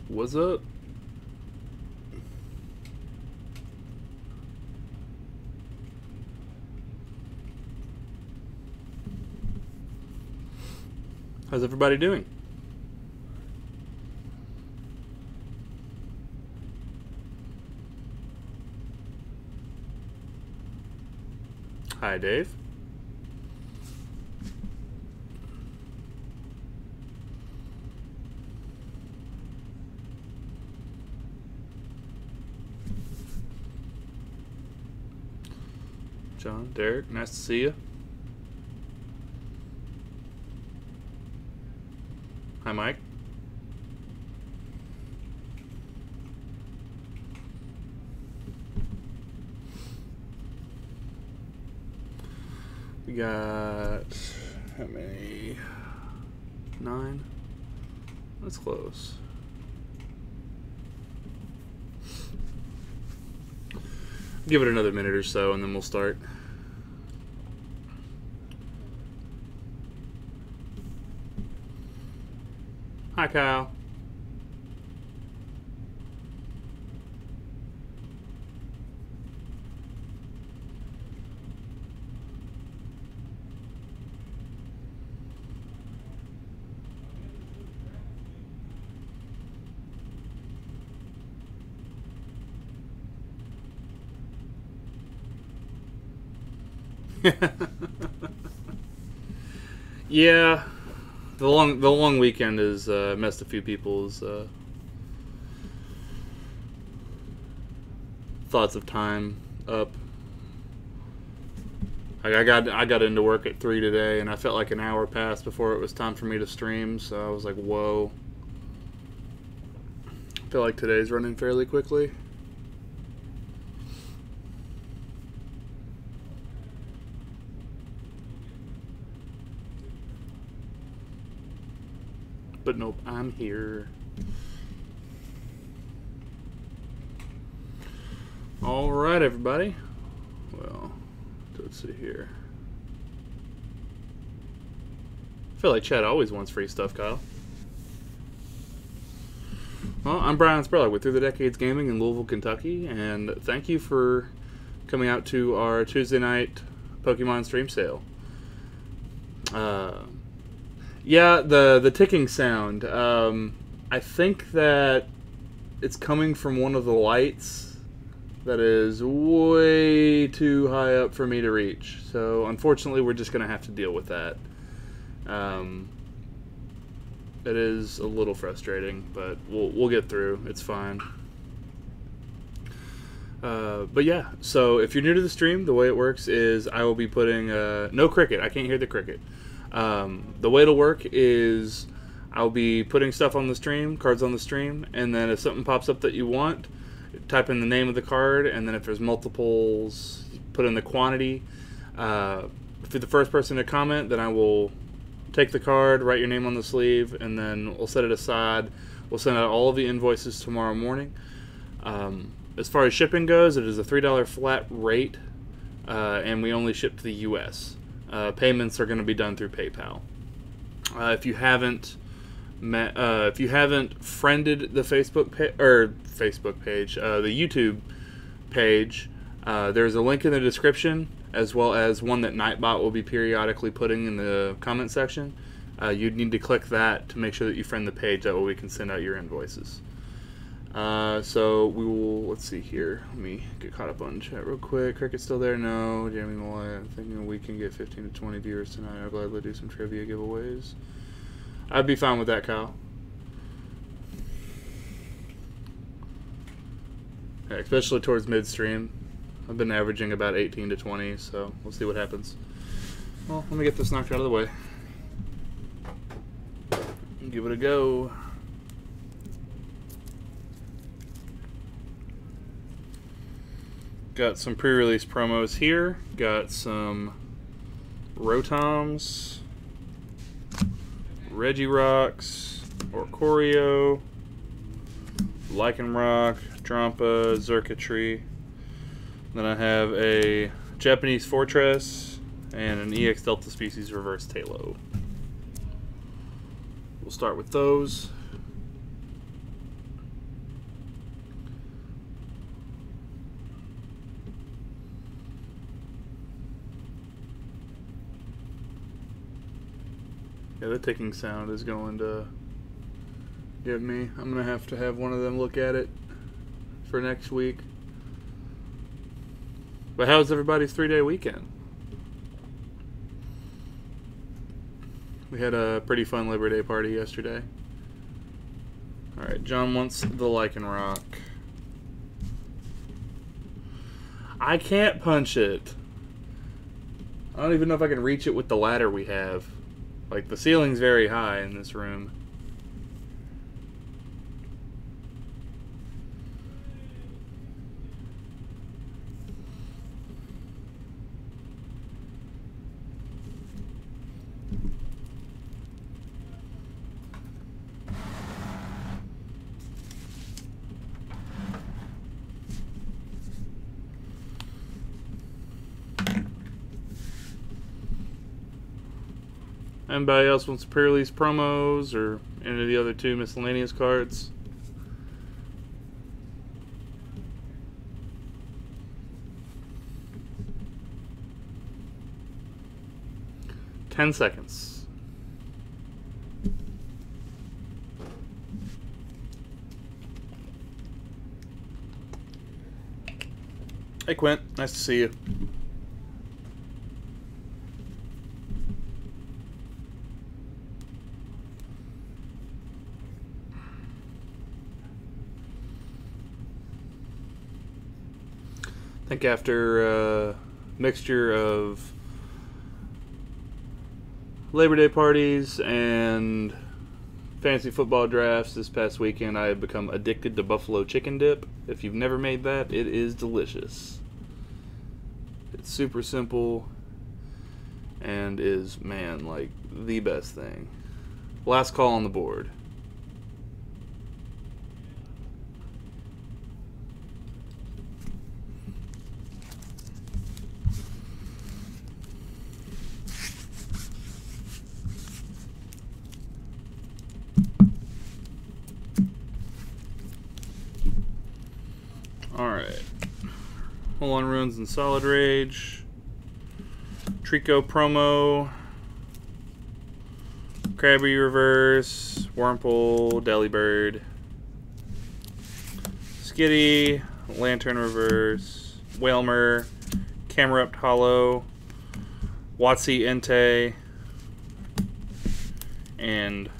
What's up? How's everybody doing? Hi, Dave. John, Derek, nice to see you. Hi, Mike. We got how many? 9? That's close. Give it another minute or so and then we'll start. Hi, Kyle. Yeah, the long weekend has messed a few people's thoughts of time up. Like I got into work at 3 today, and I felt like an hour passed before it was time for me to stream. So I was like, "Whoa!" I feel like today's running fairly quickly. But nope, I'm here. All right, everybody. Well, let's see here. I feel like Chad always wants free stuff, Kyle. Well, I'm Brian Spurlock with Through the Decades Gaming in Louisville, Kentucky, and thank you for coming out to our Tuesday night Pokemon stream sale. Yeah, the ticking sound. I think that it's coming from one of the lights that is way too high up for me to reach. So unfortunately, we're just going to have to deal with that. It is a little frustrating, but we'll get through. It's fine. But yeah, so if you're new to the stream, the way it works is I will be putting no cricket. I can't hear the cricket. The way it'll work is I'll be putting stuff on the stream, cards on the stream, and then if something pops up that you want, type in the name of the card, and then if there's multiples, put in the quantity. If you're the first person to comment, then I will take the card, write your name on the sleeve, and then we'll set it aside. We'll send out all of the invoices tomorrow morning. As far as shipping goes, it is a $3 flat rate, and we only ship to the U.S. Payments are going to be done through PayPal. If you haven't friended the Facebook page, the YouTube page, there's a link in the description, as well as one that Nightbot will be periodically putting in the comment section. You'd need to click that to make sure that you friend the page. That way we can send out your invoices. So we will, let's see here. Let me get caught up on chat real quick. Cricket's still there? No. Jamming the light. I'm thinking we can get 15 to 20 viewers tonight. I'll gladly do some trivia giveaways. I'd be fine with that, Kyle. Yeah, especially towards midstream. I've been averaging about 18 to 20, so we'll see what happens. Well, let me get this knocked out of the way. Give it a go. Got some pre-release promos here. Got some Rotoms, Regirocks, Oricorio, Lycanroc, Drampa, Xurkitree. Then I have a Japanese Fortress and an EX Delta Species Reverse Talo. We'll start with those. Yeah, the ticking sound is going to get me. I'm going to have one of them look at it for next week. But how was everybody's 3-day weekend? We had a pretty fun Labor Day party yesterday. Alright, John wants the Lichen Rock. I can't punch it. I don't even know if I can reach it with the ladder we have. Like, the ceiling's very high in this room. Anybody else wants pre-release promos or any of the other 2 miscellaneous cards? Ten seconds. Hey Quint, nice to see you. I think after a mixture of Labor Day parties and fantasy football drafts this past weekend, I have become addicted to buffalo chicken dip. If you've never made that, it is delicious. It's super simple and is, man, like the best thing. Last call on the board. Alright. Hold on Ruins and Solid Rage. Trico promo. Krabby Reverse. Wurmple. Delibird. Skitty. Lantern Reverse. Whalmer. Camerupt Hollow. Watsy Entei. And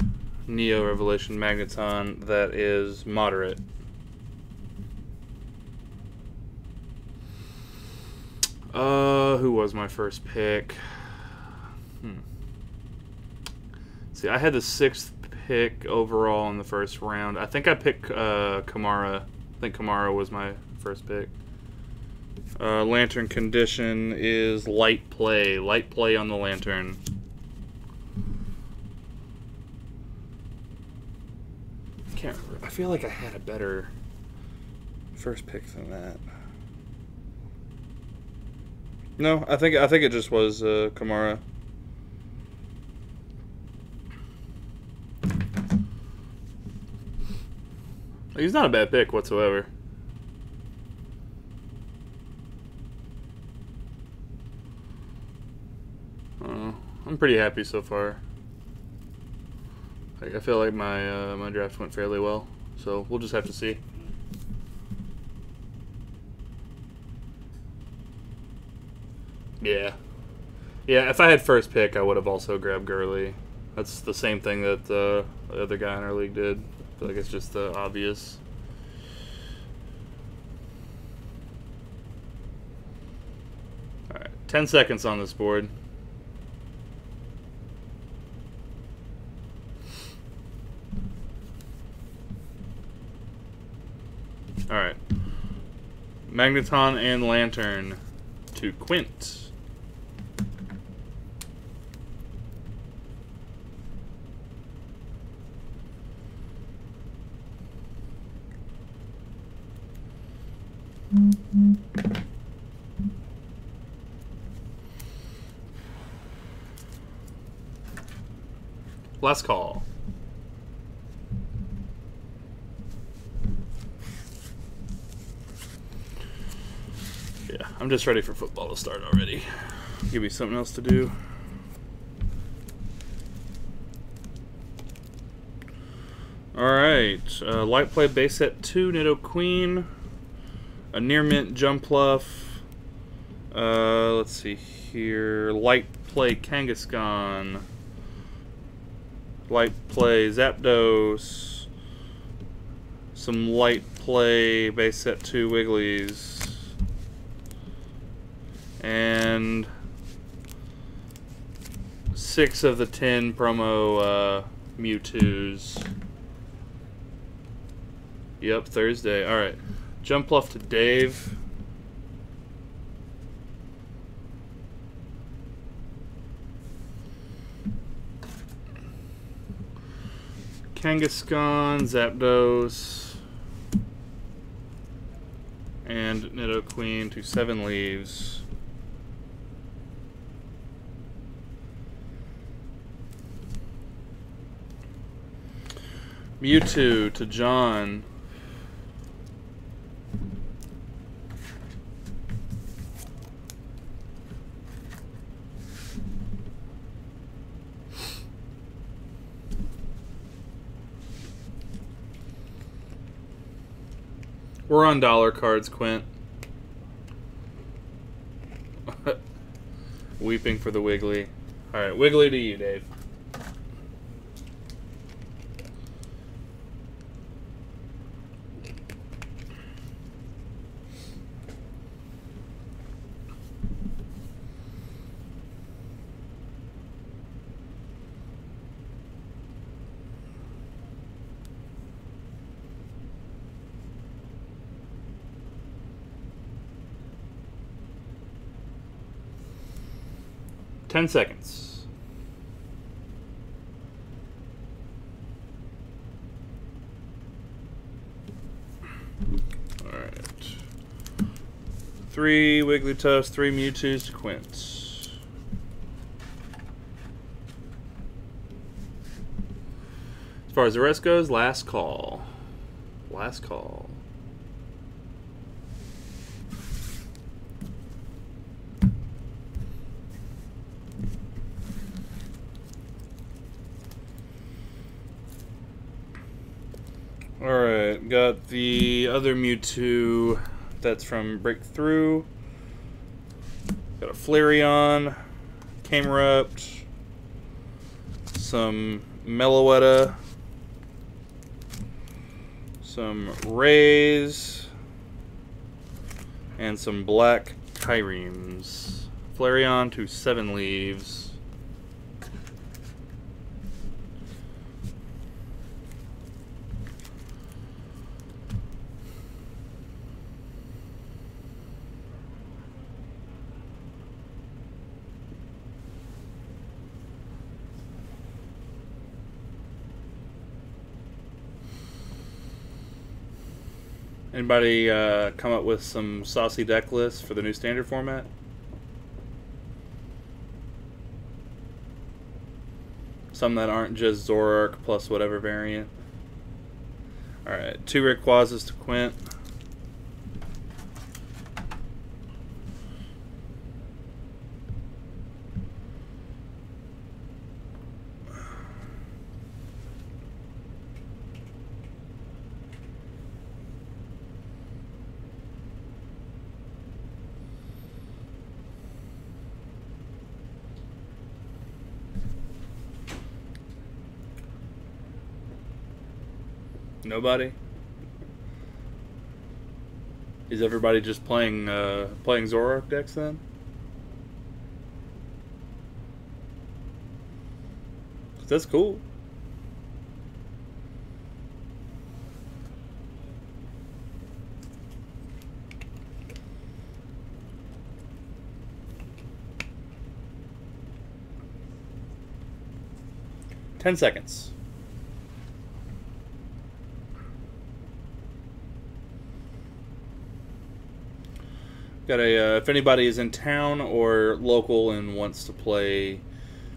Neo Revelation Magneton that is moderate. Who was my first pick? See, I had the 6th pick overall in the first round. I think I picked Kamara. I think Kamara was my first pick. Lantern condition is light play. Light play on the Lantern. Can't remember. I feel like I had a better first pick than that. No, I think it just was Kamara. He's not a bad pick whatsoever. I'm pretty happy so far. Like, I feel like my my draft went fairly well, so we'll just have to see. Yeah. Yeah, if I had first pick, I would have also grabbed Gurley. That's the same thing that the other guy in our league did. I feel like it's just obvious. Alright, 10 seconds on this board. Alright. Magneton and Lantern to Quint. Last call. Yeah, I'm just ready for football to start already. Give me something else to do. Alright, light play base set 2, Nido Queen, a near mint Jumpluff, let's see here, light play Kangaskhan, light play Zapdos, some light play base set 2 Wigglies, and 6 of the 10 promo Mewtwo's. Yep, Thursday. Alright. Jumpluff to Dave. Kangaskhan, Zapdos, and Nidoqueen to 7 leaves. Mewtwo to John. We're on dollar cards, Quint. Weeping for the Wiggly. Alright, Wiggly to you, Dave. Ten seconds. All right. 3 Wigglytuffs, 3 Mewtwo's to Quint. As far as the rest goes, last call. Last call. Alright, got the other Mewtwo that's from Breakthrough. Got a Flareon, Camerupt, some Meloetta, some Rays, and some Black Kyreems. Flareon to 7 leaves. Anybody come up with some saucy deck lists for the new standard format? Some that aren't just Zoroark plus whatever variant. Alright, 2 Rayquazas to Quint. Nobody? Is everybody just playing playing Zoroark decks then? That's cool. Ten seconds. Got a if anybody is in town or local and wants to play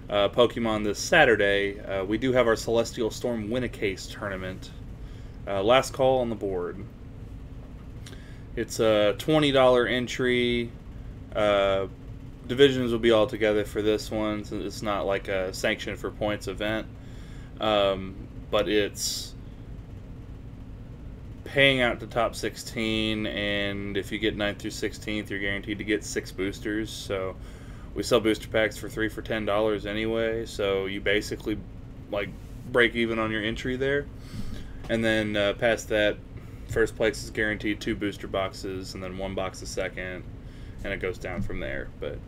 Pokemon this Saturday, we do have our Celestial Storm Win-A-Case tournament. Last call on the board. It's a $20 entry. Divisions will be all together for this one, so it's not like a sanction for points event. But it's paying out to top 16, and if you get 9th through 16th, you're guaranteed to get 6 boosters. So we sell booster packs for 3 for $10 anyway, so you basically like break even on your entry there. And then past that, first place is guaranteed 2 booster boxes, and then 1 box a second, and it goes down from there. But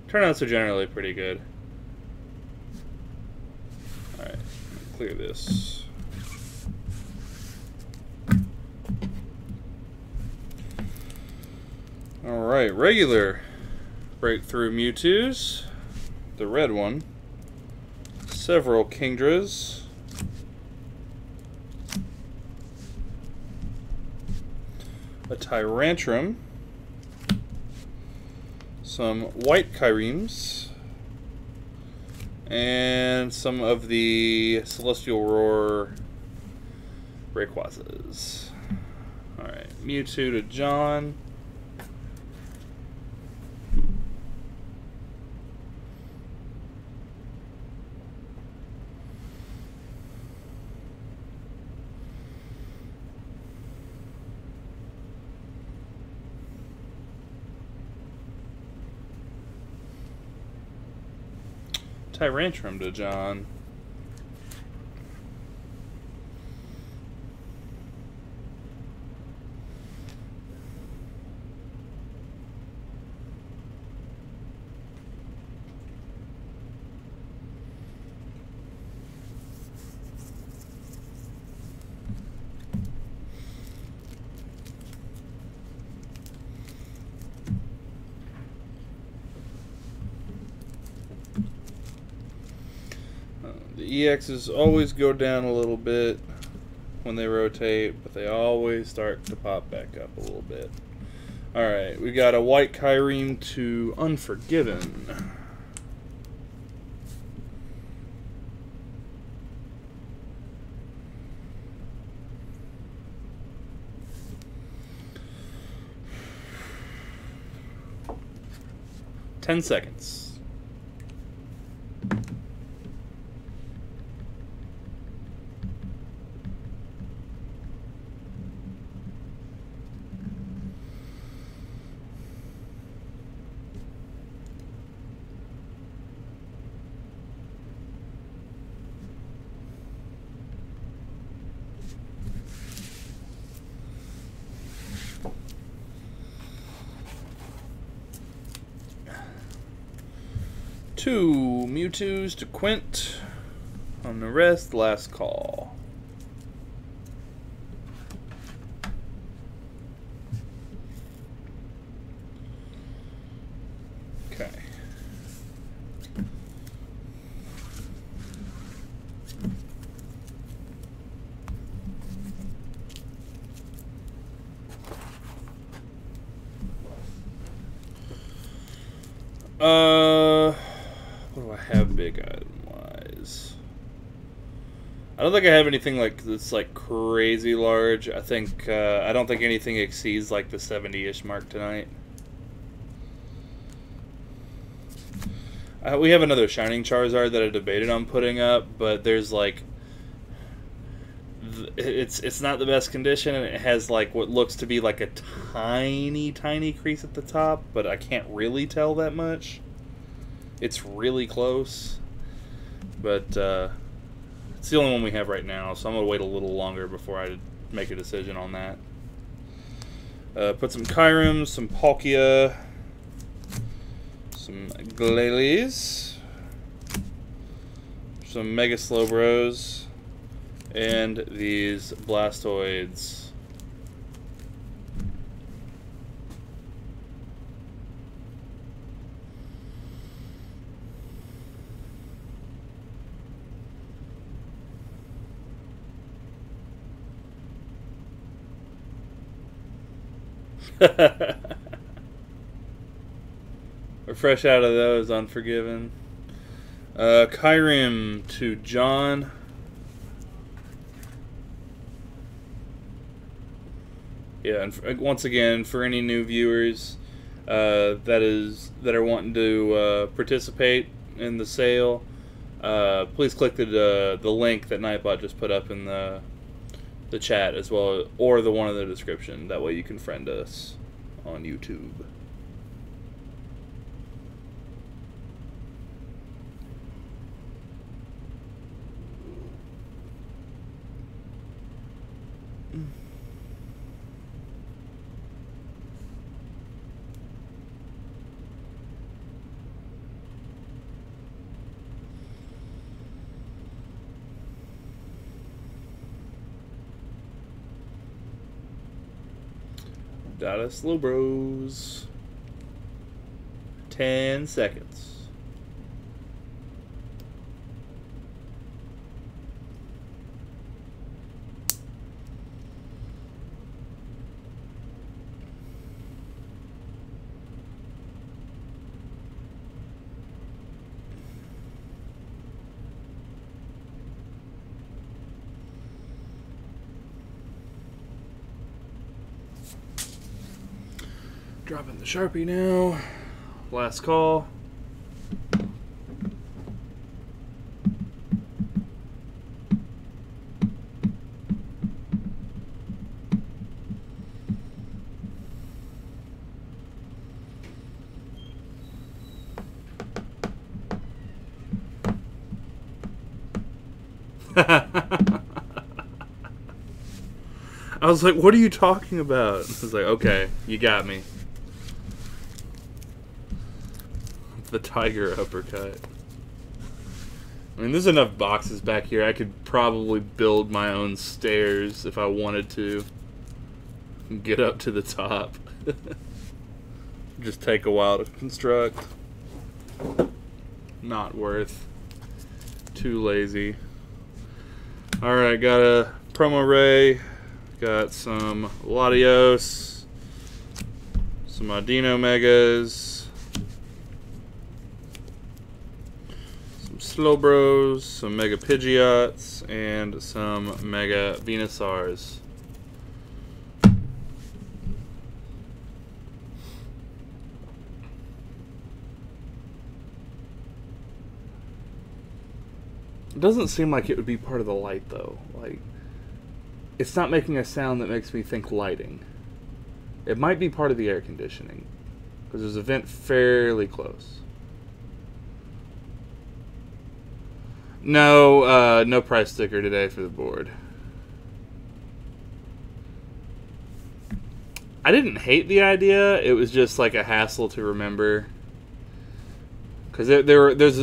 turnouts are generally pretty good. Alright, clear this. Alright, regular breakthrough Mewtwo's, the red one, several Kingdras, a Tyrantrum, some white Kyreems, and some of the Celestial Roar Rayquazas. Alright, Mewtwo to John. Tyrantrum to John. The EXs always go down a little bit when they rotate, but they always start to pop back up a little bit. Alright, we got a white Kyreem to Unforgiven. Ten seconds. Two Mewtwo's to Quint. On the rest, last call. Okay. What do I have big item wise? I don't think I have anything like that's like crazy large. I think I don't think anything exceeds like the 70-ish mark tonight. We have another Shining Charizard that I debated on putting up, but there's like it's not the best condition, and it has like what looks to be like a tiny crease at the top, but I can't really tell that much. It's really close, but it's the only one we have right now, so I'm going to wait a little longer before I make a decision on that. Put some Kyrems, some Palkia, some Glalie, some Mega Slowbros, and these Blastoids. We're fresh out of those, Unforgiven. Kyreem to John. Yeah, and once again, for any new viewers that are wanting to participate in the sale, please click the link that Nightbot just put up in the the chat as well, or the one in the description. That way you can friend us on YouTube. Data slow bros. 10 seconds. Dropping the Sharpie now. Last call. I was like, what are you talking about? I was like, okay, you got me. The tiger uppercut. I mean, there's enough boxes back here. I could probably build my own stairs if I wanted to. Get up to the top. Just take a while to construct. Not worth. Too lazy. Alright, got a promo ray. Got some Latios. Some Audino Megas. Slowbros, some Mega Pidgeots, and some Mega Venusaurs. It doesn't seem like it would be part of the light, though. Like, it's not making a sound that makes me think lighting. It might be part of the air conditioning, because there's a vent fairly close. No, no price sticker today for the board. I didn't hate the idea. It was just like a hassle to remember. Because there's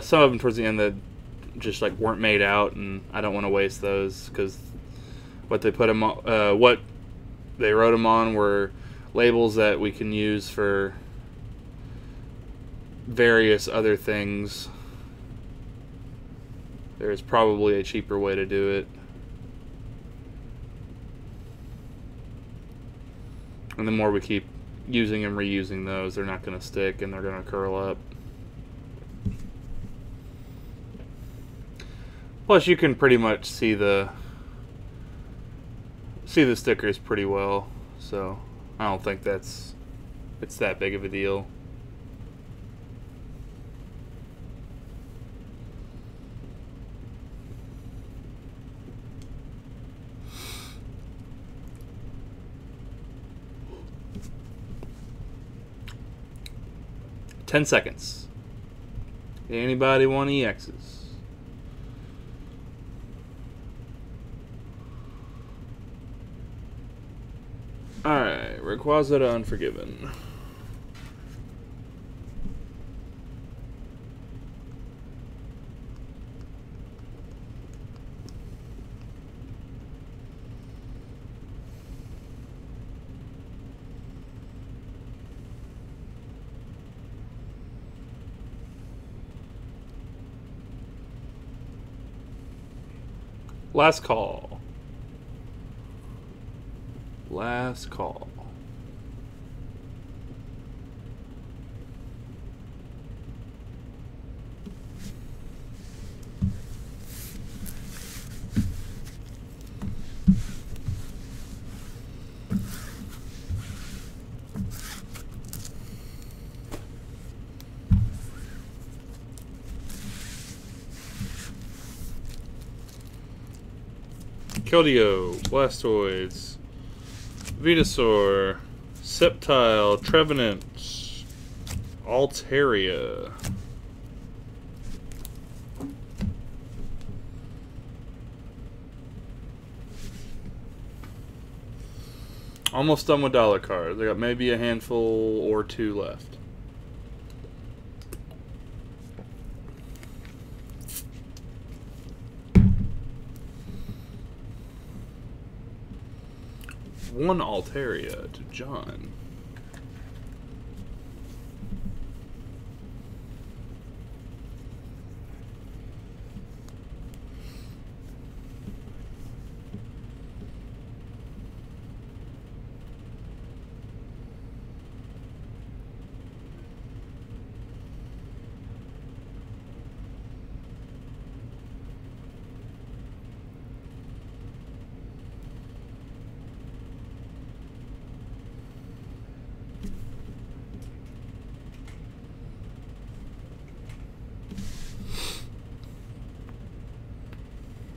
some of them towards the end that just like weren't made out, and I don't want to waste those because what they put them on, what they wrote them on were labels that we can use for various other things. There's probably a cheaper way to do it. And the more we keep using and reusing those, they're not going to stick and they're going to curl up. Plus, you can pretty much see the stickers pretty well, so I don't think it's that big of a deal. $10 seconds. Anybody want EXs? Alright, Rayquaza to Unforgiven. Last call. Last call. Keldeo, Blastoise, Venusaur, Sceptile, Trevenant, Altaria. Almost done with dollar cards. I got maybe a handful or two left. One Altaria to John.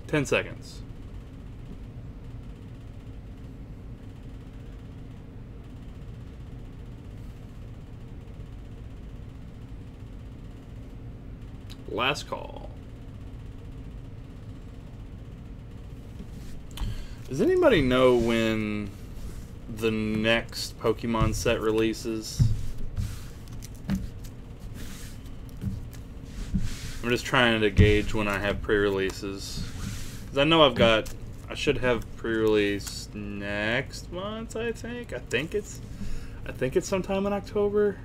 Ten seconds. Last call. Does anybody know when the next Pokemon set releases? I'm just trying to gauge when I have pre-releases. Because I know I should have pre-release next month, I think. I think it's sometime in October.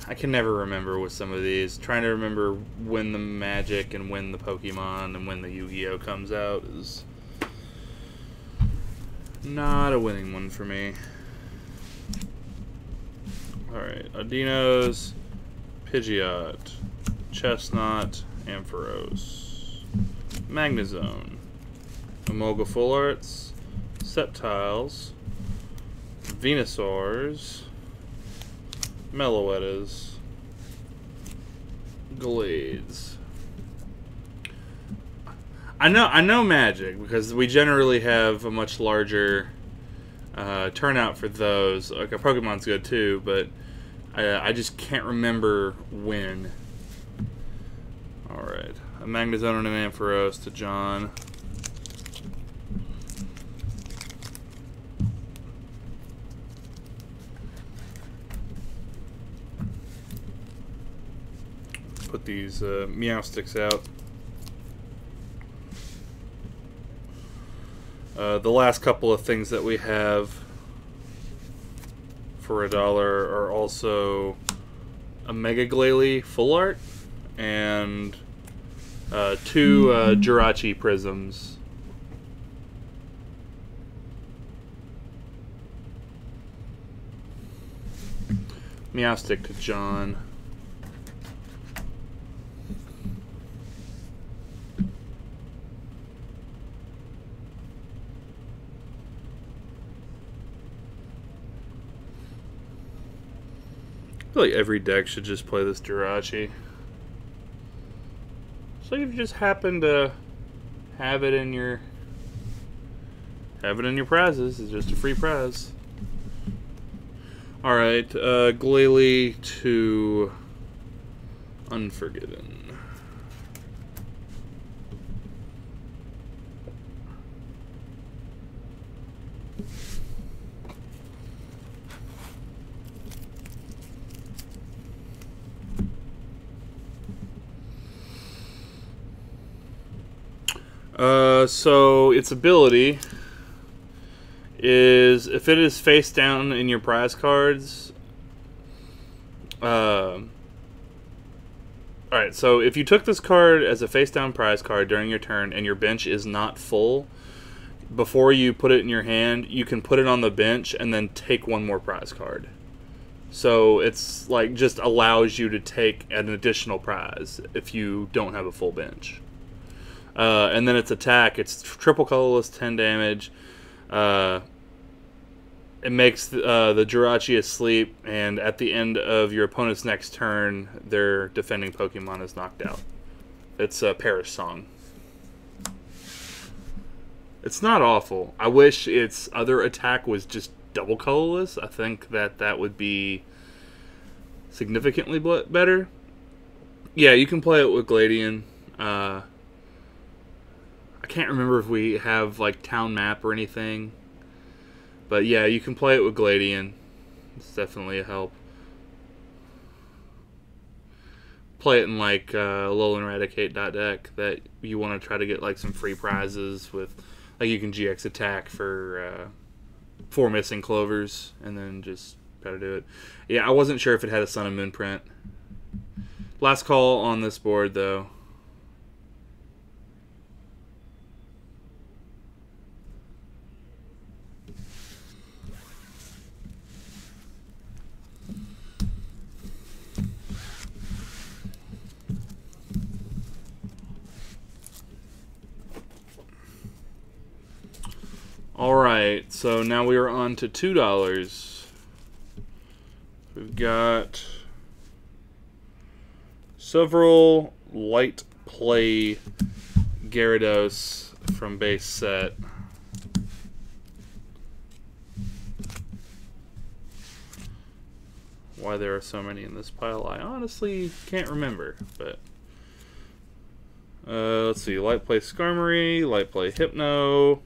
I can never remember with some of these. Trying to remember when the Magic and when the Pokemon and when the Yu-Gi-Oh comes out is not a winning one for me. Alright, Adinos, Pidgeot, Chestnut, Ampharos, Magnezone, Emolga Full Arts, Sceptiles, Venusaurs, Meloettas, Glades. I know Magic because we generally have a much larger turnout for those. Like a Pokemon's good too, but I just can't remember when. All right, a Magnezone and an Ampharos to John. Put these Meow Sticks out. The last couple of things that we have for $1 are also a Mega Glalie Full Art and 2 Jirachi Prisms. Meowstic to John. I feel like every deck should just play this Jirachi. So if you just happen to have it in your prizes, it's just a free prize. Alright, Glalie to Unforgiven. So its ability is if it is face down in your prize cards. Alright, so if you took this card as a face down prize card during your turn and your bench is not full, before you put it in your hand, you can put it on the bench and then take one more prize card. So it's like just allows you to take an additional prize if you don't have a full bench. And then its attack, it's triple colorless, 10 damage. It makes the Jirachi asleep, and at the end of your opponent's next turn, their defending Pokemon is knocked out. It's a Perish Song. It's not awful. I wish its other attack was just double colorless. I think that would be significantly better. Yeah, you can play it with Gladian. I can't remember if we have like town map or anything, but yeah, you can play it with Gladian. It's definitely a help. Play it in like Alolan Eradicate deck that you want to try to get like some free prizes with, like you can GX attack for 4 missing clovers and then just try to do it. Yeah, I wasn't sure if it had a Sun and Moon print. Last call on this board though. Alright, so now we are on to $2. We've got several light play Gyarados from base set. Why there are so many in this pile, I honestly can't remember, but let's see, light play Skarmory, light play Hypno,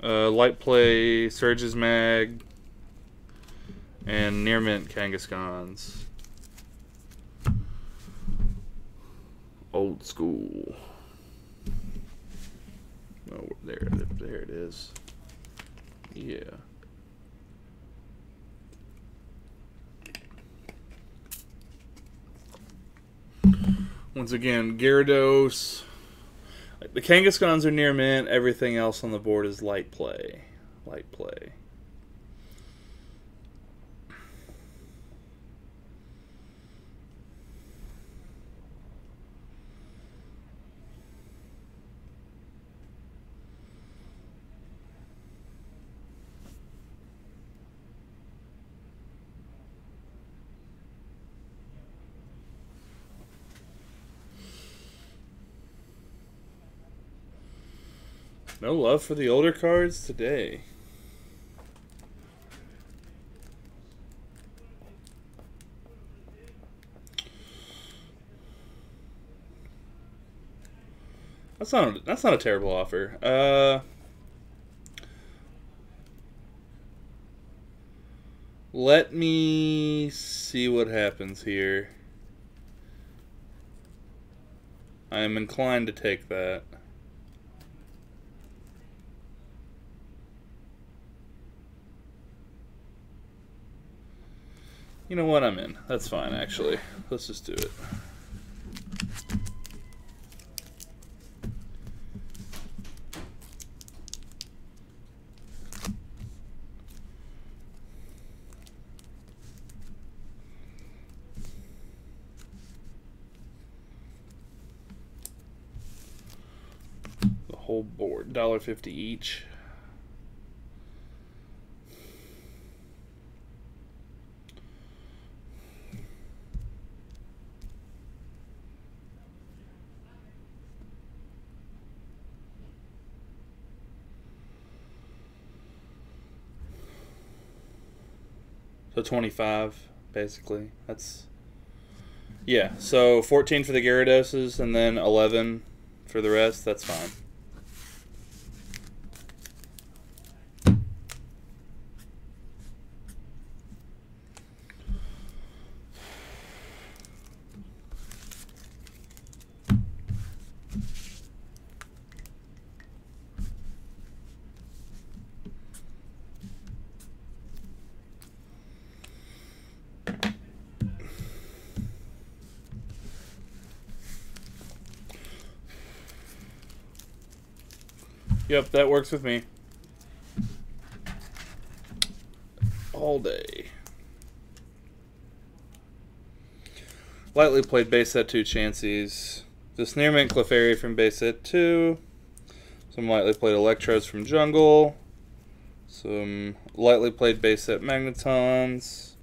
light play Surge's Mag, and near mint Kangaskhan's. Old school. Oh, there it is. Yeah. Once again, Gyarados. The Kangaskhan's are near mint. Everything else on the board is light play. Light play. No love for the older cards today. That's not a terrible offer. Let me see what happens here. I am inclined to take that. You know what? I'm in. That's fine, actually. Let's just do it. The whole board, $1.50 each. So 25, basically. That's, yeah. So 14 for the Gyaradoses, and then 11 for the rest. That's fine. Yep, that works with me. All day. Lightly played base set 2 Chanseys. This near mint Clefairy from base set 2. Some lightly played Electros from Jungle. Some lightly played base set Magnetons.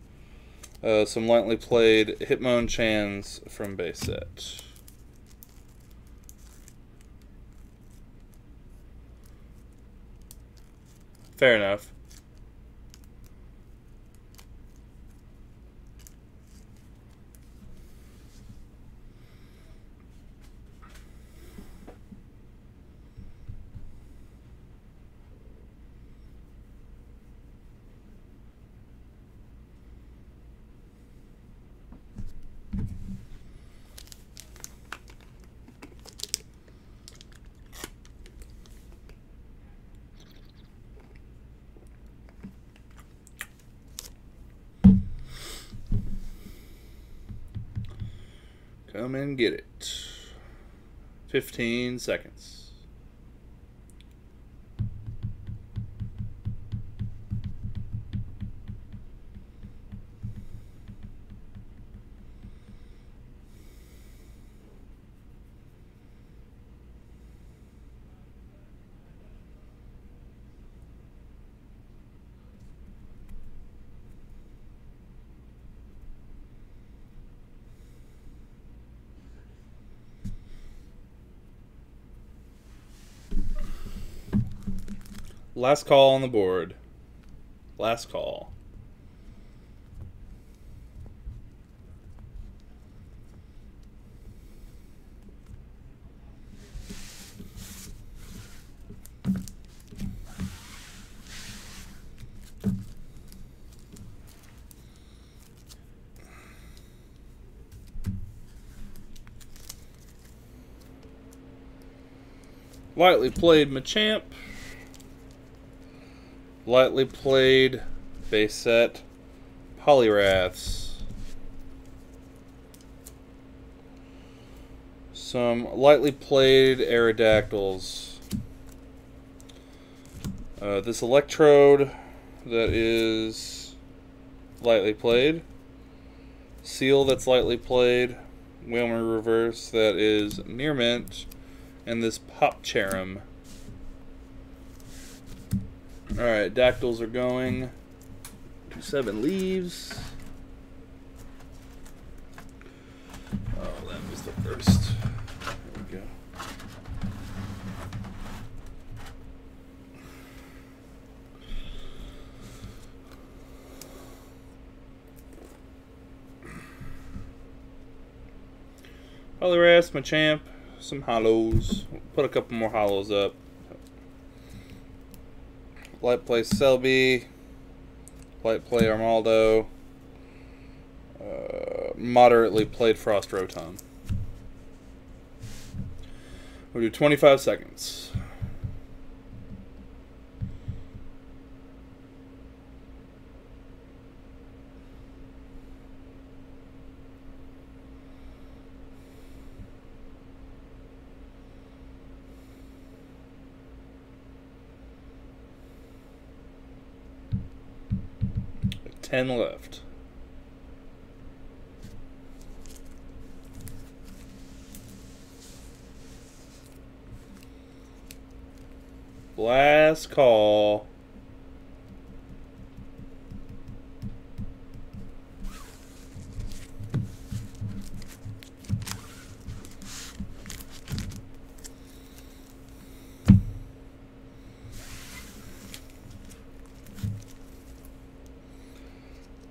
Some lightly played Hitmonchans from base set. Fair enough. Come and get it. 15 seconds. Last call on the board. Last call. Lightly played Machamp. Lightly played base set Polyraths. Some lightly played Aerodactyls. This Electrode that is lightly played. Seal that's lightly played. Whalmer Reverse that is near mint. And this Pop Cherum. Alright, Dactyls are going to 7 leaves. Oh, that was the first. There we go. Polyraths, Machamp, some hollows. We'll put a couple more hollows up. Light play Selby, light play Armaldo, moderately played Frost Rotom. We'll do 25 seconds. Ten left. Last call.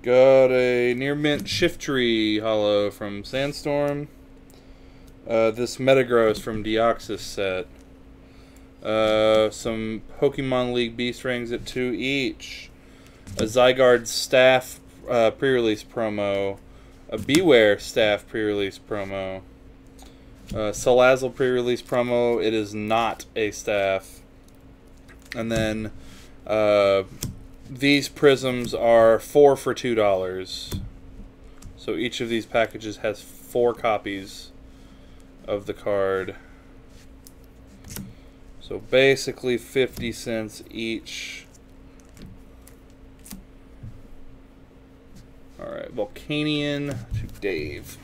Got a near mint Shiftry hollow from Sandstorm. This Metagross from Deoxys set. Some Pokemon League Beast Rings at 2 each. A Zygarde Staff pre-release promo. A Beware Staff pre-release promo. Salazzle pre-release promo. It is not a staff. And then these prisms are 4 for $2. So each of these packages has 4 copies of the card. So basically 50 cents each. Alright, Volcanion to Dave.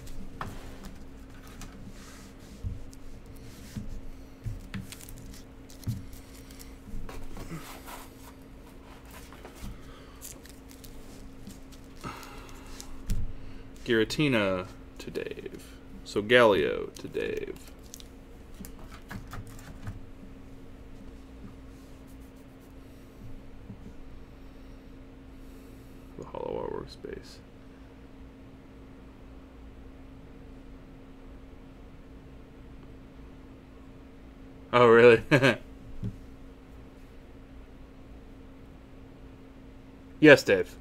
Giratina to Dave. So Galio to Dave. workspace. Oh, really? Yes, Dave.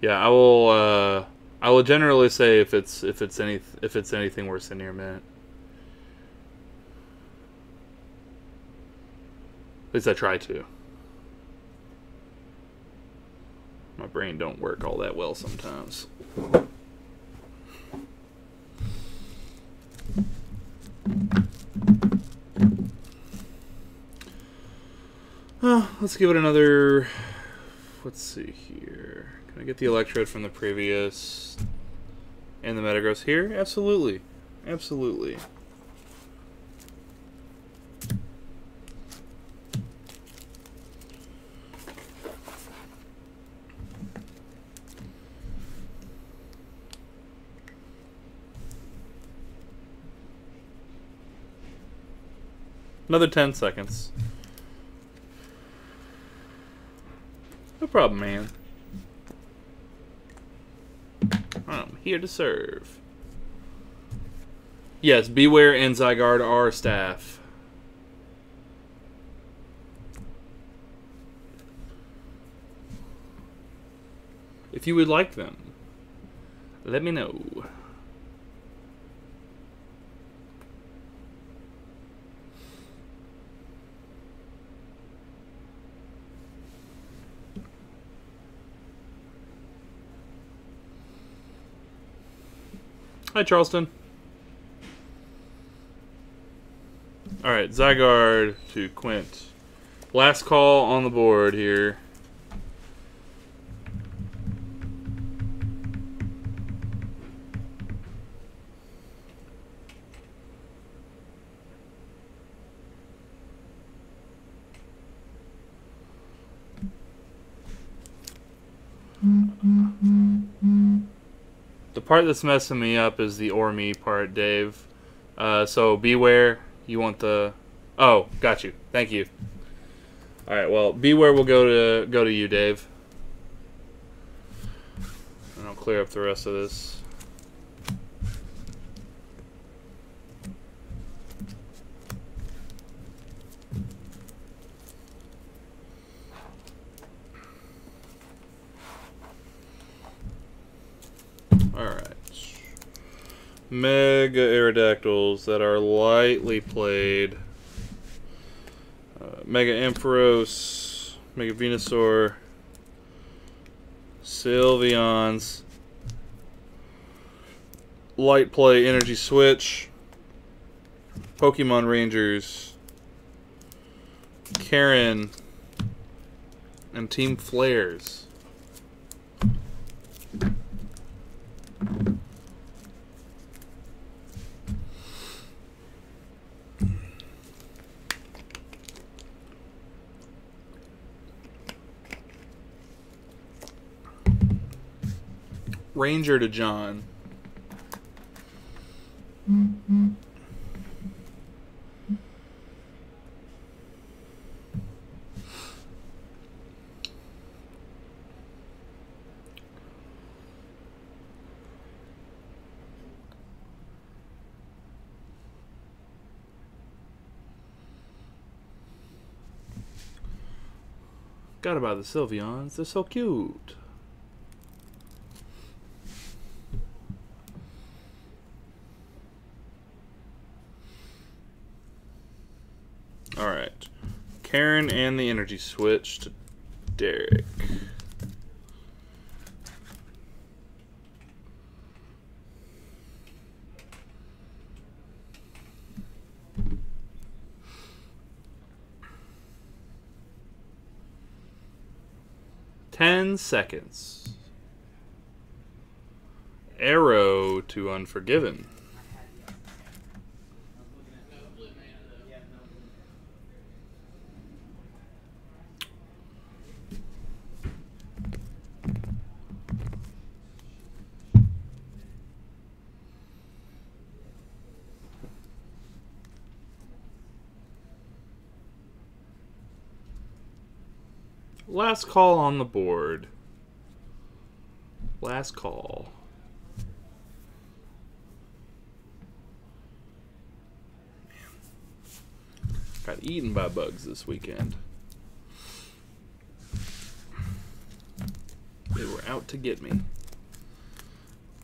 Yeah, I will. I will generally say if it's anything worse than near mint. At least I try to. My brain don't work all that well sometimes. Let's give it another. Let's see here. Can I get the electrode from the previous and the metagross here? Absolutely, absolutely. Another 10 seconds. No problem, man. I'm here to serve. Yes, Beware and Zygarde are staff. If you would like them, let me know. Hi, Charleston. Alright, Zygarde to Quint. Last call on the board here. The part that's messing me up is the or me part, Dave. So Beware, you want the... Oh, got you. Thank you. Alright, well, Beware will go to you, Dave. And I'll clear up the rest of this. Alright. Mega Aerodactyls that are lightly played. Mega Ampharos, Mega Venusaur, Sylveons, light play Energy Switch, Pokemon Rangers, Karen, and Team Flares. Ranger to John. Forgot about the Sylveons. They're so cute. Alright. Karen and the Energy Switch to Derek. $10. Arrow to Unforgiven. Last call on the board. Last call. Got eaten by bugs this weekend. They were out to get me.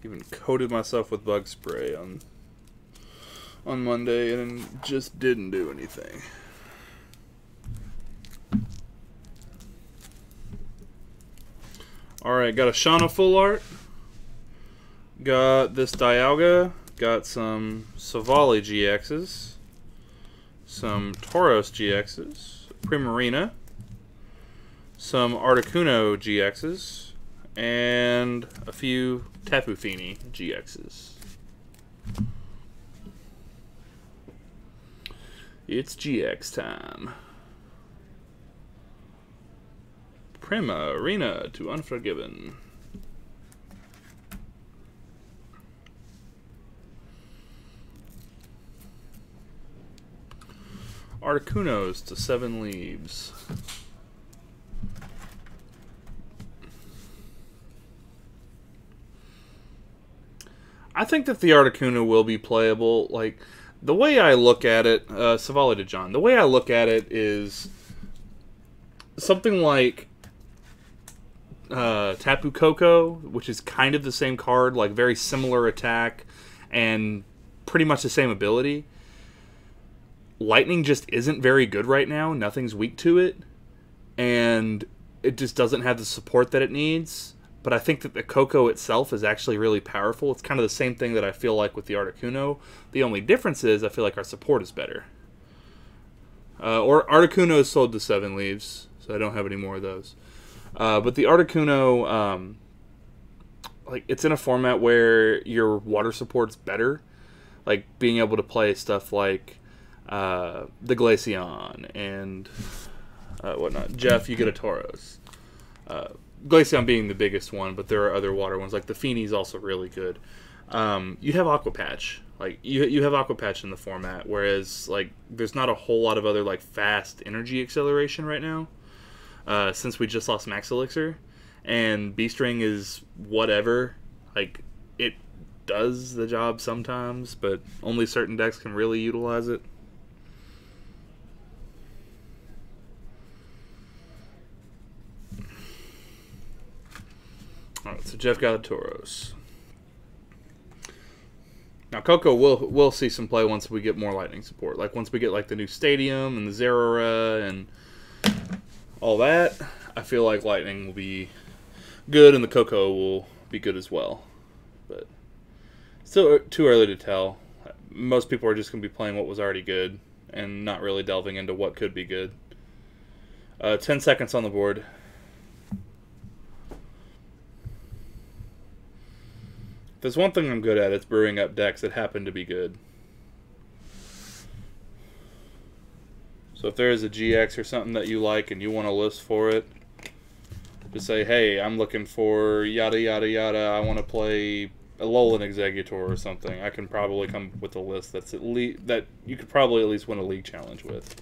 Even coated myself with bug spray on Monday and just didn't do anything. Alright, got a Shauna full art. Got this Dialga. Got some Savali GXs. Some Tauros GXs, Primarina, some Articuno GXs, and a few Tapu Fini GXs. It's GX time. Primarina to Unforgiven. Articunos to 7 Leaves. I think that the Articuno will be playable. Like, the way I look at it, Savali to John, the way I look at it is something like Tapu Koko, which is kind of the same card, like very similar attack and pretty much the same ability. Lightning just isn't very good right now. Nothing's weak to it. And it just doesn't have the support that it needs. But I think that the Koko itself is actually really powerful. It's kind of the same thing that I feel like with the Articuno. The only difference is I feel like our support is better. Or Articuno is sold to 7 Leaves, so I don't have any more of those. But the Articuno, like, it's in a format where your water support's better. Like, being able to play stuff like the Glaceon and whatnot. Jeff, you get a Tauros. Glaceon being the biggest one, but there are other water ones. Like the Fini's also really good. You have Aqua Patch. Like you have Aqua Patch in the format, whereas like there's not a whole lot of other like fast energy acceleration right now. Since we just lost Max Elixir, and B-String is whatever. Like it does the job sometimes, but only certain decks can really utilize it. Alright, so Jeff got a Tauros. Now Koko will see some play once we get more lightning support. Like once we get like the new stadium and the Zerora and all that, I feel like lightning will be good and the Koko will be good as well. But still too early to tell. Most people are just going to be playing what was already good and not really delving into what could be good. 10 seconds on the board. If there's one thing I'm good at, it's brewing up decks that happen to be good. So if there is a GX or something that you like and you want a list for it, just say, hey, I'm looking for yada yada yada, I want to play a Alolan Exeggutor or something. I can probably come up with a list that's at least that you could probably at least win a league challenge with.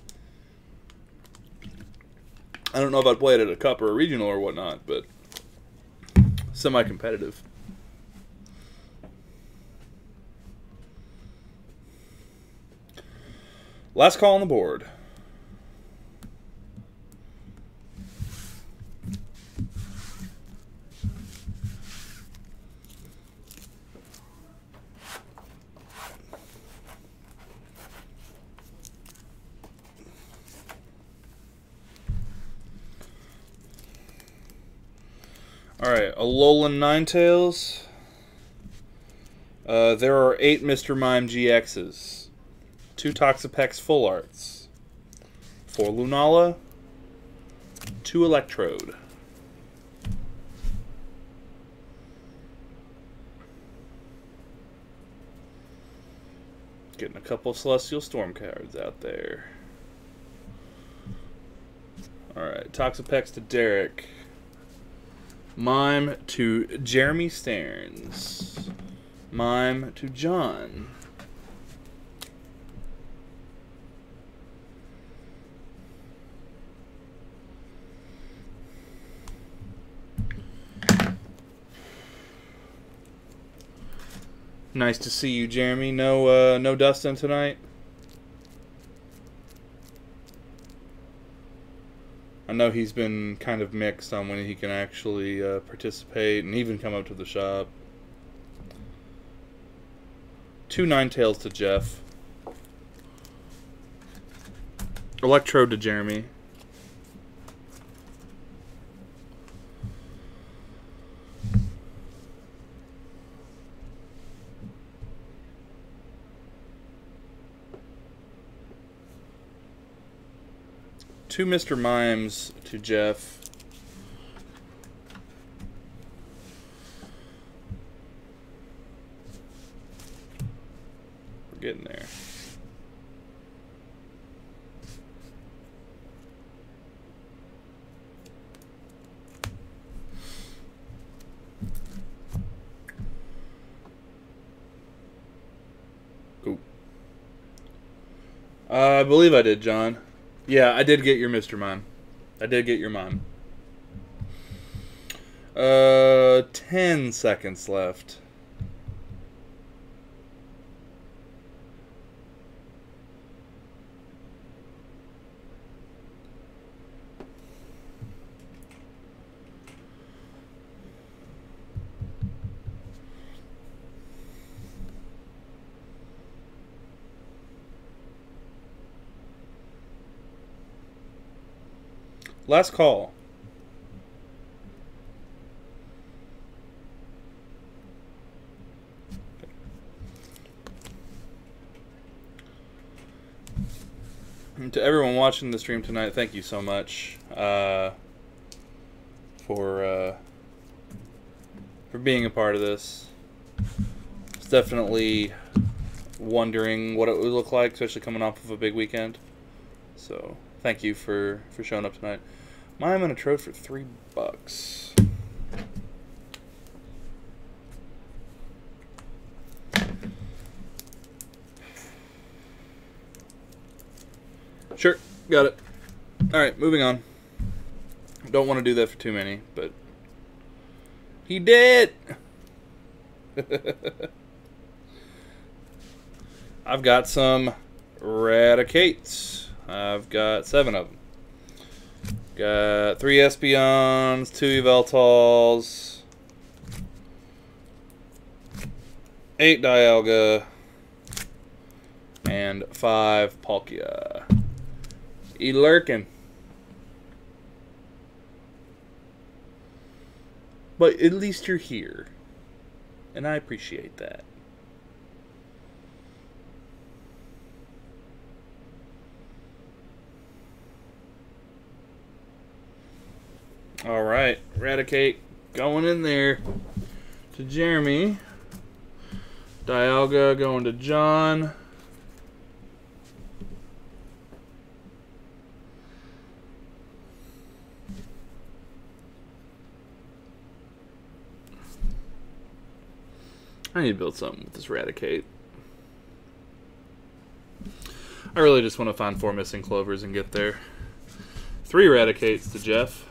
I don't know if I'd play it at a cup or a regional or whatnot, but semi-competitive. Last call on the board. Alright, Alolan Ninetales. There are 8 Mr. Mime GXs. 2 Toxapex Full Arts, 4 Lunala, 2 Electrode. Getting a couple of Celestial Storm cards out there. Alright, Toxapex to Derek. Mime to Jeremy Stearns. Mime to John. Nice to see you, Jeremy. No Dustin tonight. I know he's been kind of mixed on when he can actually participate and even come up to the shop. 2 Ninetales to Jeff. Electrode to Jeremy. Two Mr. Mimes to Jeff. We're getting there. Ooh. I believe I did, John. Yeah, I did get your Mr. Mime. I did get your mime. 10 seconds left. Last call. And to everyone watching the stream tonight, thank you so much for being a part of this. It's definitely wondering what it would look like, especially coming off of a big weekend. So thank you for showing up tonight. Mine on a trode for $3. Sure, got it. Alright, moving on. Don't want to do that for too many, but he did! I've got some Raticates. I've got 7 of them. Got 3 Espeons, 2 Yveltals, 8 Dialga, and 5 Palkia. Lurking. But at least you're here. And I appreciate that. Alright, Raticate going in there to Jeremy. Dialga going to John. I need to build something with this Raticate. I really just want to find 4 missing clovers and get there. 3 Raticates to Jeff.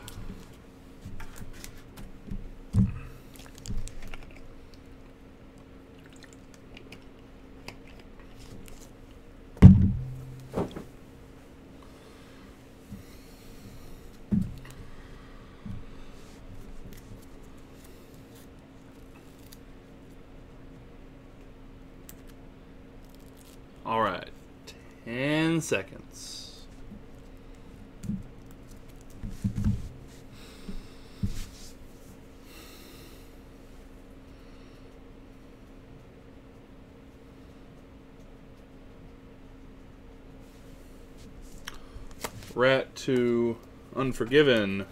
All right, 10 seconds. Rat to Unforgiven.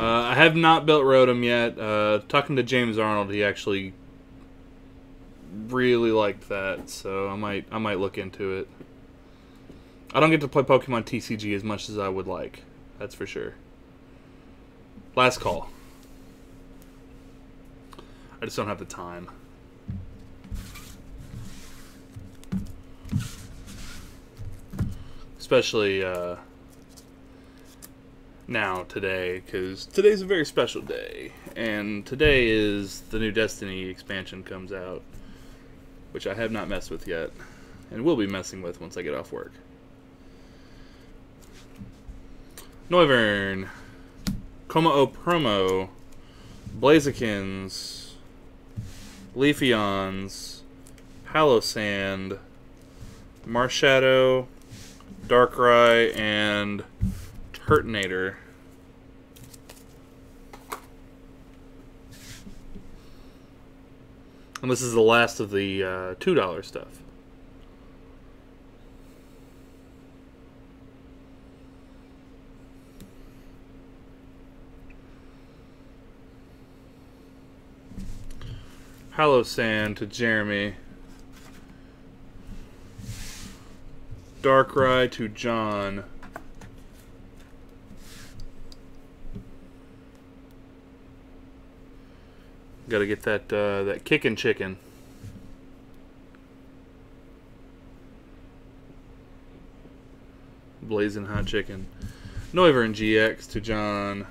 I have not built Rotom yet. Talking to James Arnold, he actually really liked that, so I might look into it. I don't get to play Pokemon TCG as much as I would like. That's for sure. Last call. I just don't have the time. Especially now today, because today's a very special day, and today is the new Destiny expansion comes out, which I have not messed with yet, and will be messing with once I get off work. Noivern, Como-O Promo, Blazikins, Leafeons, Palossand, Marshadow, Darkrai, and Turtonator. And this is the last of the $2 stuff. Palossand to Jeremy. Darkrai to John. Got to get that kickin' chicken. Blazing hot chicken. Noivern GX to John.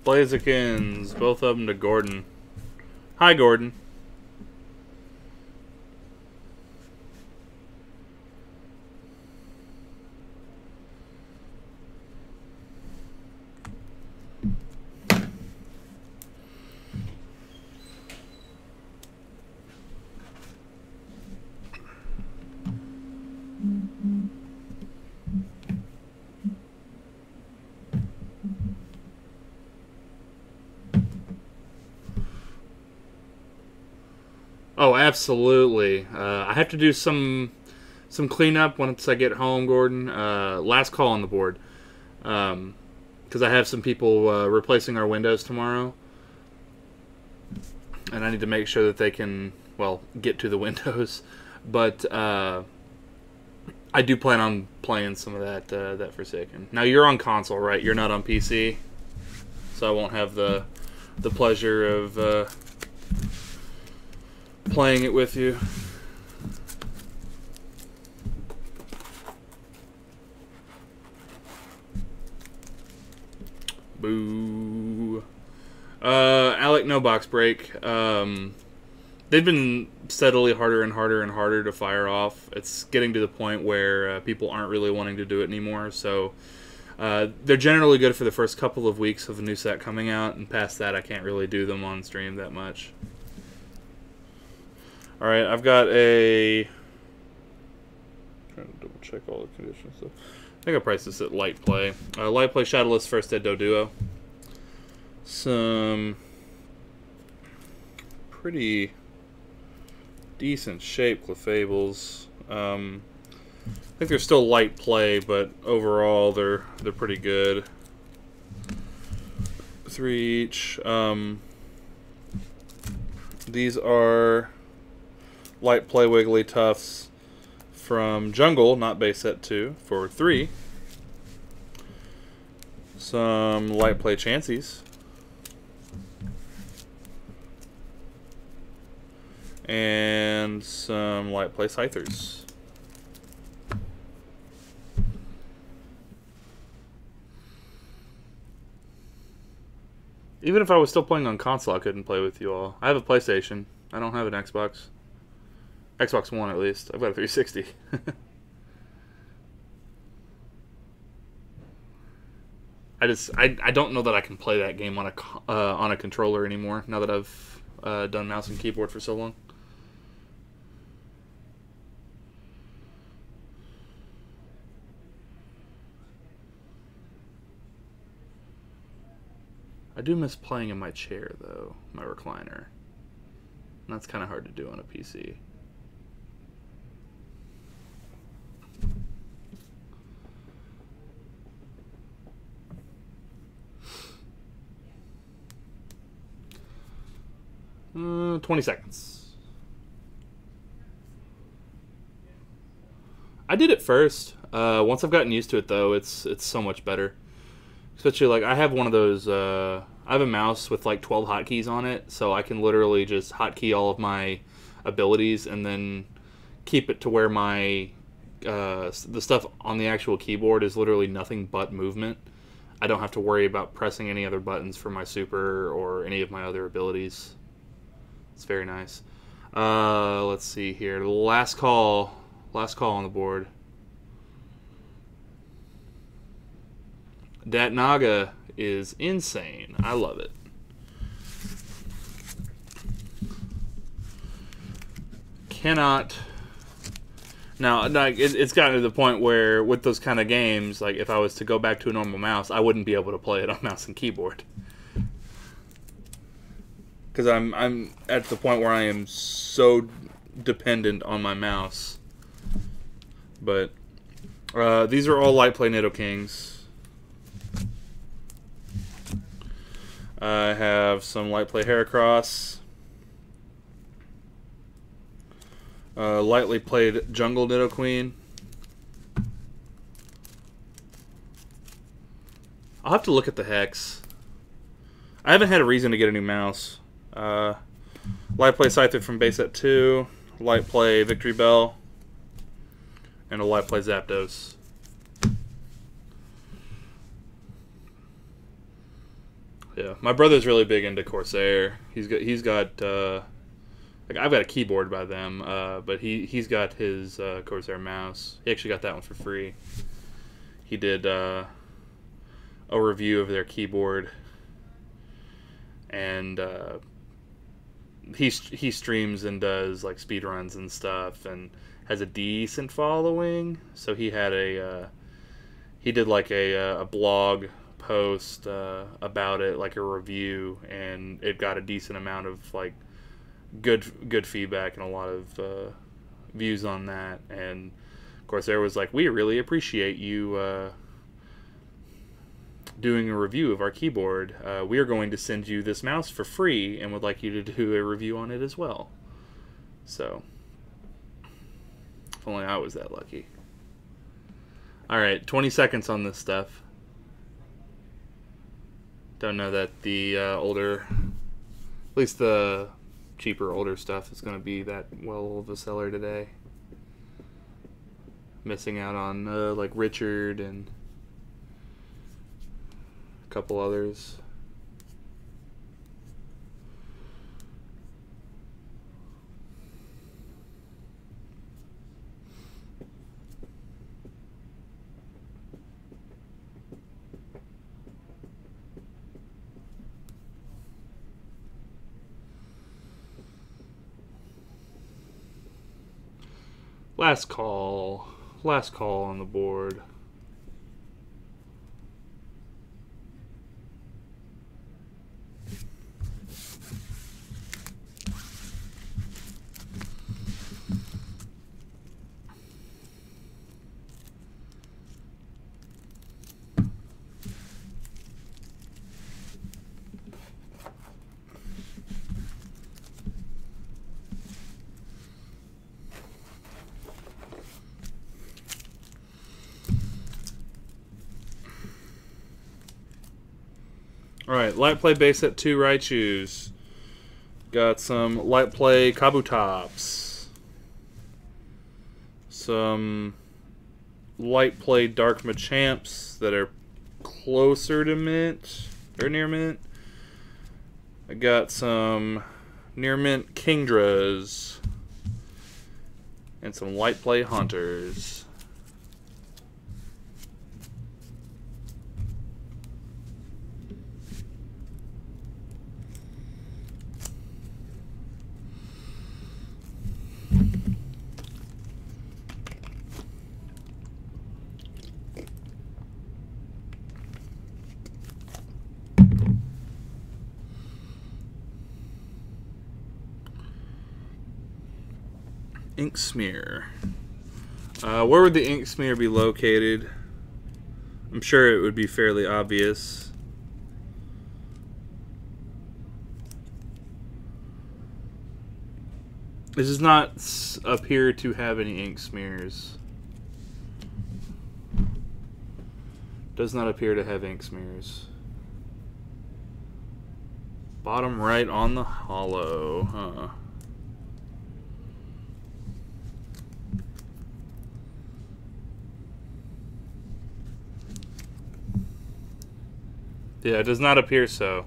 Blazikins, both of them to Gordon. Hi, Gordon. Oh, absolutely. I have to do some cleanup once I get home, Gordon. Last call on the board. Because I have some people replacing our windows tomorrow. And I need to make sure that they can, well, get to the windows. But I do plan on playing some of that Forsaken. Now, you're on console, right? You're not on PC? So I won't have the pleasure of playing it with you. Boo. Alec, no box break. They've been steadily harder and harder and harder to fire off. It's getting to the point where people aren't really wanting to do it anymore. So they're generally good for the first couple of weeks of a new set coming out, and past that I can't really do them on stream that much. Alright, I've got a... trying to double check all the conditions. So I think I priced this at Light Play. Light Play Shadowless First Ed Doduo. Some pretty decent shape Clefables. I think they're still light play, but overall they're pretty good. 3 each. These are Light Play Wiggly Tufts from Jungle, not base set 2, for 3. Some Light Play Chanseys. And some Light Play Scythers. Even if I was still playing on console, I couldn't play with you all. I have a PlayStation. I don't have an Xbox. Xbox One, at least. I've got a 360. I don't know that I can play that game on a controller anymore. Now that I've done mouse and keyboard for so long. I do miss playing in my chair, though, my recliner. And that's kind of hard to do on a PC. 20 seconds. I did it first. Once I've gotten used to it, though, it's so much better. Especially, like, I have one of those, I have a mouse with, like, 12 hotkeys on it, so I can literally just hotkey all of my abilities and then keep it to where my, the stuff on the actual keyboard is literally nothing but movement. I don't have to worry about pressing any other buttons for my super or any of my other abilities. It's very nice. Let's see here. Last call on the board. Dat Naga is insane. I love it. Cannot. Now, it's gotten to the point where with those kind of games, like if I was to go back to a normal mouse, I wouldn't be able to play it on mouse and keyboard. Because I'm at the point where I am so dependent on my mouse. But these are all light play Nidokings. I have some light play Heracross. Lightly played Jungle Nidoqueen. I'll have to look at the hex. I haven't had a reason to get a new mouse. Light play Scyther from base set 2. Light play Victory Bell. And a light play Zapdos. Yeah, my brother's really big into Corsair. He's got like I've got a keyboard by them, but he's got his Corsair mouse. He actually got that one for free. He did a review of their keyboard, and he streams and does like speed runs and stuff, and has a decent following. So he had he did like a blog post about it, like a review, and it got a decent amount of like good feedback and a lot of views on that. And of course there was like, we really appreciate you doing a review of our keyboard. We are going to send you this mouse for free and would like you to do a review on it as well. So if only I was that lucky. Alright, 20 seconds on this stuff. Don't know that the older, at least the cheaper older stuff is going to be that well of a seller today. Missing out on like Richard and a couple others. Last call on the board. Alright, light play base set 2 Raichus. Got some light play Kabutops. Some light play Dark Machamps that are closer to mint, or near mint. I got some near mint Kingdras. And some light play Hunters. Ink smear. Where would the ink smear be located? I'm sure it would be fairly obvious. It does not appear to have any ink smears. Does not appear to have ink smears. Bottom right on the hollow, huh? Yeah, it does not appear so.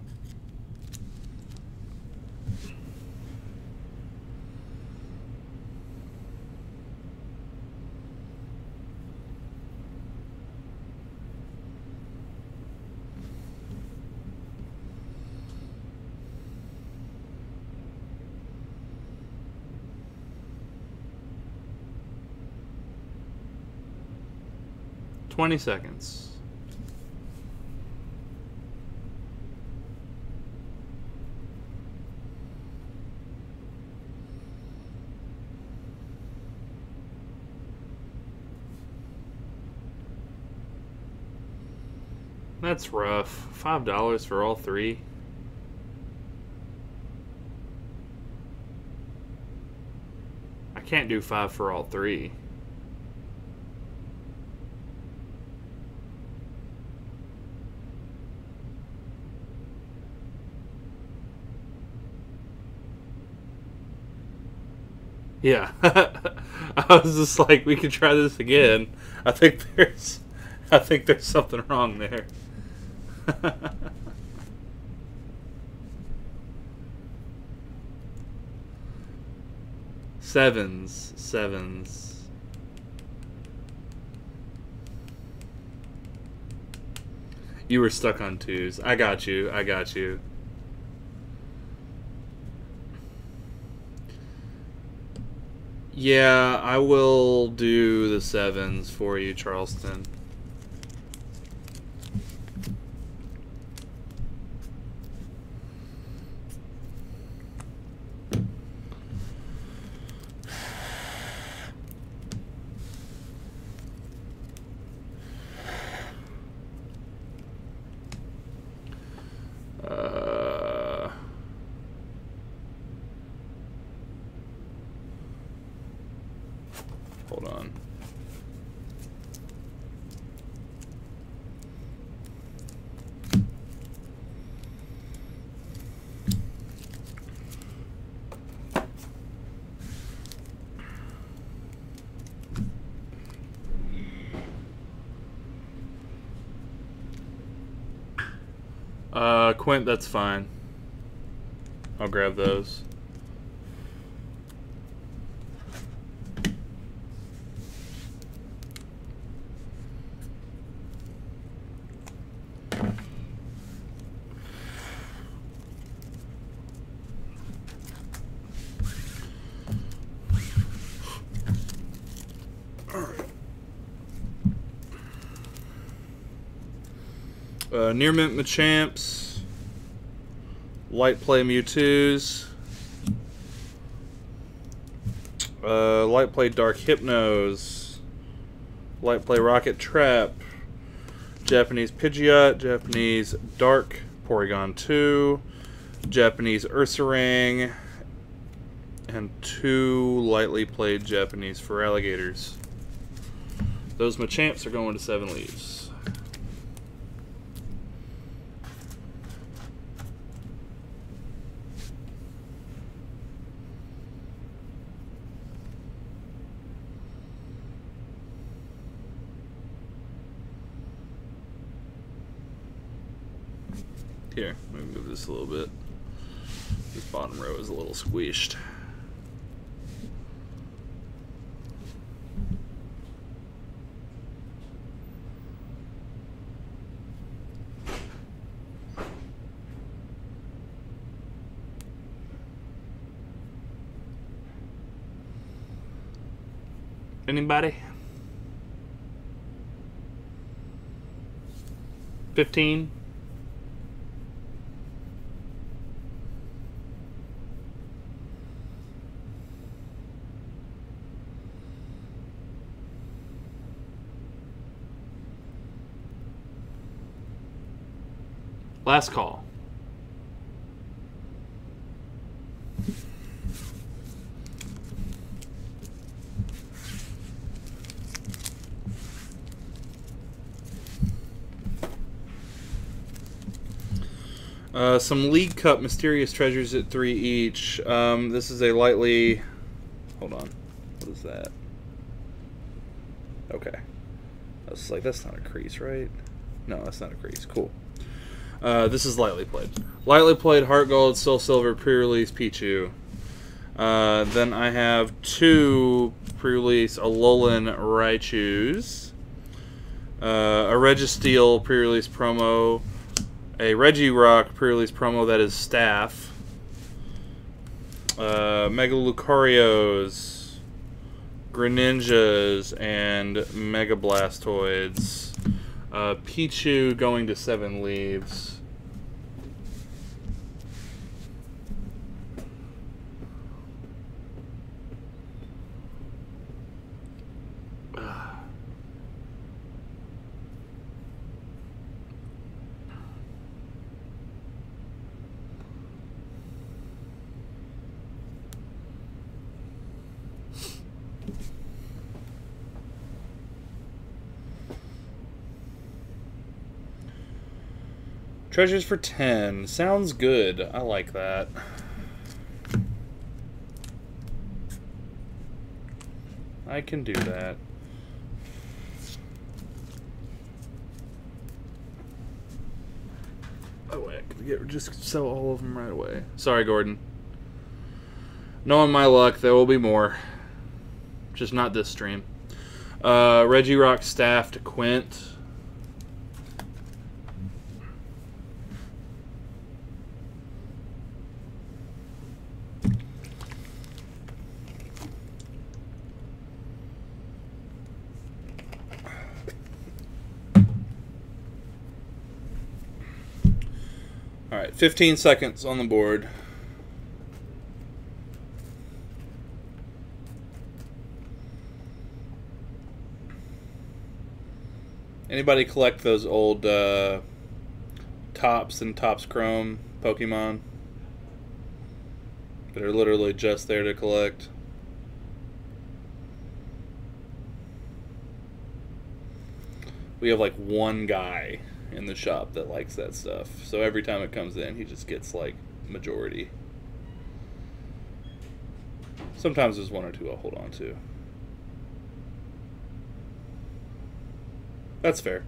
$20 seconds. That's rough. $5 for all three. I can't do 5 for all three. Yeah. I was just like, we could try this again. I think there's something wrong there. Sevens. You were stuck on 2s. I got you. Yeah, I will do the 7s for you, Charleston. Hold on. Quint, that's fine. I'll grab those. Near Mint Machamps, Light Play Mewtwo's, Light Play Dark Hypnos, Light Play Rocket Trap, Japanese Pidgeot, Japanese Dark Porygon 2, Japanese Ursaring, and 2 lightly played Japanese Feraligators. Those Machamps are going to 7 leaves. Here, let me move this a little bit. This bottom row is a little squished. Anybody? 15? Last call. Some League Cup Mysterious Treasures at 3 each. This is a lightly... Hold on. What is that? Okay. I was like, that's not a crease, right? No, that's not a crease. Cool. This is lightly played. Lightly played Heart Gold, Soul Silver, pre-release Pichu. Then I have 2 pre-release Alolan Raichus. A Registeel pre-release promo. A Regirock pre-release promo that is Staff. Mega Lucarios. Greninjas. And Mega Blastoids. Pichu going to 7 leaves. Treasures for 10. Sounds good. I like that. I can do that. Oh wait, just sell all of them right away. Sorry, Gordon. Knowing my luck, there will be more. Just not this stream. Regirock Staff to Quint. Alright, 15 seconds on the board. Anybody collect those old Tops and Tops Chrome Pokemon that are literally just there to collect? We have like one guy in the shop that likes that stuff, so every time it comes in he just gets like majority. Sometimes there's 1 or 2 I'll hold on to. That's fair.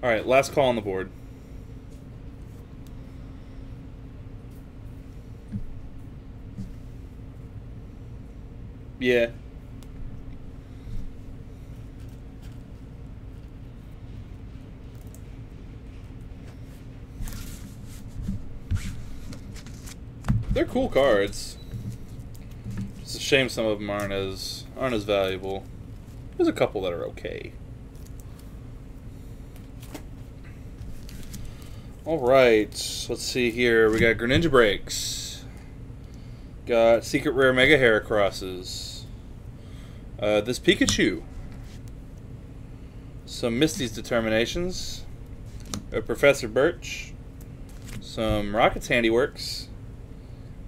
Alright, last call on the board. Yeah. They're cool cards. It's a shame some of them aren't as valuable. There's a couple that are okay. Alright, let's see here. We got Greninja Breaks. Got Secret Rare Mega Heracrosses. This Pikachu. Some Misty's Determinations. A Professor Birch. Some Rocket's Handiworks.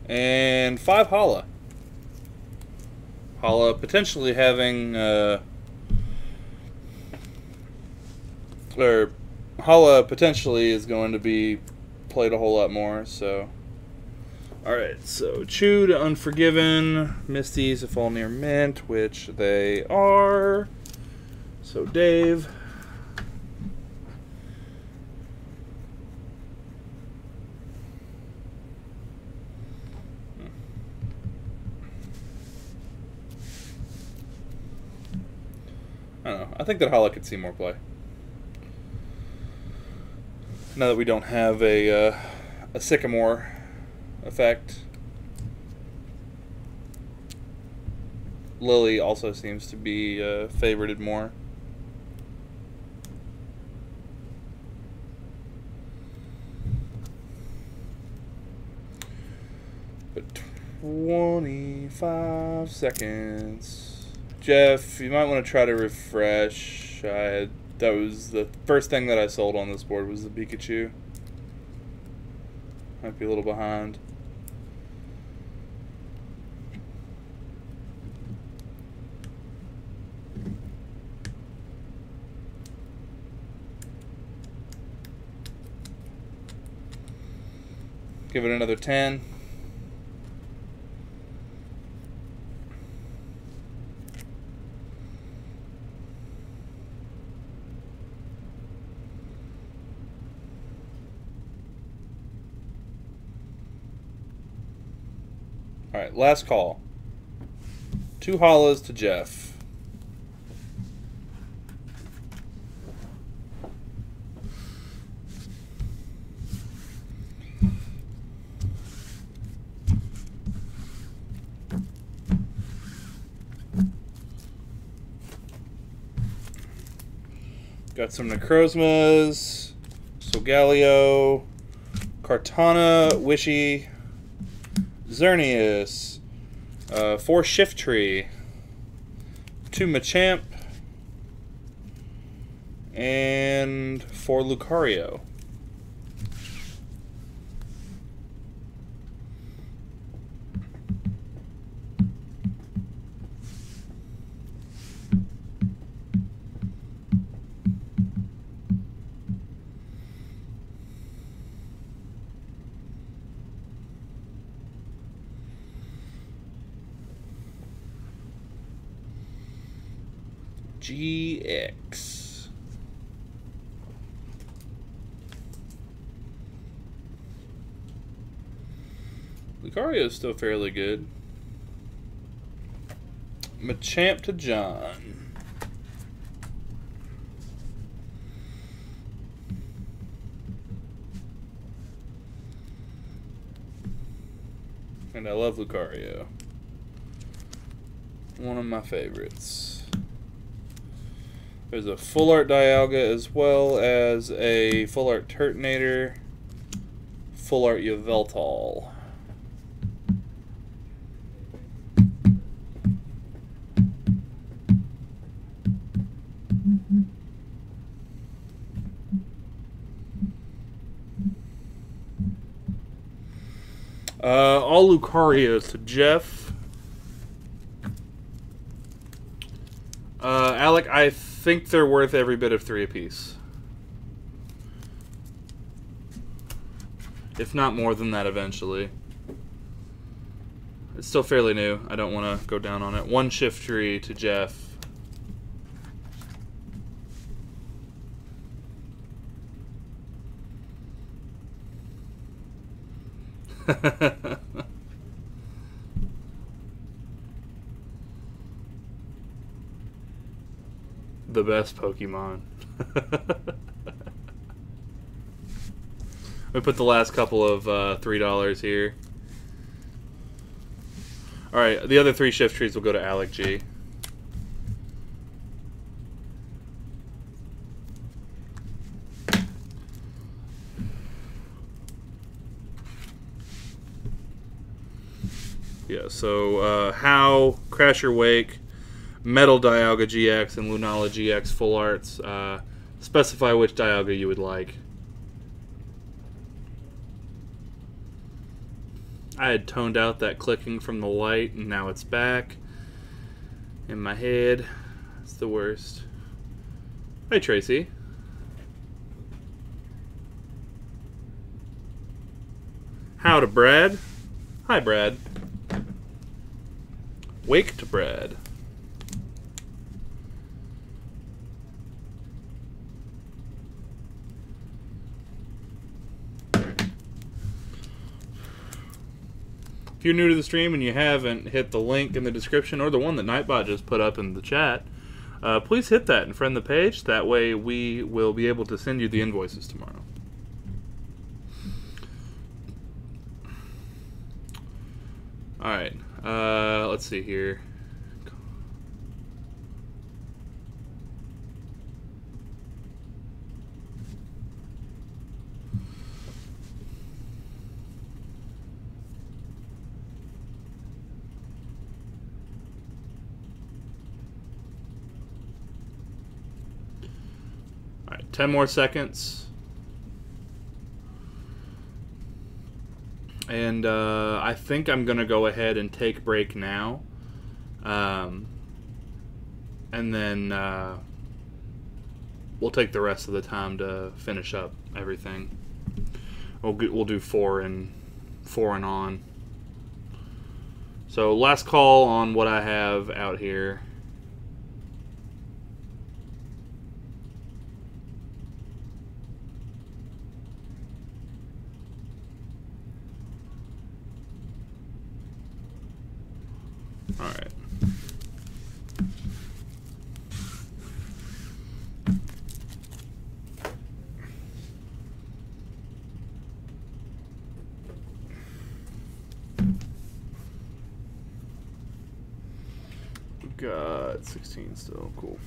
And 5 Hala. Hala potentially having, Hala potentially is going to be played a whole lot more, so. Alright, so Chew to Unforgiven, Misty's to Fall Near Mint, which they are. So Dave. I don't know. I think that Hala could see more play. Now that we don't have a Sycamore effect. Lily also seems to be favorited more. But 25 seconds. Jeff, you might want to try to refresh. That was the first thing that I sold on this board was the Pikachu. Might be a little behind. Give it another 10. All right, last call. 2 hollows to Jeff. Got some Necrozmas, Solgaleo, Kartana, Wishy, Xerneas, 4 Shiftry, 2 Machamp, and 4 Lucario. GX. Lucario is still fairly good. Machamp to John. And I love Lucario. One of my favorites. There's a full art Dialga as well as a full art Turtonator, full art Yveltal. All Lucarios to Jeff. Alec, I think they're worth every bit of 3 apiece. If not more than that eventually. It's still fairly new. I don't want to go down on it. 1 Shiftry to Jeff. The best Pokemon. We put the last couple of $3 here. Alright, the other 3 Shiftrys will go to Alec G. Yeah, so How, Crasher Wake, Metal Dialga GX, and Lunala GX full arts. Specify which Dialga you would like. I had toned out that clicking from the light, and now it's back in my head. It's the worst. Hi, Tracy. How to Brad. Hi, Brad. Wake to Brad. If you're new to the stream and you haven't hit the link in the description or the one that Nightbot just put up in the chat, please hit that and friend the page. That way we will be able to send you the invoices tomorrow. Alright, let's see here. Alright, 10 more seconds. And I think I'm going to go ahead and take break now. And then we'll take the rest of the time to finish up everything. We'll do 4 in 4 and on. So last call on what I have out here. All right. We've got 16 still. Cool.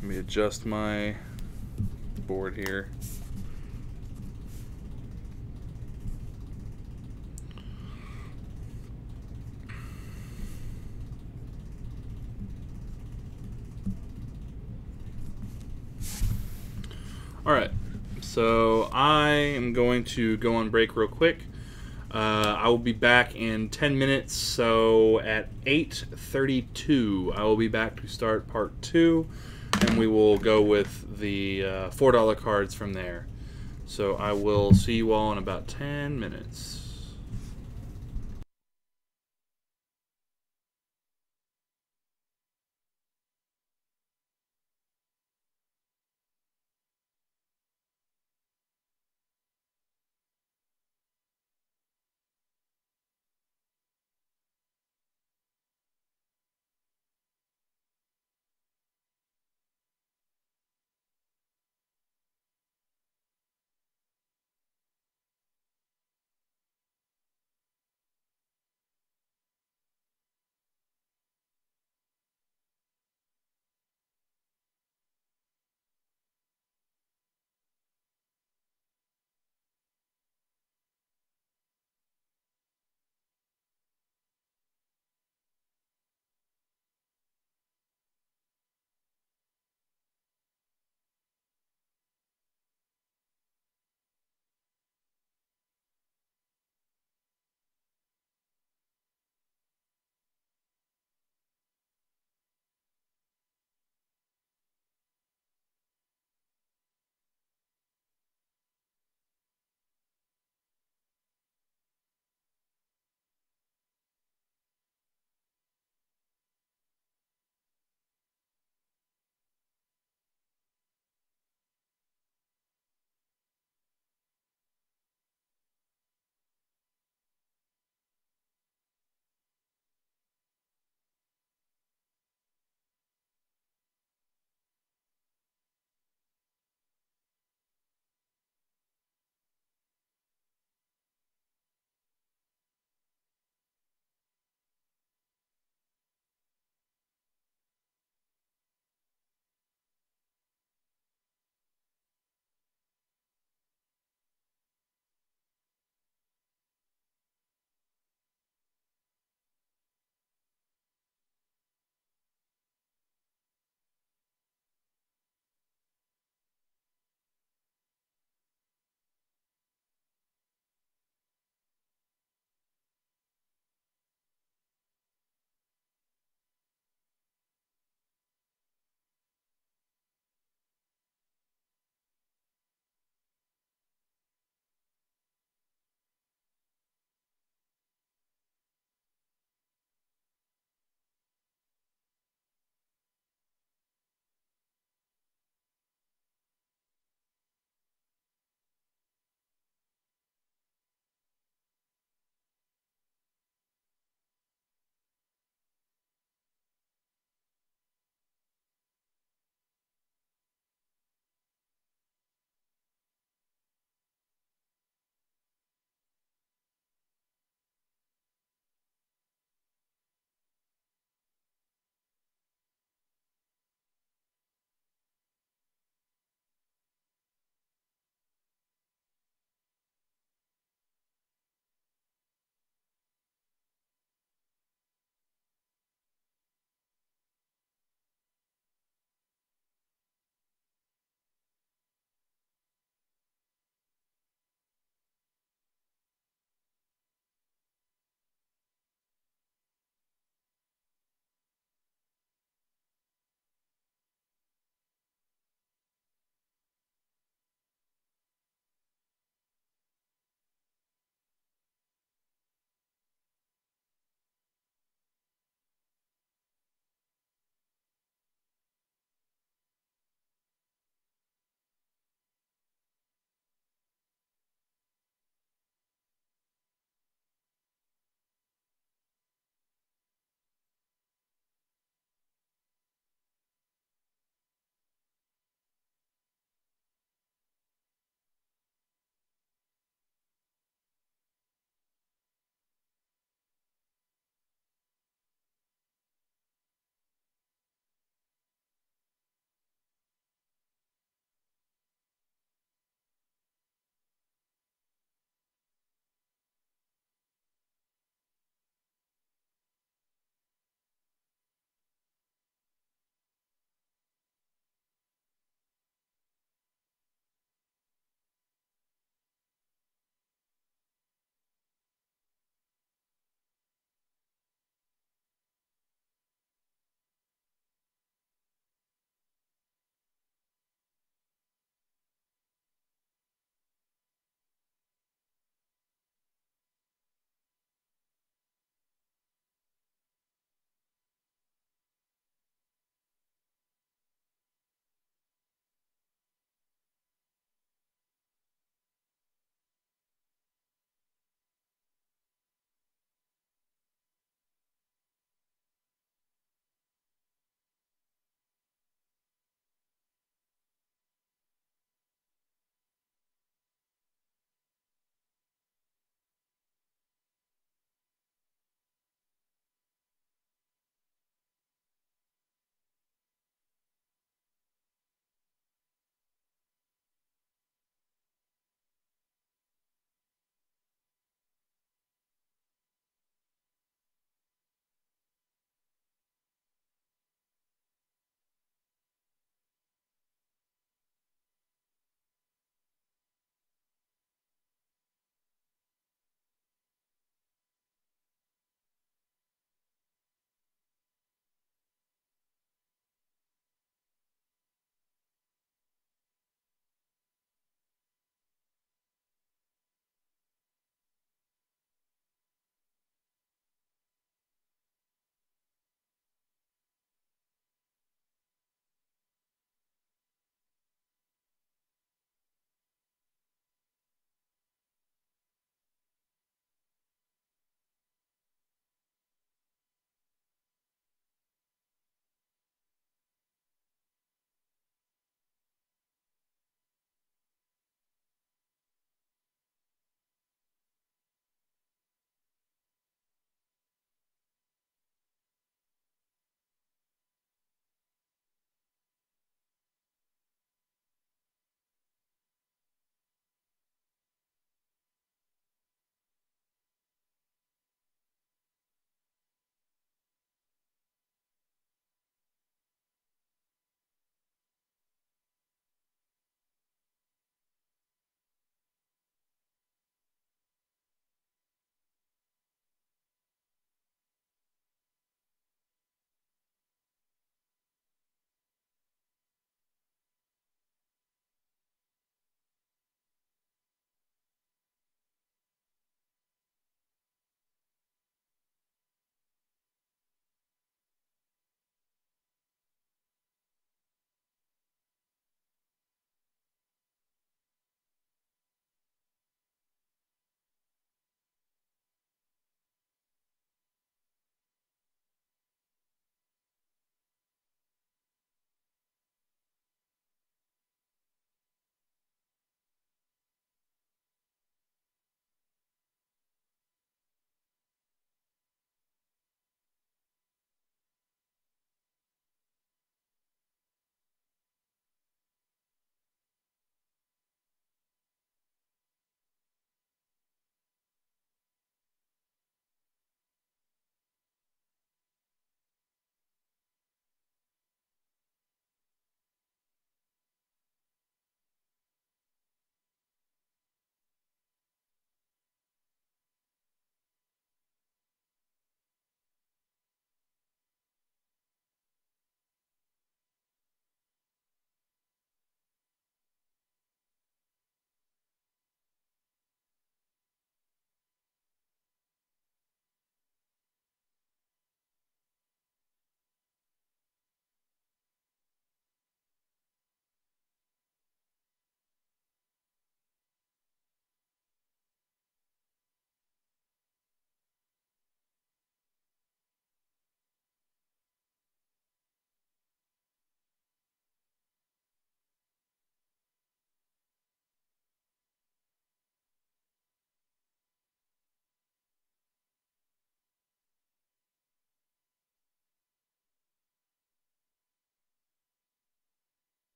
Let me adjust my board here. Alright, so I am going to go on break real quick. I will be back in 10 minutes, so at 8:32 I will be back to start part 2, and we will go with the $4 cards from there. So I will see you all in about 10 minutes.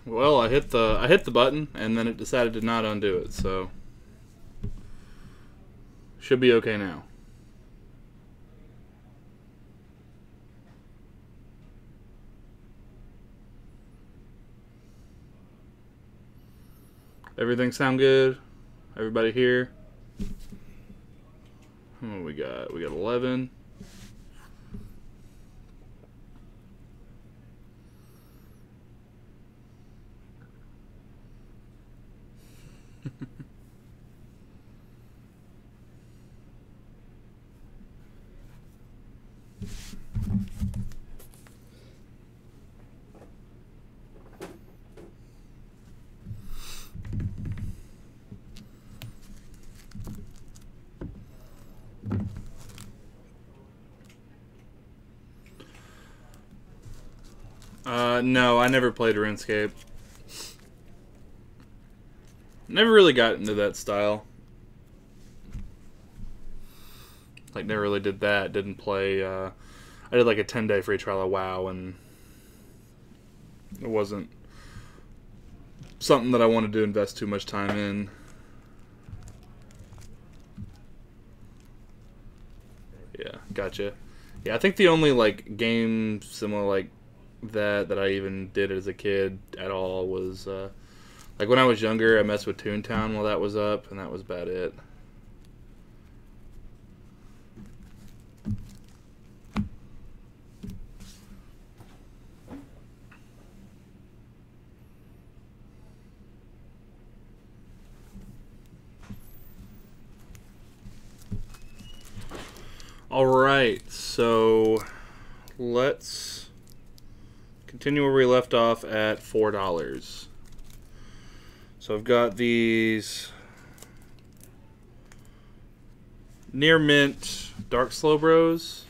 Well, I hit the button and then it decided to not undo it, so should be okay now. Everything sound good? Everybody here? What do we got? We got 11. No, I never played RuneScape. Never really got into that style. Like, never really did that. Didn't play, I did like a 10-day free trial of WoW, and it wasn't something that I wanted to invest too much time in. Yeah, gotcha. Yeah, I think the only, like, game similar like that I even did as a kid at all was, like, when I was younger, I messed with Toontown while that was up, and that was about it. Alright, so let's continue where we left off at $4. So I've got these near mint dark Slowbros,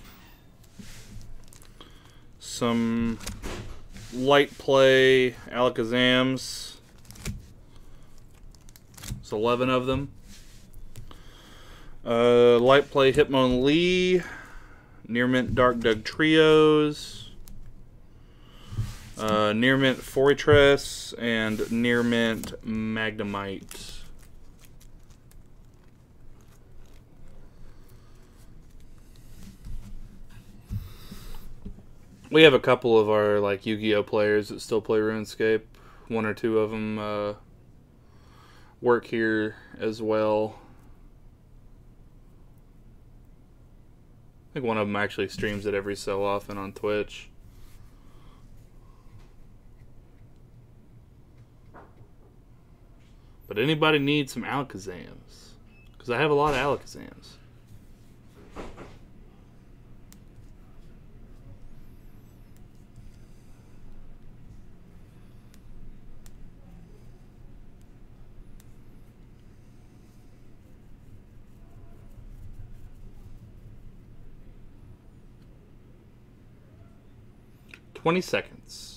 some light play Alakazams. There's 11 of them. Light play Hitmonlee, near mint Dark Dug Trios, near mint Fortress, and near mint Magnemite. We have a couple of our like Yu-Gi-Oh players that still play RuneScape. One or two of them work here as well. I think one of them actually streams it every so often on Twitch. But anybody need some Alakazams? Because I have a lot of Alakazams. "20 seconds.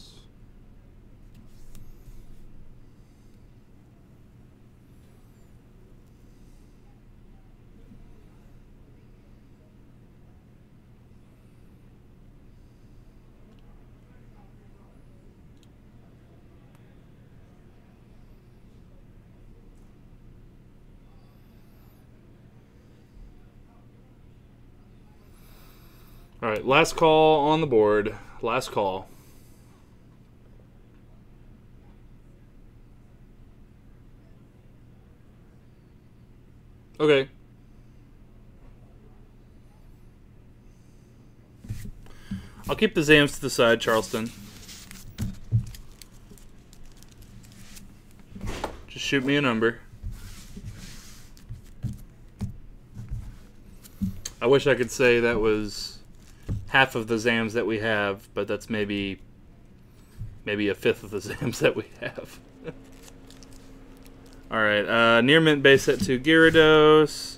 Alright, last call on the board. Last call. Okay. I'll keep the Zams to the side, Charleston. Just shoot me a number. I wish I could say that was half of the Zams that we have, but that's maybe a fifth of the Zams that we have. Alright, near mint base set 2 Gyarados,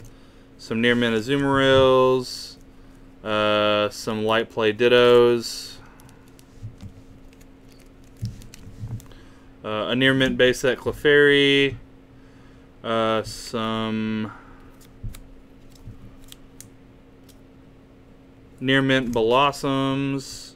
some near mint Azumarils, some light play Dittos, a near mint base set Clefairy, some near mint Blossoms,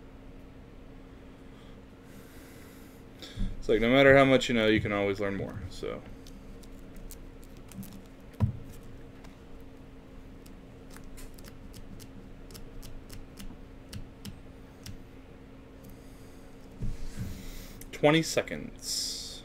It's like no matter how much you know, you can always learn more. So. "20 seconds.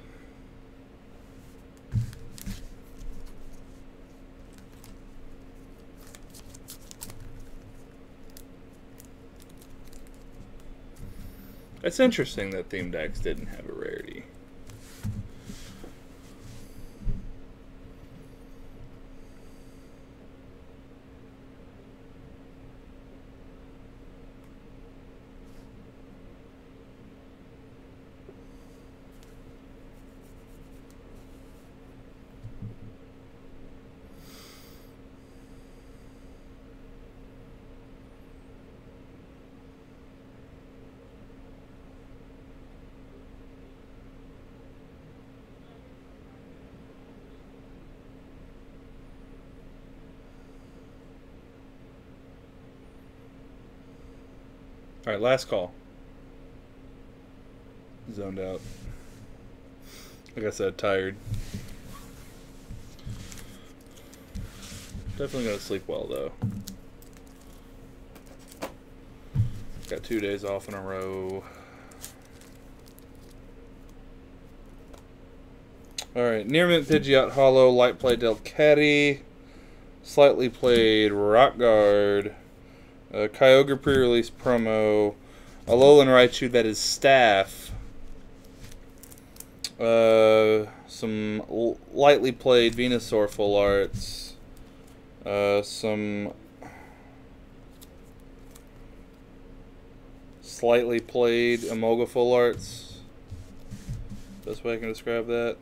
It's interesting that theme decks didn't have a rarity. All right, last call. Zoned out. Like I said, tired. Definitely gonna sleep well though. Got 2 days off in a row. Alright, Near Mint Pidgeot Hollow, Light Play Delcatty, Slightly Played Rock Guard, Kyogre pre-release promo, Alolan Raichu that is staff, some lightly played Venusaur full arts, some slightly played Emolga full arts, best way I can describe that,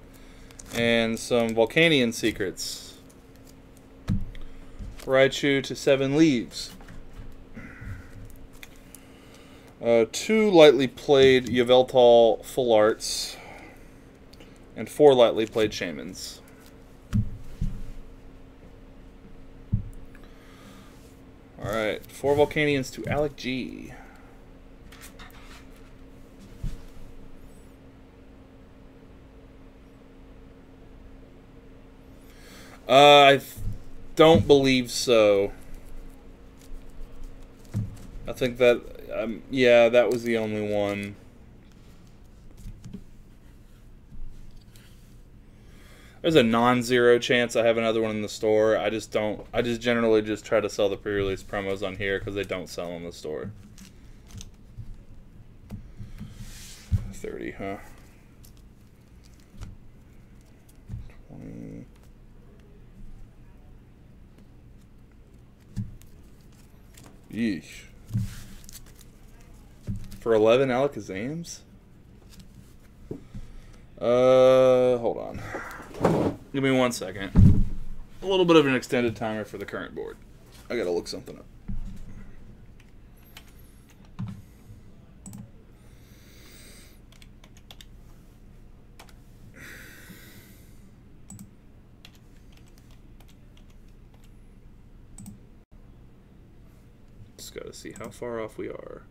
and some Volcanion secrets. Raichu to 7 leaves. 2 lightly played Yveltal full arts, and 4 lightly played Shamans. Alright, 4 Volcanions to Alec G. I don't believe so. I think that, yeah, that was the only one. There's a non-zero chance I have another one in the store. I just generally just try to sell the pre-release promos on here because they don't sell in the store. 30, huh? 20. Yeesh. For 11 Alakazams? Hold on. Give me 1 second. A little bit of an extended timer for the current board. I gotta look something up. Just gotta see how far off we are.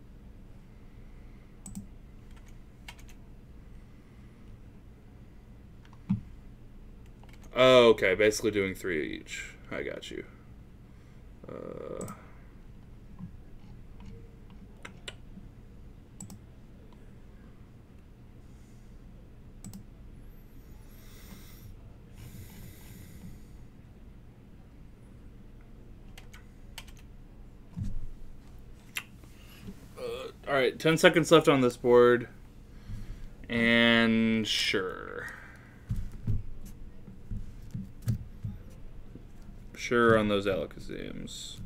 Oh, okay. Basically doing 3 each. I got you. All right, 10 seconds left on this board. And sure. Sure on those Alakazams.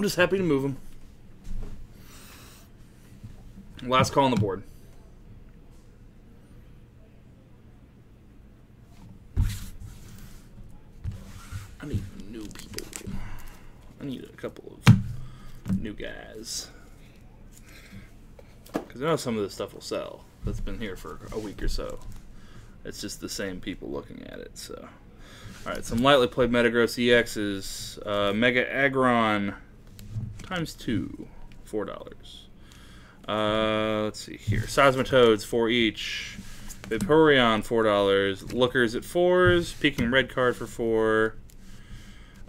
just happy to move them. Last call on the board. I need new people. I need a couple of new guys. Because I know some of this stuff will sell. That's been here for a week or so. It's just the same people looking at it. So, alright, some lightly played Metagross EXs. Mega Aggron ×2, $4. Let's see here. Seismitoads, 4 each. Vaporeon, $4. Lookers at 4s. Peking Red card for 4.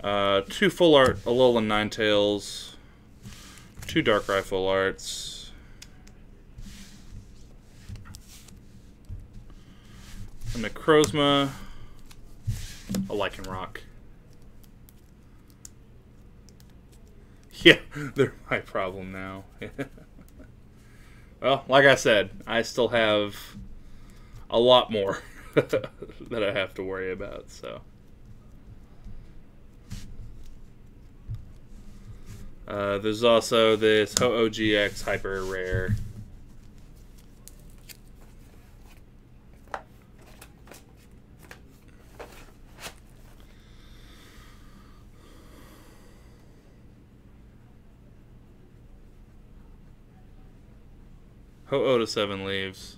2 full art Alolan Ninetales. 2 Darkrai full arts. A Necrozma. A Lycanroc. Yeah, they're my problem now. Well, like I said, I still have a lot more that I have to worry about, so. There's also this Ho-Oh GX Hyper Rare. Ho-Oh to 7 leaves.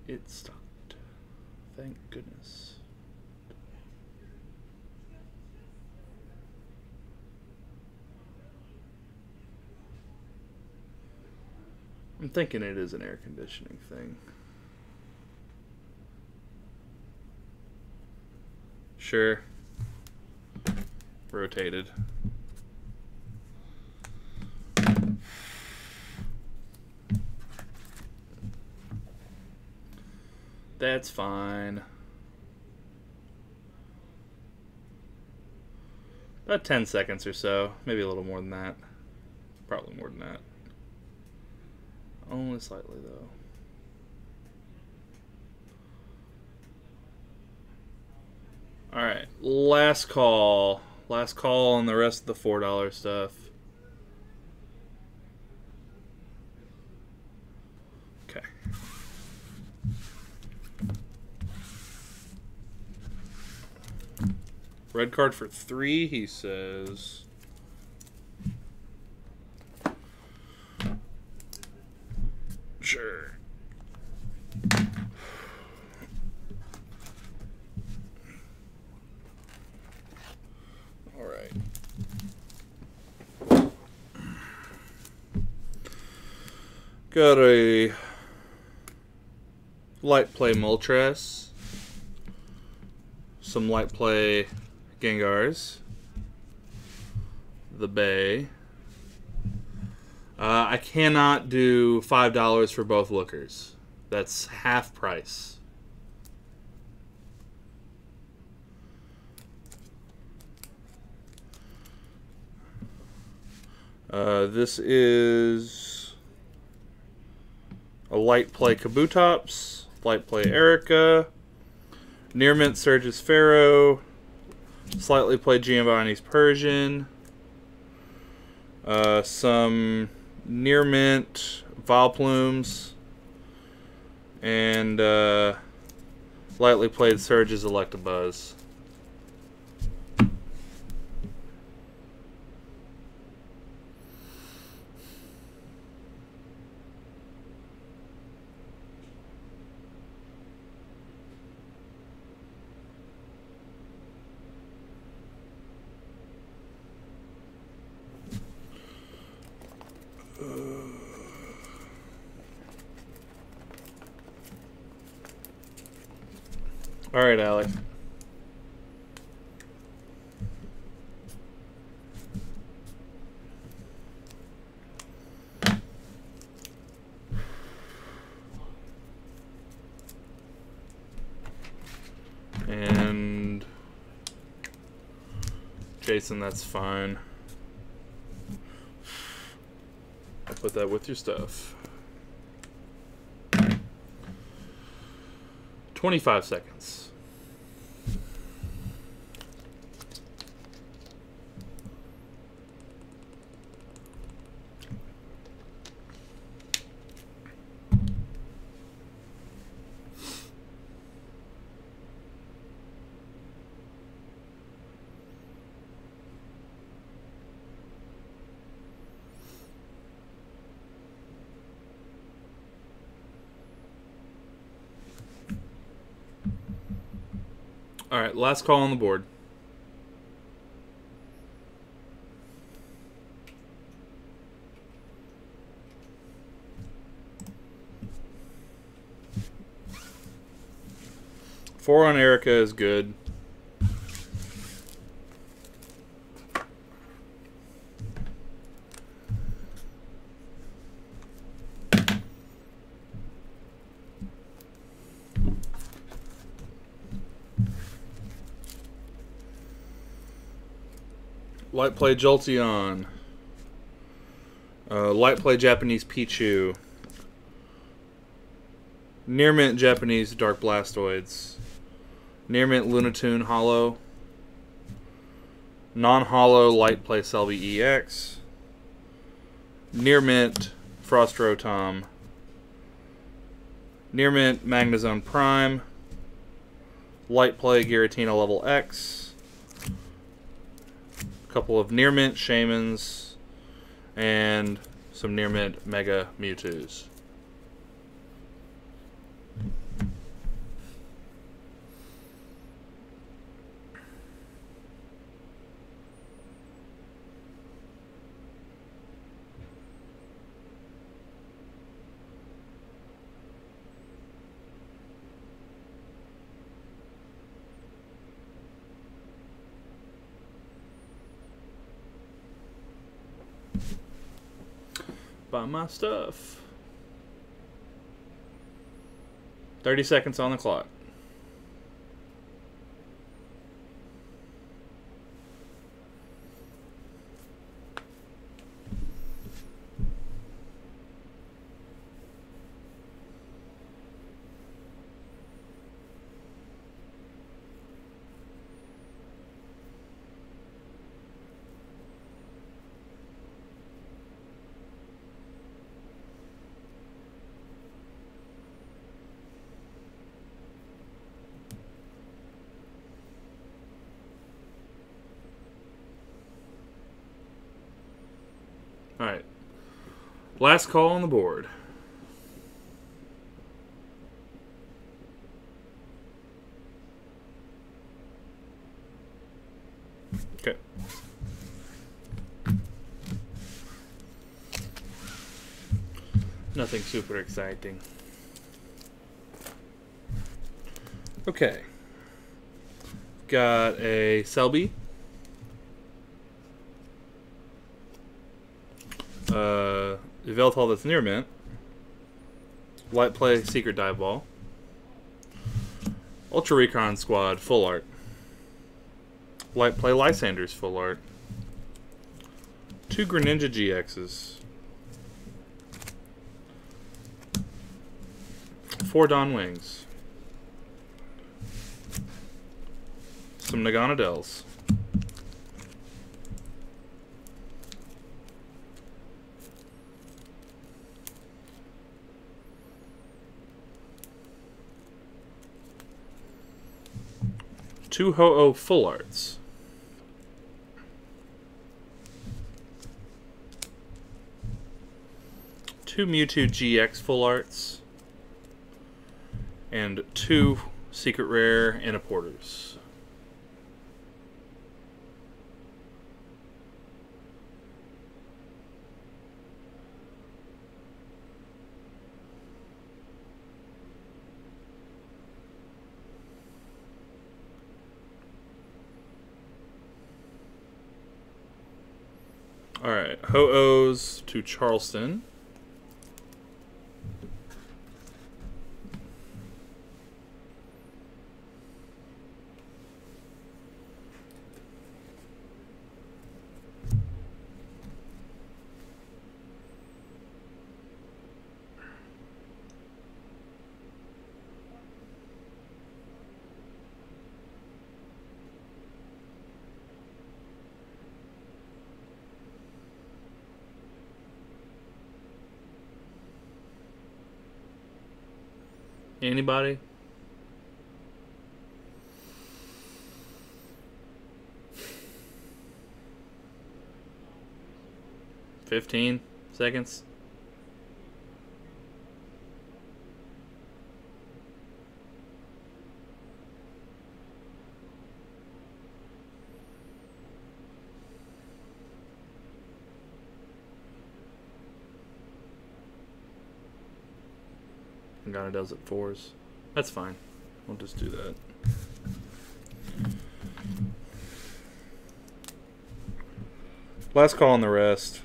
It stopped. Thank goodness. I'm thinking it is an air conditioning thing. Sure. Rotated. That's fine. About 10 seconds or so. Maybe a little more than that. Probably more than that. Only slightly, though. Alright, last call. Last call on the rest of the $4 stuff. Okay. Red card for 3, he says. Sure. All right. Got a light play Moltres. Some light play Gengars. The Bay. I cannot do $5 for both lookers. That's half price. This is a light play Kabutops, light play Erica, near mint Surge's Pharaoh, slightly play Giovanni's Persian, some near mint Vileplumes, and lightly played Surge's Electabuzz. All right, Alec. And Jason, that's fine. put that with your stuff. 25 seconds. All right, last call on the board. Four on Erica is good. Light play Jolteon. Light play Japanese Pichu. Near mint Japanese Dark Blastoids. Near mint Lunatoon Hollow. Non-hollow light play Selby EX. Near mint Frost Rotom. Near mint Magnezone Prime. Light play Giratina level X. Couple of near mint Shaymins and some near mint Mega Mewtwo's. Buy my stuff. 30 seconds on the clock. Alright. Last call on the board. Okay. Nothing super exciting. Okay. Got a Selby. Yveltal that's near mint. Light play Secret Dive Ball. Ultra Recon Squad full art. Light play Lysanders full art. 2 Greninja GXs. 4 Dawn Wings. Some Naganadels. Two Ho-Oh full arts. Two Mewtwo GX full arts. And 2 secret rare Porters. Alright, Ho-Ohs to Charleston. Anybody? $15 seconds. Pagana does it 4s. That's fine. We'll just do that. Last call on the rest.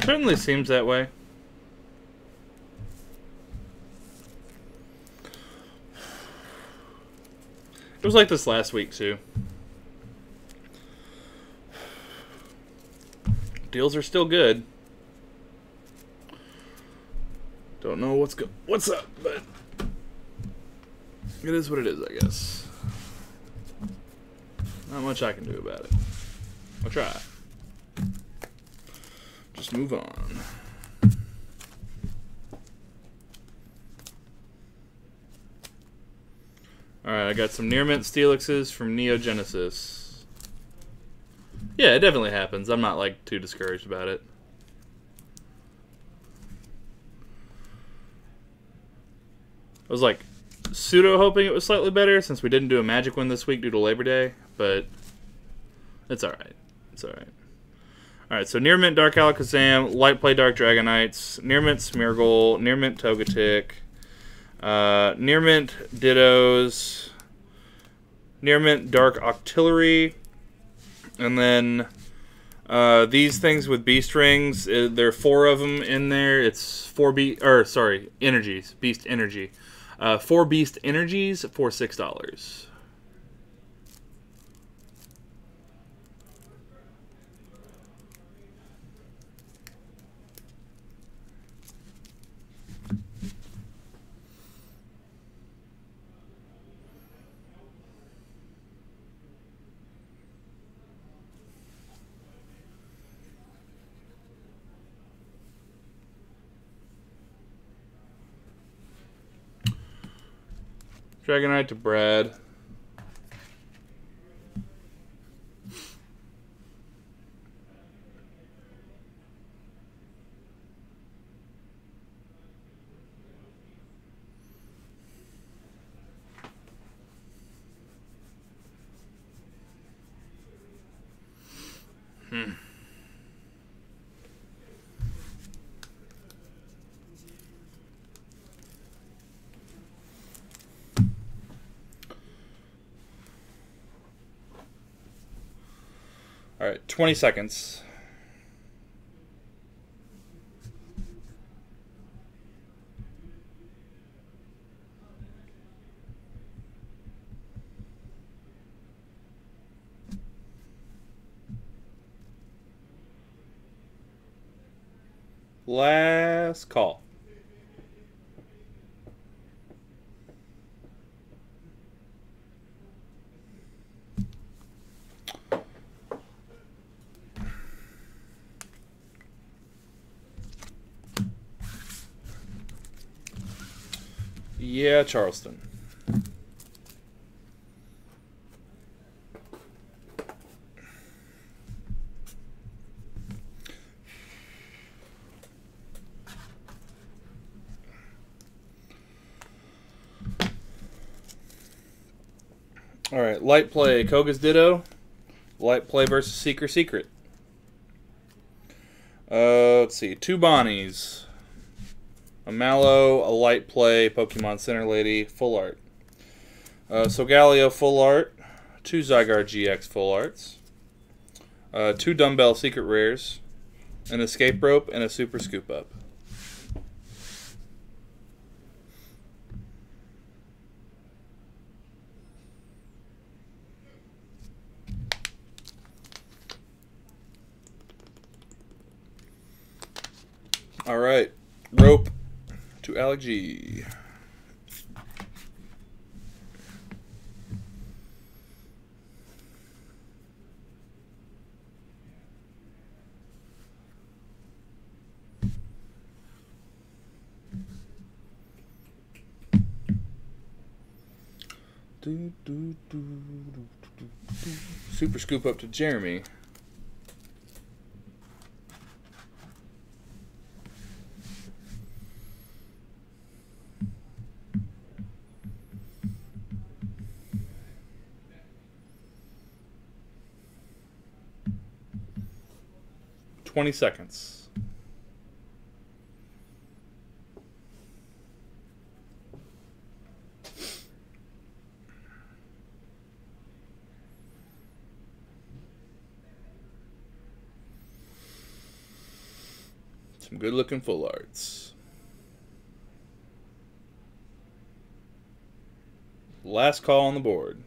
Certainly seems that way. It was like this last week too. Deals are still good. Don't know what's up, but it is what it is, I guess. Not much I can do about it. I'll try. Just move on. Alright, I got some Near Mint Steelixes from Neo Genesis. Yeah, it definitely happens. I'm not, like, too discouraged about it. I was, like, pseudo hoping it was slightly better since we didn't do a Magic one this week due to Labor Day, but it's alright. It's alright. Alright, so Near Mint Dark Alakazam, Light Play Dark Dragonites, Near Mint Smeargle, Near Mint Togetic, Near Mint Dittos, Near Mint Dark Octillery, and then these things with Beast Rings, there are 4 of them in there. It's 4 energies, Beast Energy. 4 Beast Energies for $6. Dragonite to Brad. All right, 20 seconds. Last call. Yeah, Charleston. All right, Light Play Koga's Ditto. Light Play versus Seeker Secret. Let's see, 2 Bonnies. A Mallow, a Light Play, Pokemon Center Lady, full art. Solgaleo, full art. 2 Zygarde GX, full arts. 2 Dumbbell Secret Rares. An Escape Rope, and a Super Scoop Up. All right. Rope to Alec G. Super scoop up to Jeremy. $20 seconds. Some good looking full arts. Last call on the board.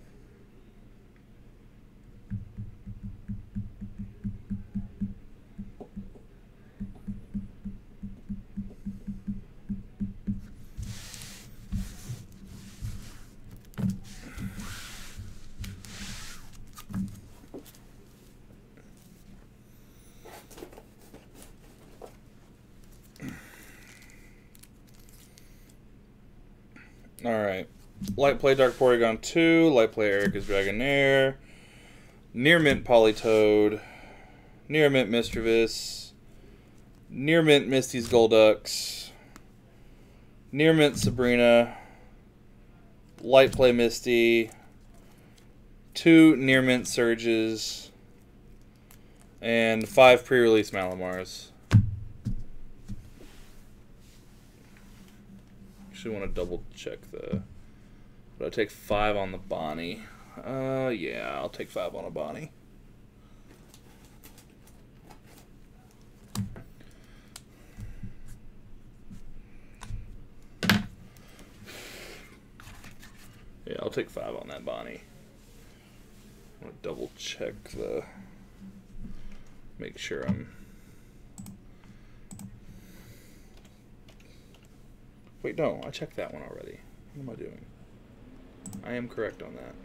Alright. Light play Dark Porygon 2. Light play Erica's Dragonair. Near mint Politoed. Near mint Mischievous. Near mint Misty's Golducks. Near mint Sabrina. Light play Misty. 2 near mint Surges. And 5 pre-release Malamars. Actually want to double check the... But I take 5 on the Bonnie. Yeah, I'll take 5 on a Bonnie. Yeah, I'll take 5 on that Bonnie. I want to double check the... Make sure I'm... Wait, no, I checked that one already. What am I doing? I am correct on that.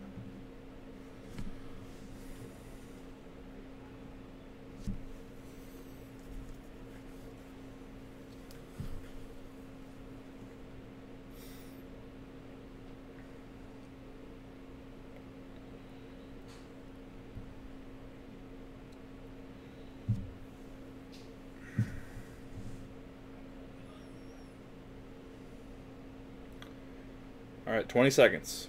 All right, 20 seconds.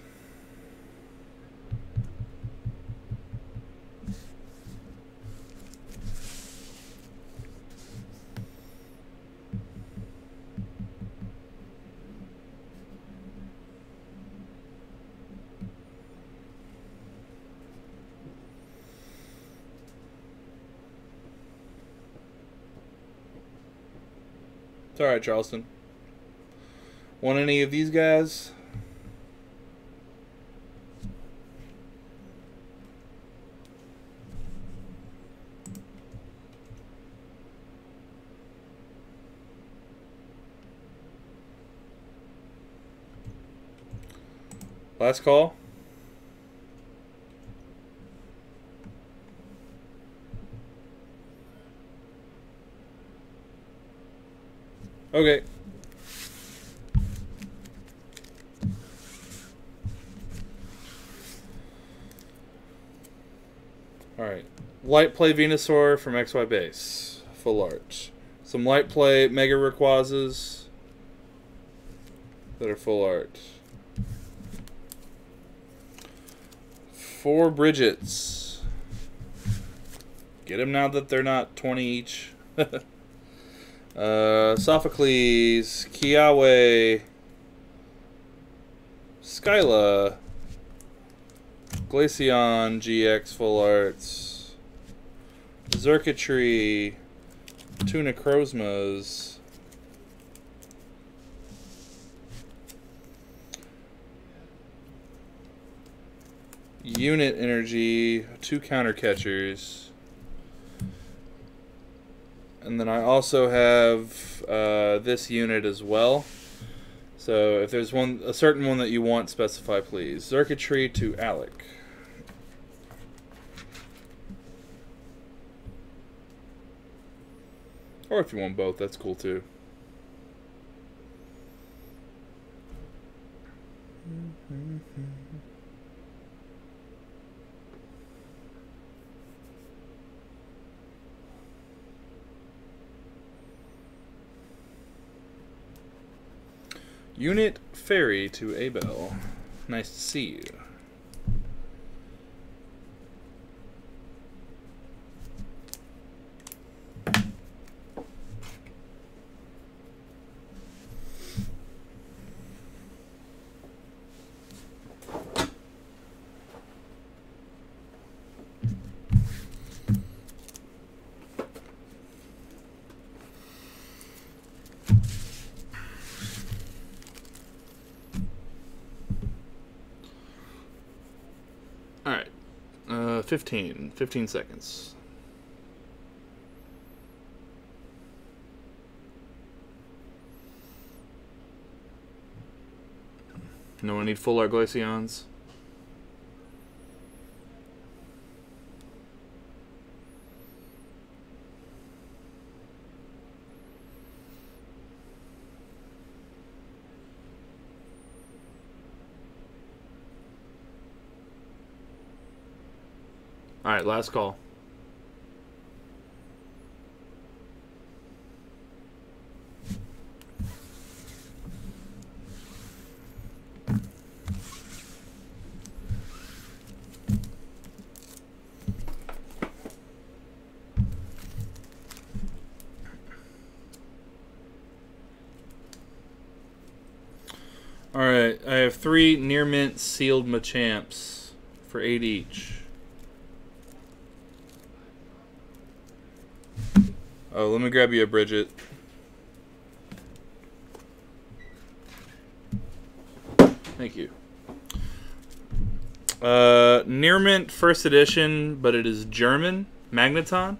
It's all right, Charleston. Want any of these guys? Last call. Okay. Alright. Light play Venusaur from XY base. Full art. Some light play Mega Rayquazas that are full art. 4 Bridgets. Get them now that they're not 20 each. Sophocles, Kiawe, Skyla, Glaceon GX full arts, Xurkitree, 2 Necrozmas, Unit Energy, 2 counter catchers, And then I also have this unit as well. So if there's a certain one that you want, specify please. Circuitry to Alec. Or if you want both, that's cool too. Unit Fairy to Abel. Nice to see you. Alright. 15 seconds. No one need full art Glaceons? Alright, last call. Alright, I have 3 near mint sealed Machamps for 8 each. Oh, let me grab you a Bridget. Thank you. Near mint first edition, but it is German. Magneton.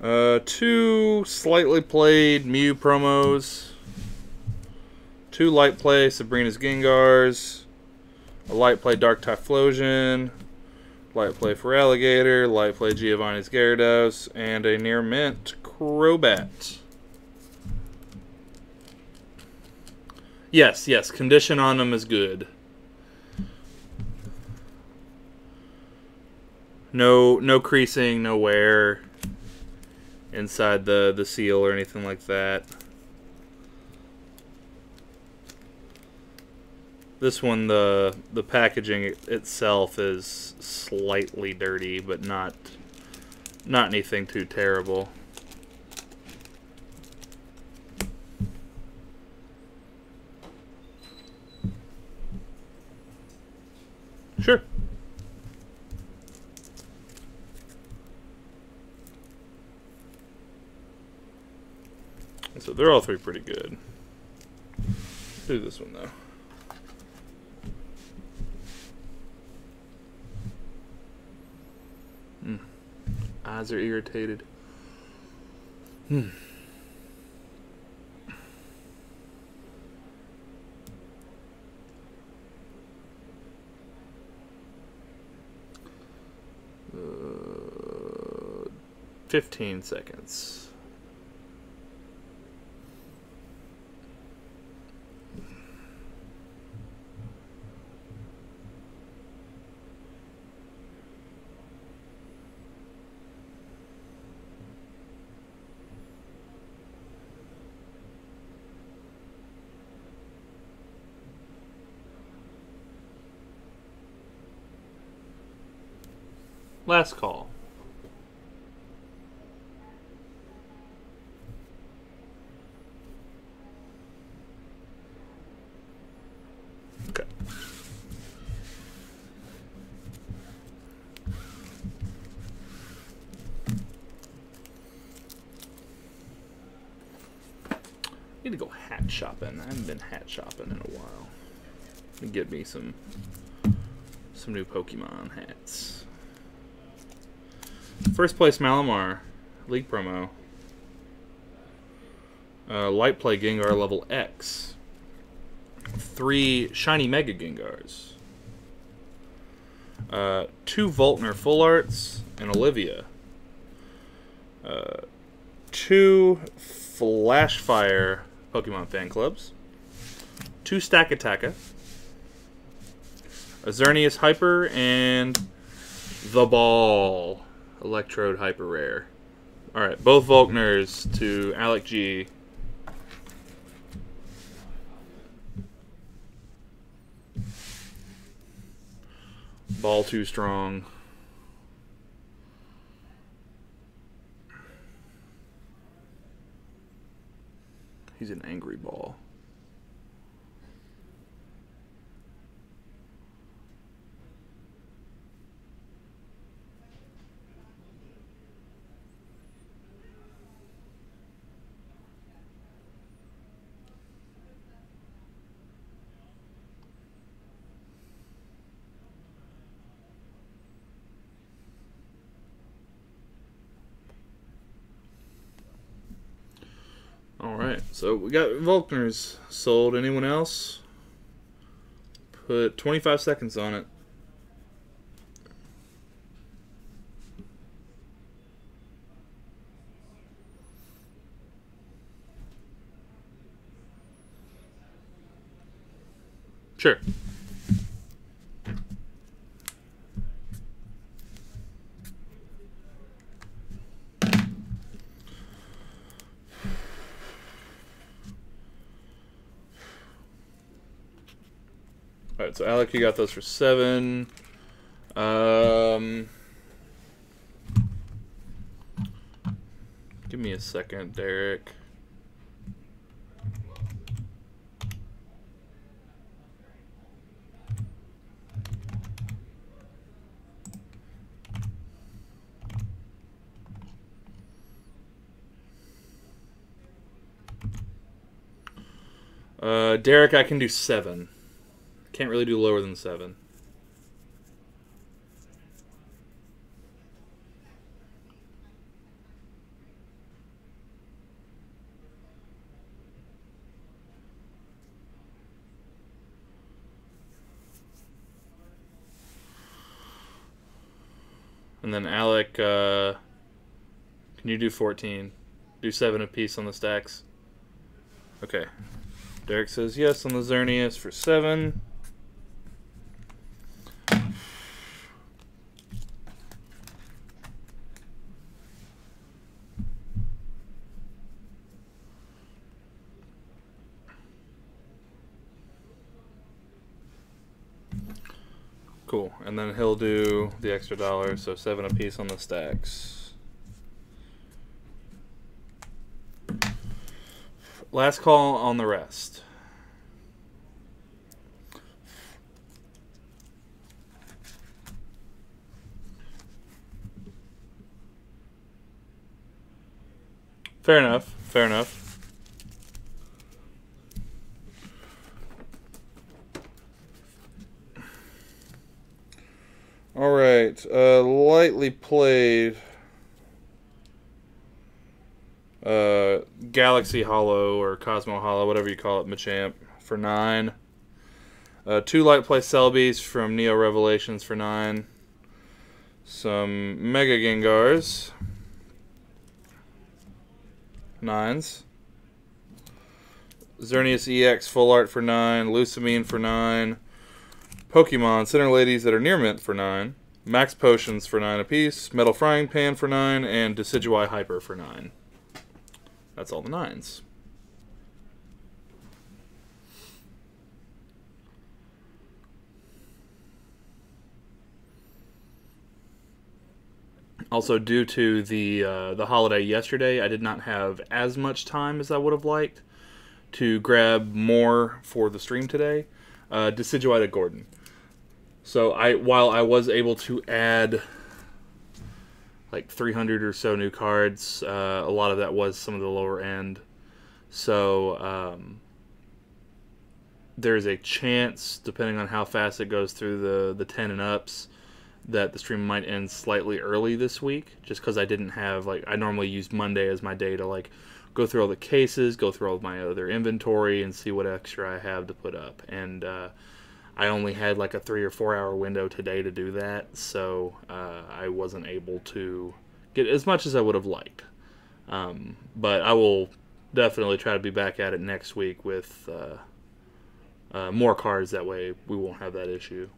2 slightly played Mew promos. 2 light play Sabrina's Gengars. A light play Dark Typhlosion. Light play for Alligator. Light play Giovanni's Gyarados. And a near mint Crobat. Yes, yes. Condition on them is good. No creasing, no wear inside the seal or anything like that. This one, the packaging itself is slightly dirty, but not anything too terrible. Sure. So they're all 3 pretty good. Do this one though. Eyes are irritated. Uh, 15 seconds. Last call. Okay. Need to go hat shopping. I haven't been hat shopping in a while. Let me get me some new Pokemon hats. First place Malamar, League promo. Light Play Gengar level X. 3 Shiny Mega Gengars. 2 Volkner Full Arts and Olivia. 2 Flash Fire Pokemon Fan Clubs. 2 Stack Attacka. A Xerneas Hyper and the Ball Electrode Hyper Rare. Alright, both Volkners to Alec G. Ball too strong. He's an angry ball. Alright, so we got Volkners sold. Anyone else? Put 25 seconds on it. Sure. Alright, so Alec, you got those for 7. Give me a second, Derek. Derek, I can do 7. Can't really do lower than 7. And then Alec, can you do 14? Do 7 apiece on the stacks. Okay. Derek says yes on the Xerneas for 7. Cool, and then he'll do the extra $1, so 7 apiece on the stacks. Last call on the rest. Fair enough, fair enough. Alright, lightly played Galaxy Hollow or Cosmo Hollow, whatever you call it, Machamp, for 9. 2 light play Selbies from Neo Revelations for 9. Some Mega Gengars. 9s. Xerneas EX Full Art for 9. Lusamine for 9. Pokemon Center Ladies that are near mint for 9. Max Potions for 9 apiece. Metal Frying Pan for 9. And Decidueye Hyper for 9. That's all the 9s. Also, due to the holiday yesterday, I did not have as much time as I would have liked to grab more for the stream today. Decidueye to Gordon. So while I was able to add like 300 or so new cards, a lot of that was some of the lower end. So there's a chance, depending on how fast it goes through the 10 and ups, that the stream might end slightly early this week, just because I didn't have, like, I normally use Monday as my day to, like, go through all the cases, go through all of my other inventory, and see what extra I have to put up. And I only had like a 3 or 4 hour window today to do that, so I wasn't able to get as much as I would have liked. But I will definitely try to be back at it next week with more cards. That way we won't have that issue.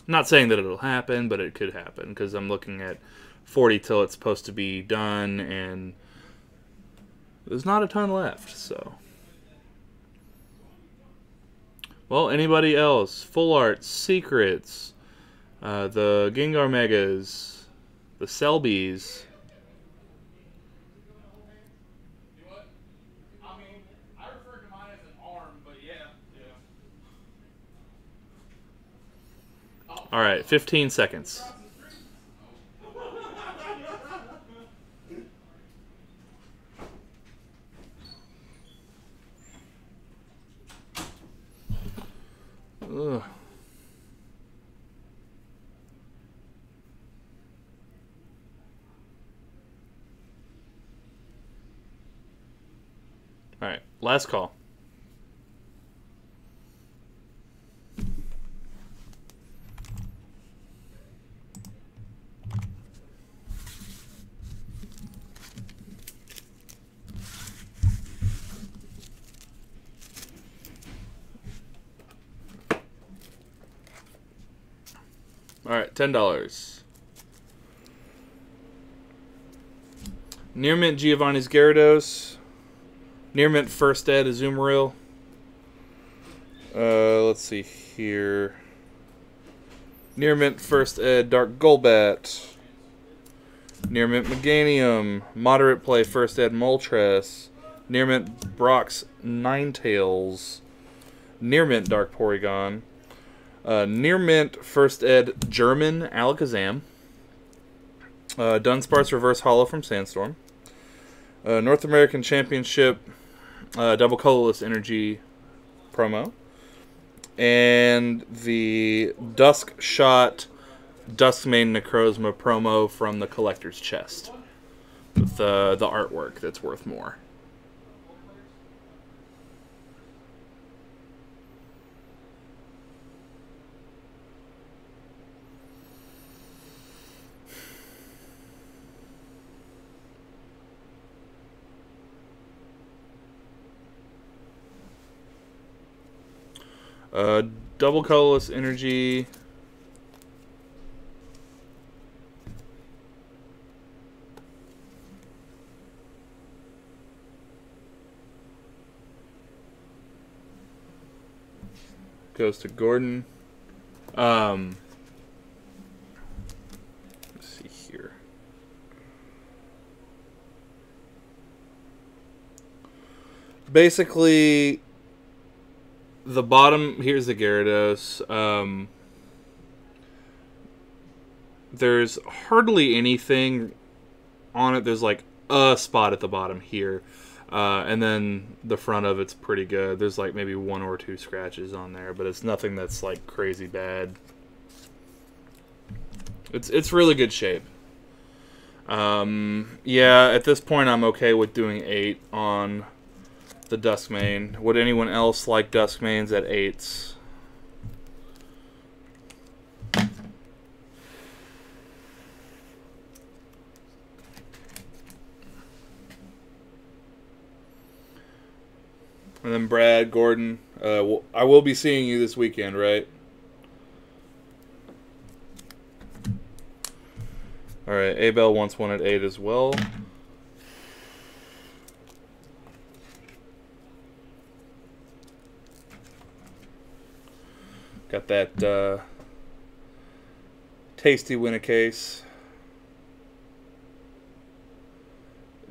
Not saying that it'll happen, but it could happen, because I'm looking at 40 till it's supposed to be done, and there's not a ton left, so. Well, anybody else? Full Art, Secrets, the Gengar Megas, the Selbies. I mean, I refer to mine as an arm, but yeah. All right, 15 seconds. Ugh. All right, last call. All right, $10. Near mint Giovanni's Gyarados. Near mint First Ed Azumarill. Let's see here. Near mint First Ed Dark Golbat. Near mint Meganium. Moderate play First Ed Moltres. Near mint Brock's Ninetales. Near mint Dark Porygon. Near mint First Ed German Alakazam. Dunsparce Reverse Hollow from Sandstorm. North American Championship Double Colorless Energy promo. And the Dusk Shot Duskmane Necrozma promo from the Collector's Chest. With the artwork that's worth more. Double Colorless Energy. Goes to Gordon. Let's see here. Basically, the bottom, here's the Gyarados. There's hardly anything on it. There's like a spot at the bottom here. And then the front of it's pretty good. There's like maybe 1 or 2 scratches on there, but it's nothing that's like crazy bad. It's really good shape. Yeah, at this point I'm okay with doing 8 on the Duskmane. Would anyone else like Duskmanes at 8s? And then Brad, Gordon, I will be seeing you this weekend, right? Alright, Abel wants one at 8 as well. Got that tasty win a case.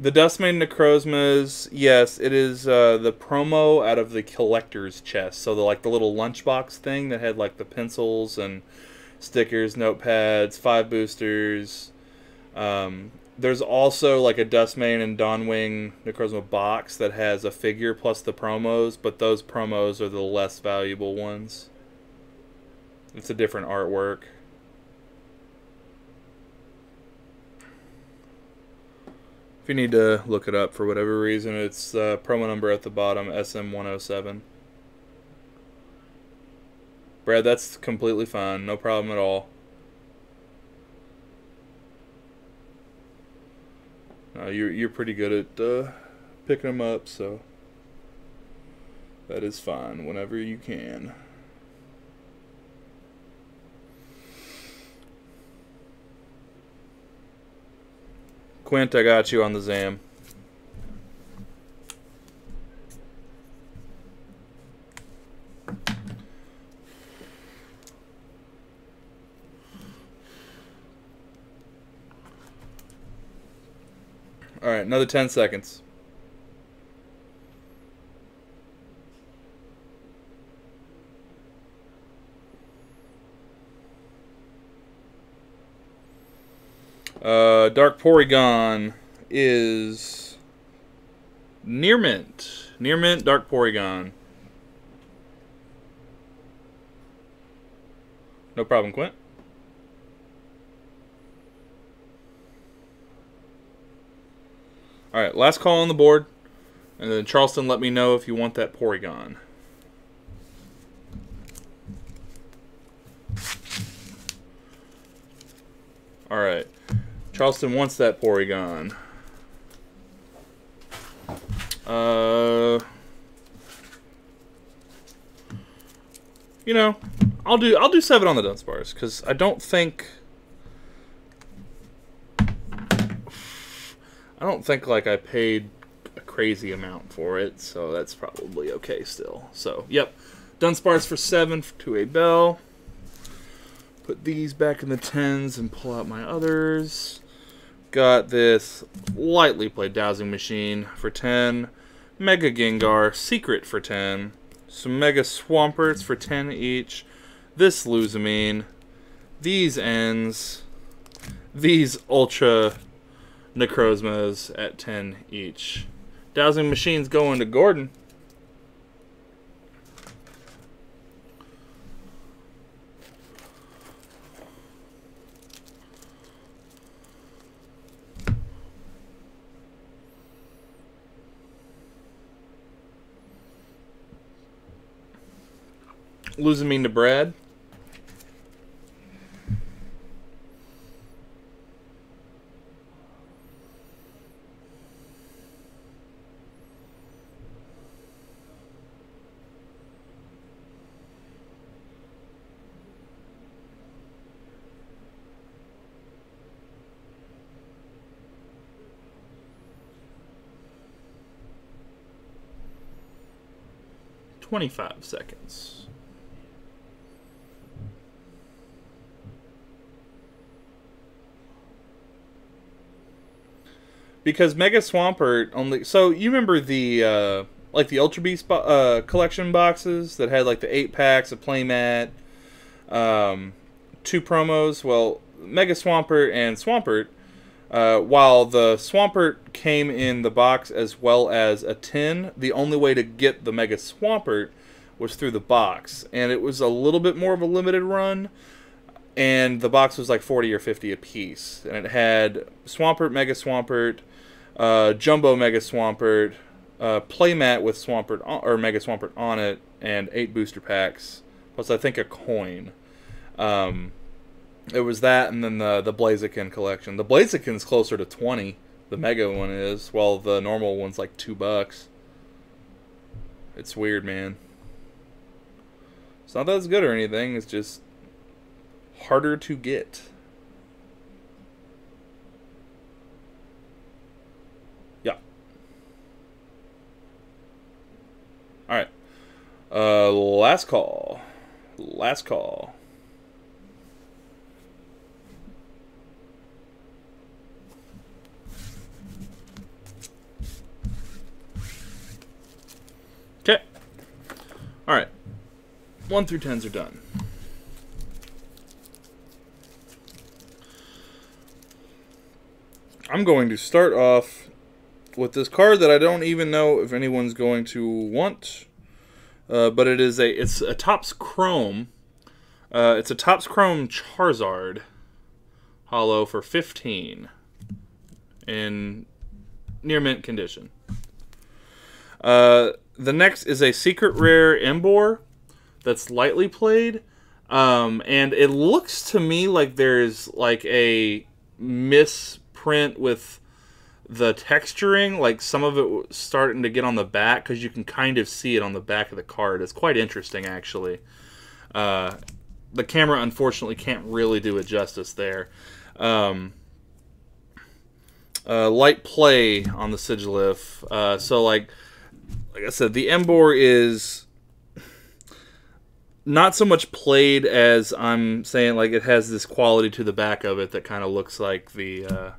The Duskmane Necrozmas, yes, it is the promo out of the Collector's Chest. So the little lunchbox thing that had like the pencils and stickers, notepads, 5 boosters. There's also like a Duskmane and Dawnwing Necrozma box that has a figure plus the promos, but those promos are the less valuable ones. It's a different artwork. If you need to look it up for whatever reason, it's promo number at the bottom, SM107. Brad, that's completely fine. No problem at all. You're pretty good at picking them up, so that is fine whenever you can. Quint, I got you on the Zam. All right, another 10 seconds. Dark Porygon is near mint. Near mint, Dark Porygon. No problem, Quint. Alright, last call on the board. And then Charleston, let me know if you want that Porygon. Alright. Charleston wants that Porygon. You know, I'll do 7 on the Dunsparce, because I don't think like I paid a crazy amount for it, so that's probably okay still. So, yep. Dunsparce for 7 to a bell. Put these back in the 10s and pull out my others. Got this lightly played Dowsing Machine for 10. Mega Gengar Secret for 10. Some Mega Swamperts for 10 each. This Luzamine. These Ends. These Ultra Necrozmas at 10 each. Dowsing Machine's going to Gordon. Luzamine to Brad. "25 seconds. Because Mega Swampert only... So, you remember the, like the Ultra Beast collection boxes that had, like, the 8 packs, a playmat, 2 promos? Well, Mega Swampert and Swampert, while the Swampert came in the box as well as a tin, the only way to get the Mega Swampert was through the box. And it was a little bit more of a limited run, and the box was like 40 or 50 a piece. And it had Swampert, Mega Swampert, Jumbo Mega Swampert, playmat with Swampert or Mega Swampert on it, and 8 booster packs, plus I think a coin. It was that, and then the Blaziken collection. The Blaziken's closer to 20. The Mega one is, while the normal one's like $2. It's weird, man. It's not that it's good or anything. It's just harder to get. Yeah. All right. Last call. Last call. Okay. All right. 1 through 10s are done. I'm going to start off with this card that I don't even know if anyone's going to want, but it's a Topps Chrome. It's a Topps Chrome Charizard holo for 15 in near mint condition. The next is a secret rare Embor that's lightly played. And it looks to me like there's like a misprint with the texturing. Like some of it was starting to get on the back because you can kind of see it on the back of the card. It's quite interesting, actually. The camera, unfortunately, can't really do it justice there. Light play on the Sigilif. So, like I said, the Embor is not so much played as I'm saying, like, it has this quality to the back of it that kind of looks like the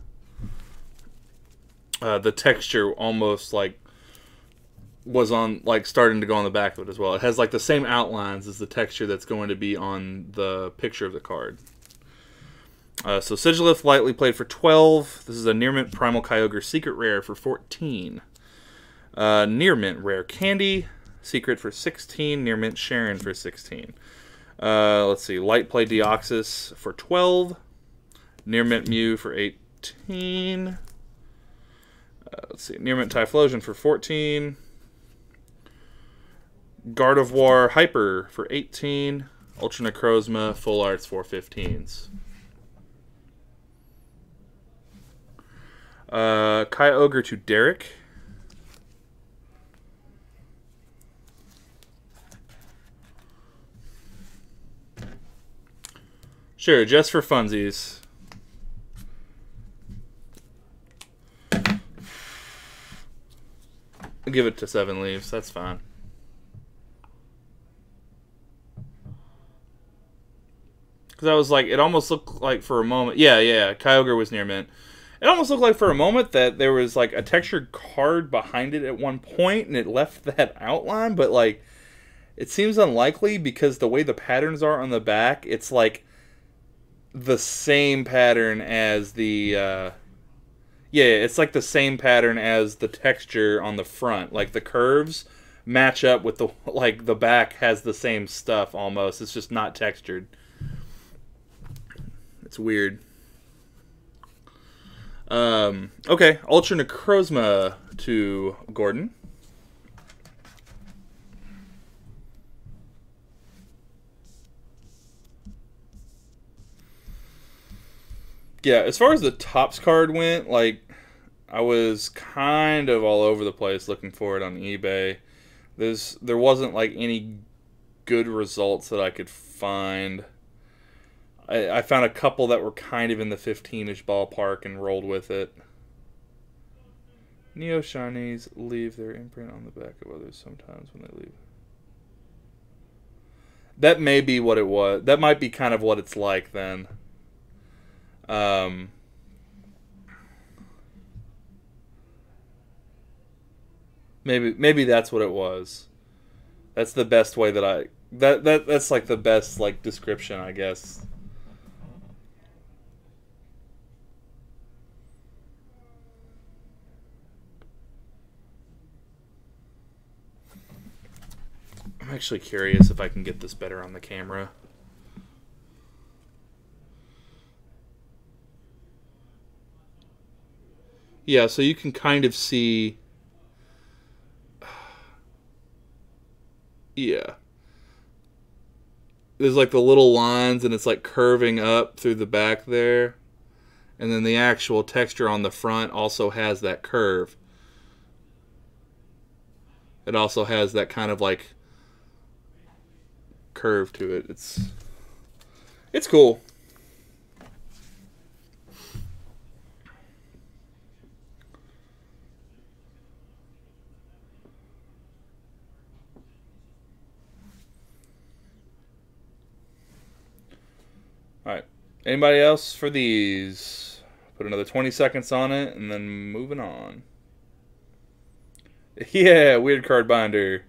texture almost like was on, like, starting to go on the back of it as well. It has like the same outlines as the texture that's going to be on the picture of the card. So Sigilif lightly played for 12. This is a Near Mint Primal Kyogre Secret Rare for 14. Near Mint Rare Candy Secret for 16. Near Mint Sharon for 16. Let's see. Light play Deoxys for 12. Near Mint Mew for 18. Let's see. Near Mint Typhlosion for 14. Gardevoir Hyper for 18. Ultra Necrozma Full Arts for 15s. Kyogre to Derek. Sure, just for funsies. I'll give it to 7 leaves. That's fine. Because I was like, it almost looked like for a moment. Yeah, Kyogre was near mint. It almost looked like for a moment that there was like a textured card behind it at one point and it left that outline, but like it seems unlikely because the way the patterns are on the back, it's like the same pattern as the it's like the same pattern as the texture on the front. Like the curves match up with the, like, the back has the same stuff almost. It's just not textured. It's weird. Okay, Ultra Necrozma to Gordon. Yeah, as far as the Topps card went, like, I was kind of all over the place looking for it on eBay. There wasn't, like, any good results that I could find. I found a couple that were kind of in the 15-ish ballpark and rolled with it. Neo Shinies leave their imprint on the back of others sometimes when they leave. That may be what it was. That might be kind of what it's like then. Maybe that's what it was. That's the best way that that's like the best, like, description, I guess. I'm actually curious if I can get this better on the camera. Yeah, so you can kind of see... Yeah. There's like the little lines and it's like curving up through the back there. And then the actual texture on the front also has that curve. It also has that kind of like curve to it. It's cool. Alright. Anybody else for these? Put another 20 seconds on it and then moving on. Yeah, weird card binder.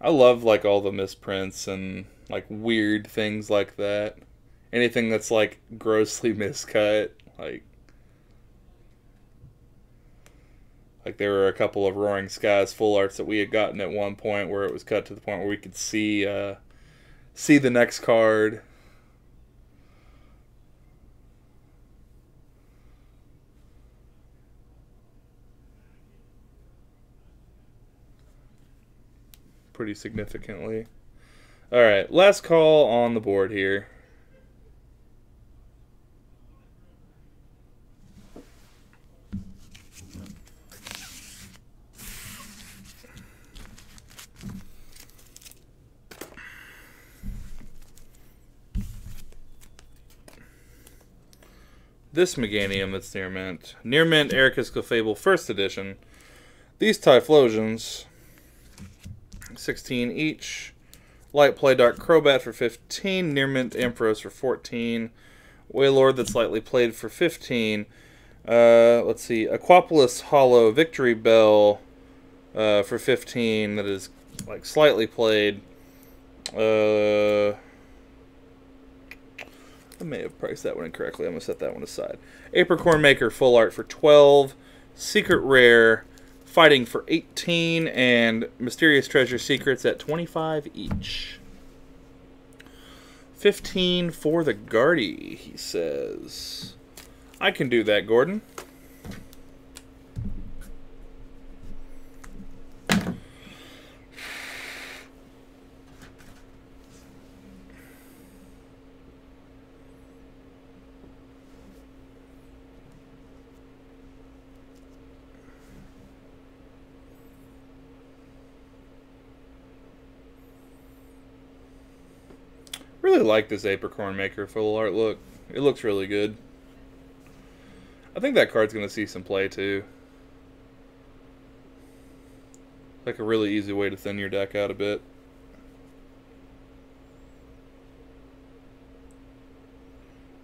I love, like, all the misprints and, like, weird things like that. Anything that's, like, grossly miscut. Like, Like there were a couple of Roaring Skies full arts that we had gotten at one point where it was cut to the point where we could see the next card. Pretty significantly. Alright, last call on the board here. This Meganium that's near mint. Near mint, Ericus Clefable, first edition. These Typhlosions, 16 each. Light Play Dark Crobat for 15. Near mint, Ampharos for 14. Wailord that's lightly played for 15. Let's see. Aquapolis Hollow Victory Bell for 15. That is like slightly played. I may have priced that one incorrectly. I'm going to set that one aside. Apricorn Maker full art for 12. Secret Rare Fighting for 18. And Mysterious Treasure Secrets at 25 each. 15 for the Guardy, he says. I can do that, Gordon. Really like this Apricorn Maker full art look. It looks really good. I think that card's going to see some play too. Like a really easy way to thin your deck out a bit.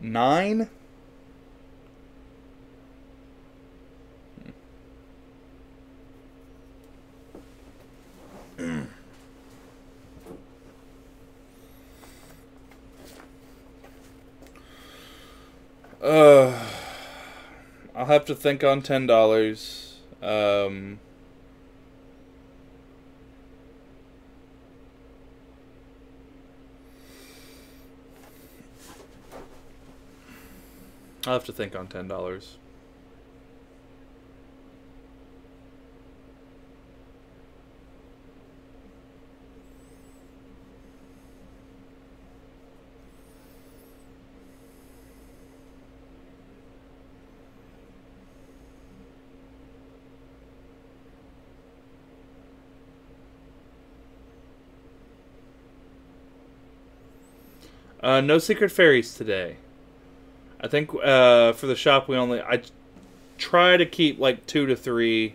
Nine? I'll have to think on $10. I'll have to think on $10. No Secret Fairies today. I think for the shop I try to keep like 2 to 3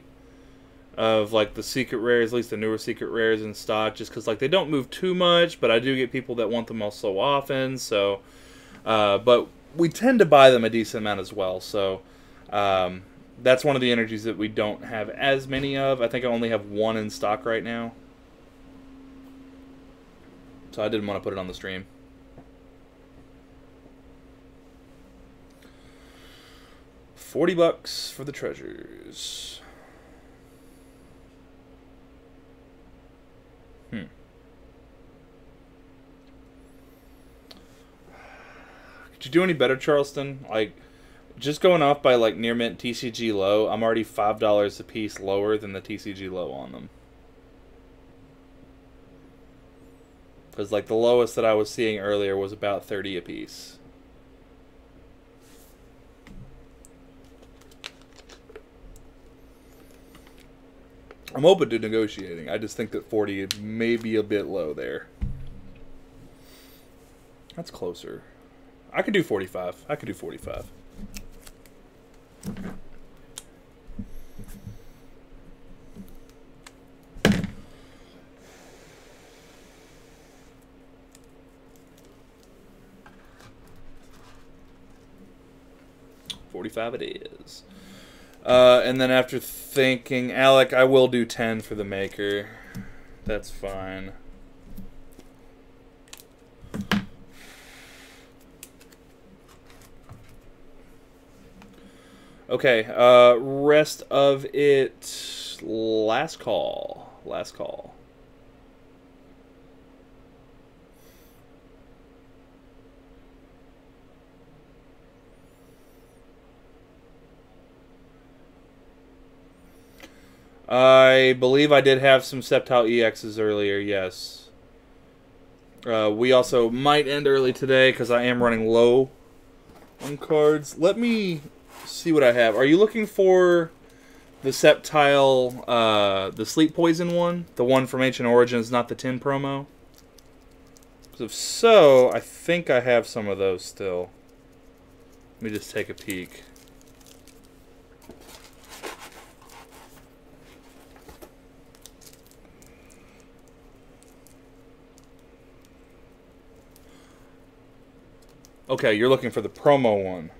of like the secret rares, at least the newer secret rares in stock, just because like they don't move too much, but I do get people that want them all so often. So, but we tend to buy them a decent amount as well. So that's one of the energies that we don't have as many of. I think I only have 1 in stock right now, so I didn't want to put it on the stream. $40 for the treasures. Could you do any better, Charleston? Like, just going off by like near mint TCG low, I'm already $5 a piece lower than the TCG low on them. Because like the lowest that I was seeing earlier was about 30 a piece. I'm open to negotiating. I just think that 40 may be a bit low there. That's closer. I could do 45. I could do 45. $45 it is. And then after thinking, Alec, I will do 10 for the maker. That's fine. Okay, rest of it, last call. Last call. I believe I did have some Sceptile EXs earlier, yes. We also might end early today because I am running low on cards. Let me see what I have. Are you looking for the Sceptile, the Sleep Poison one? The one from Ancient Origins, not the 10 promo? If so, I think I have some of those still. Let me just take a peek. Okay, you're looking for the promo one.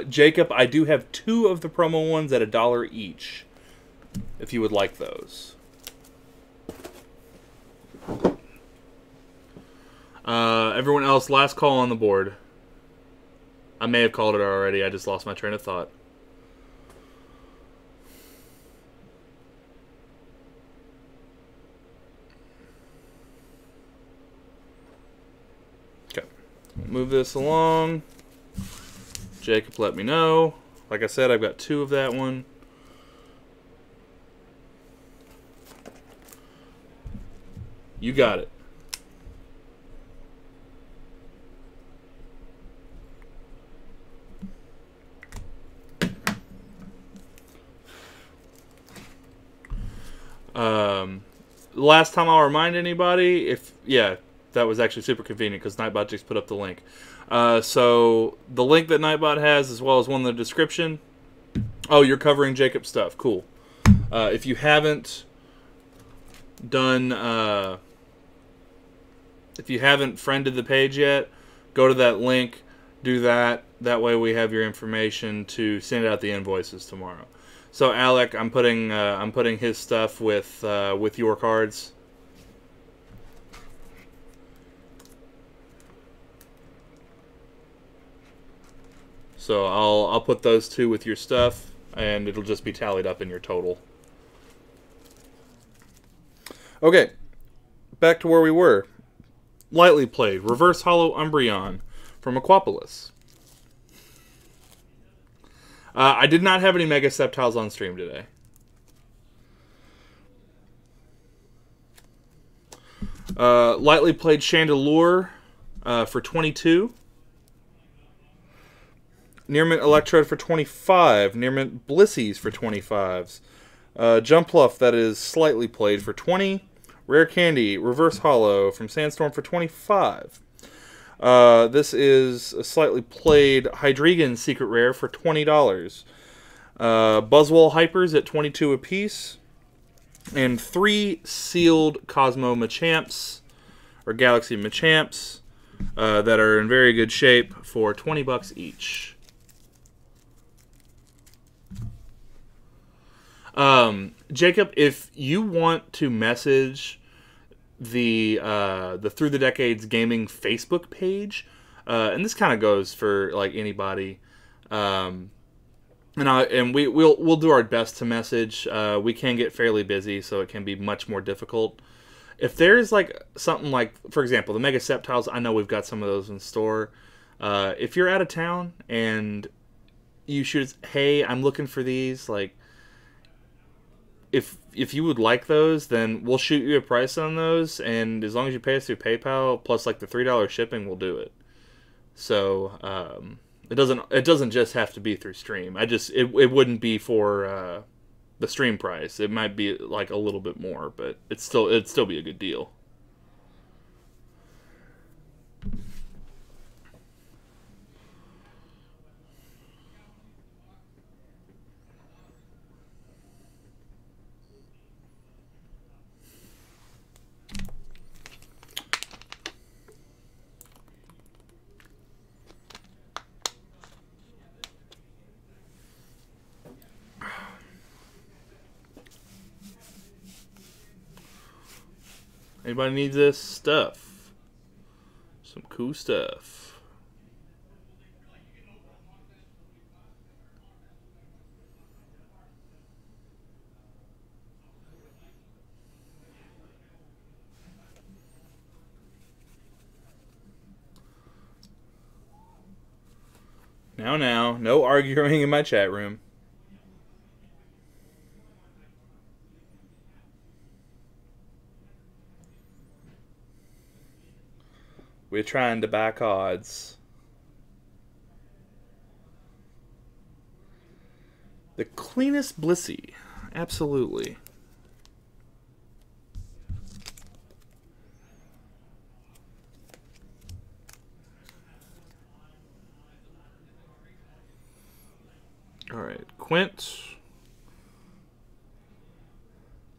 Jacob, I do have 2 of the promo ones at $1 each, if you would like those. Everyone else, last call on the board. I may have called it already. I just lost my train of thought. Okay. Move this along. Jacob, let me know. Like I said, I've got 2 of that one. You got it. Last time I'll remind anybody, that was actually super convenient because Nightbot just put up the link. So the link that Nightbot has, as well as one in the description. Oh, you're covering Jacob's stuff. Cool. If you haven't done, if you haven't friended the page yet, go to that link, do that. That way we have your information to send out the invoices tomorrow. So Alec, I'm putting his stuff with your cards. So I'll put those 2 with your stuff, and it'll just be tallied up in your total. Okay, back to where we were. Lightly played, Reverse Hollow Umbreon from Aquapolis. I did not have any Mega Sceptiles on stream today. Lightly played Chandelure for 22. Nearmint Electrode for 25. Nearmint Blissies for 25s. Jumpluff that is slightly played for 20. Rare Candy Reverse Hollow from Sandstorm for 25. This is a slightly played Hydreigon Secret Rare for $20. Buzzwole Hypers at 22 apiece. And 3 sealed Cosmo Machamps, or Galaxy Machamps, that are in very good shape for $20 each. Jacob, if you want to message the Through the Decades Gaming Facebook page, and this kind of goes for like anybody, and we'll do our best to message. We can get fairly busy, so it can be much more difficult. If there's like something like, for example, the Mega Sceptiles, I know we've got some of those in store. If you're out of town and you should, hey, I'm looking for these, like, if you would like those, then we'll shoot you a price on those, and as long as you pay us through PayPal plus like the $3 shipping, we'll do it. So it doesn't just have to be through stream. It wouldn't be for the stream price. It might be like a it'd still be a good deal. Anybody needs this stuff? Some cool stuff. Now. No arguing in my chat room. We're trying to back odds. The cleanest Blissey. Absolutely. All right, Quint.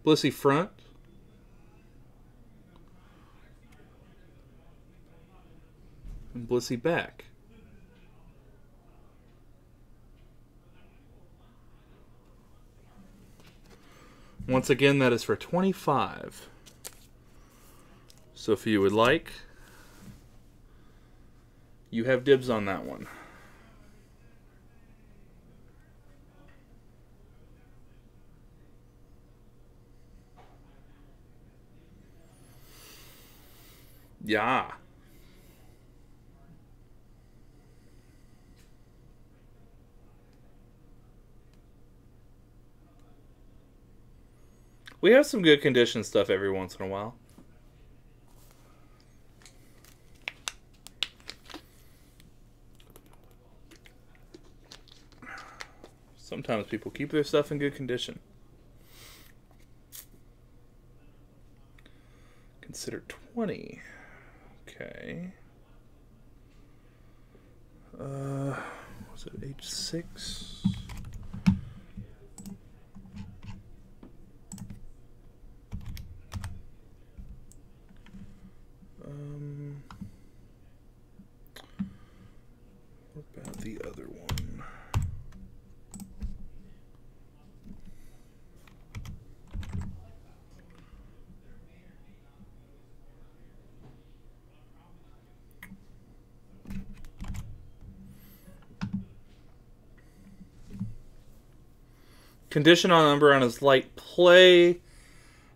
Blissey front. And Blissey back. Once again, that is for 25. So if you would like, you have dibs on that one. Yeah. We have some good condition stuff every once in a while. Sometimes people keep their stuff in good condition. Consider 20. Okay. Was it H6? What about the other one? Condition on Umbreon is light play,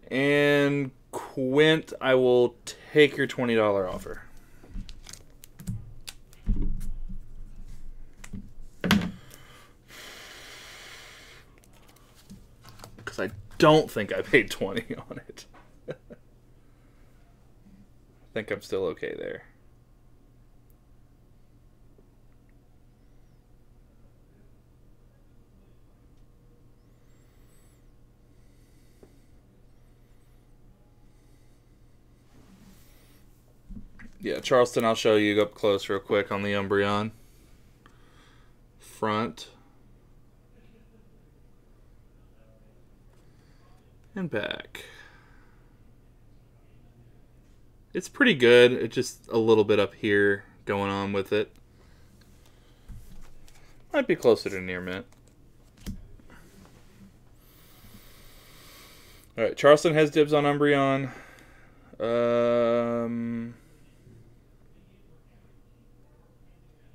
and Quint, I will take your $20 offer. Because I don't think I paid 20 on it. I think I'm still okay there. Yeah, Charleston, I'll show you up close real quick on the Umbreon. Front. And back. It's pretty good. It's just a little bit up here going on with it. Might be closer to near mint. Alright, Charleston has dibs on Umbreon.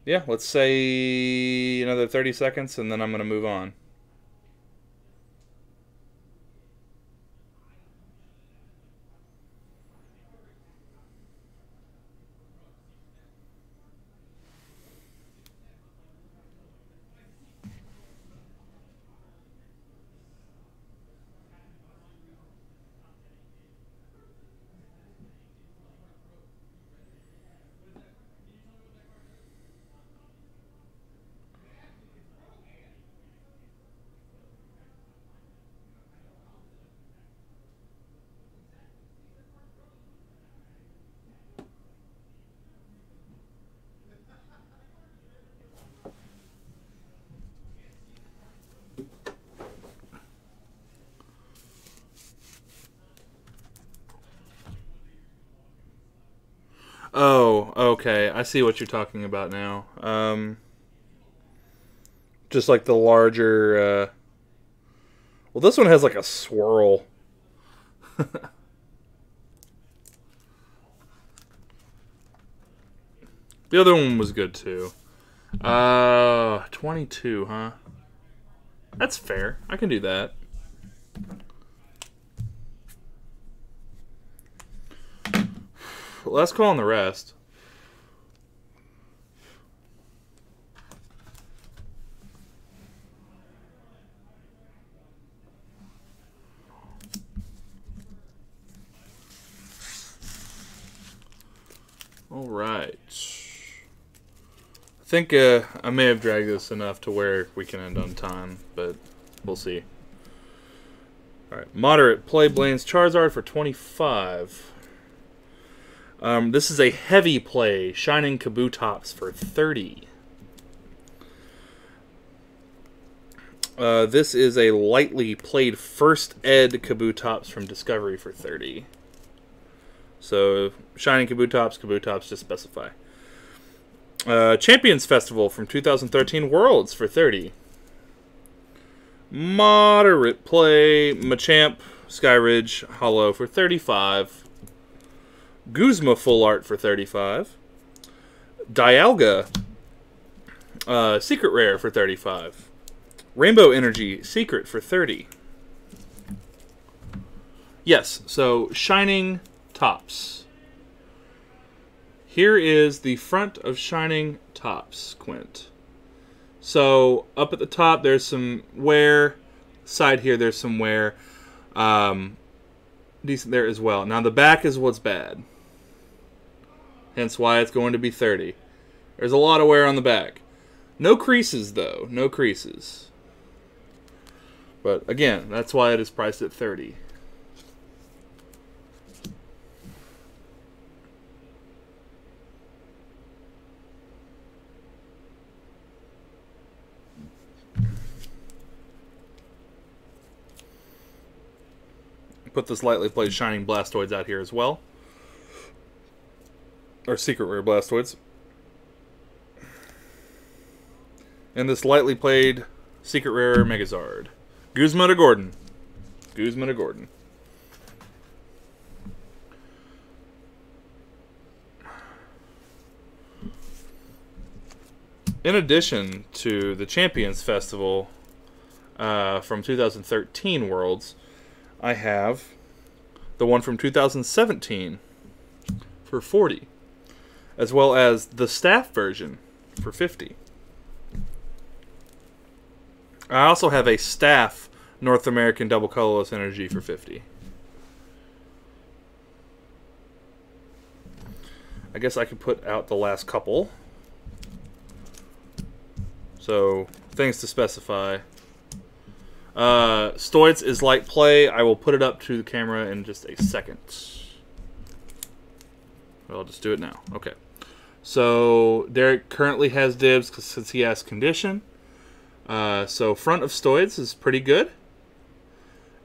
Yeah, let's say another 30 seconds, and then I'm going to move on. Oh, okay. I see what you're talking about now. Just like the larger... Well, this one has like a swirl. The other one was good too. 22, huh? That's fair. I can do that. Let's call on the rest. All right. I think I may have dragged this enough to where we can end on time, but we'll see. All right. Moderate play Blaine's Charizard for 25. This is a heavy play, Shining Kabutops for 30. This is a lightly played First Ed Kabutops from Discovery for 30. So, Shining Kabutops to specify. Champions Festival from 2013 Worlds for 30. Moderate play Machamp Skyridge Hollow for 35. Guzma Full Art for 35. Dialga Secret Rare for 35. Rainbow Energy Secret for 30. Yes, so Shining Tops. Here is the front of Shining Tops, Quint. So, up at the top, there's some wear. Side here, there's some wear. Decent there as well. Now, the back is what's bad. Hence why it's going to be 30. There's a lot of wear on the back. No creases, though. No creases. But, again, that's why it is priced at 30. Put this lightly played Shining Blastoids out here as well. Or Secret Rare Blastoids. And this lightly played Secret Rare Megazard. Guzma to Gordon. Guzma to Gordon. In addition to the Champions Festival from 2013 Worlds, I have the one from 2017 for 40, as well as the staff version for 50. I also have a staff North American Double Colorless Energy for 50. I guess I could put out the last couple. So, things to specify. Stoids is light play. I will put it up to the camera in just a second. I'll just do it now. Okay. So, Derek currently has dibs since he has condition. So, front of Stoids is pretty good.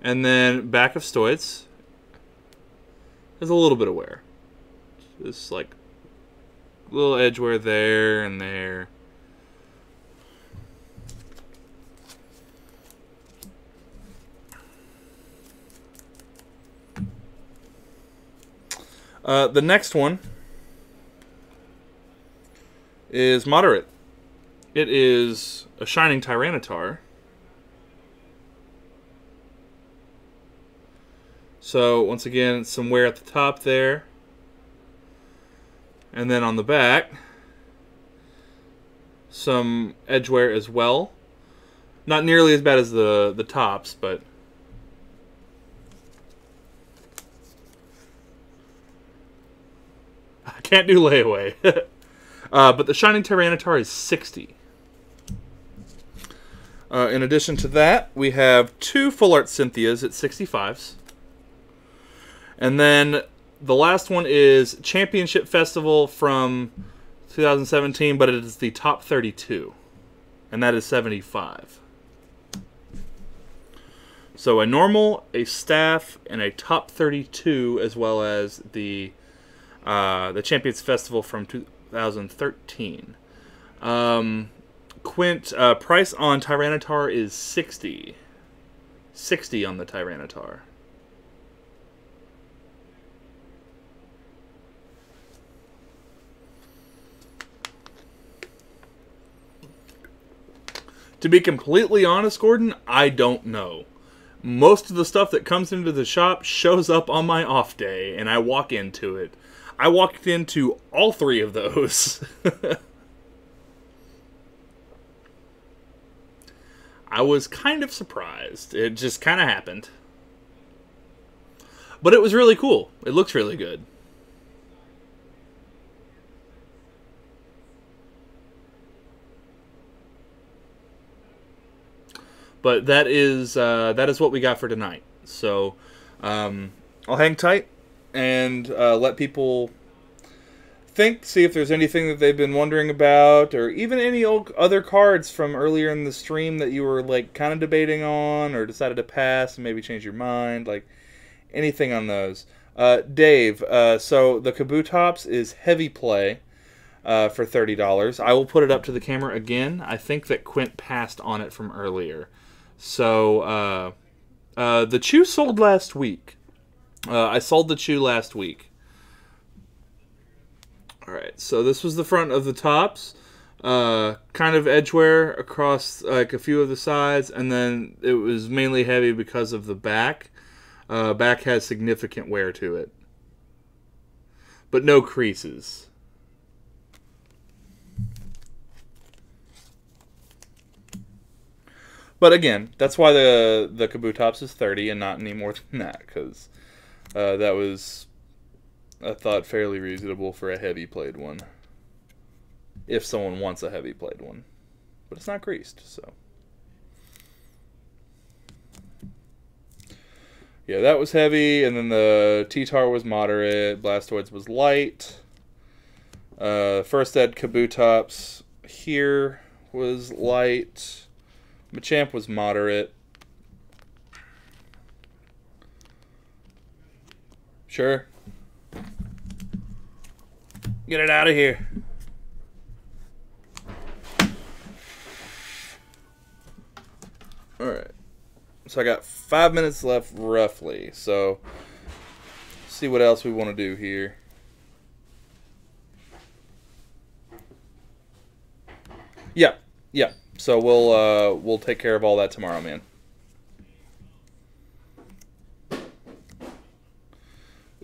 And then back of Stoids has a little bit of wear. Just like little edge wear there and there. The next one is moderate. It is a Shining Tyranitar. So, once again, some wear at the top there. And then on the back, some edge wear as well. Not nearly as bad as the tops, but... I can't do layaway. But the Shining Tyranitar is 60. In addition to that, we have two Full Art Cynthias at 65s. And then the last one is Championship Festival from 2017, but it is the top 32. And that is 75. So a normal, a staff, and a top 32, as well as the Champions Festival from 2013. Quint, price on Tyranitar is 60. 60 on the Tyranitar. To be completely honest, Gordon, I don't know. Most of the stuff that comes into the shop shows up on my off day, and I walk into it. I walked into all three of those. I was kind of surprised. It just kind of happened. But it was really cool. It looks really good. But that is what we got for tonight. So I'll hang tight and let people think, see if there's anything that they've been wondering about, or even any old other cards from earlier in the stream that you were like kind of debating on, or decided to pass and maybe change your mind, like anything on those. Dave, so the Kabutops is heavy play for $30. I will put it up to the camera again. I think that Quint passed on it from earlier. So the Chew sold last week. I sold the Chew last week. Alright, so this was the front of the tops. Kind of edgeware across like a few of the sides, and then it was mainly heavy because of the back. Back has significant wear to it. But no creases. But again, that's why the Kabutops is 30 and not any more than that, because that was, I thought, fairly reasonable for a heavy played one. If someone wants a heavy played one. But it's not creased, so. Yeah, that was heavy, and then the T-Tar was moderate, Blastoids was light. First Ed Kabutops here was light. Machamp was moderate. Sure. Get it out of here. Alright. So I got 5 minutes left, roughly. So, see what else we want to do here. Yeah. Yeah. So we'll take care of all that tomorrow, man.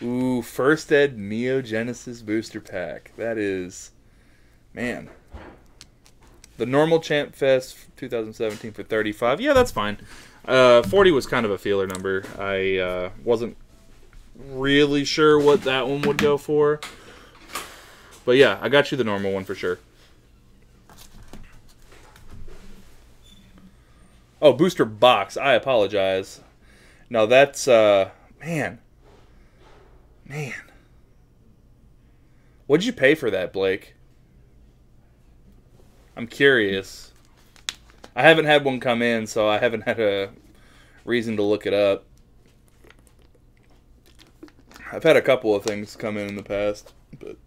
Ooh, First Ed Neo Genesis Booster Pack. That is, man. The normal Champ Fest 2017 for 35. Yeah, that's fine. 40 was kind of a feeler number. I wasn't really sure what that one would go for. But yeah, I got you the normal one for sure. Oh, booster box. I apologize. No, that's, man. Man. What'd you pay for that, Blake? I'm curious. I haven't had one come in, so I haven't had a reason to look it up. I've had a couple of things come in the past, but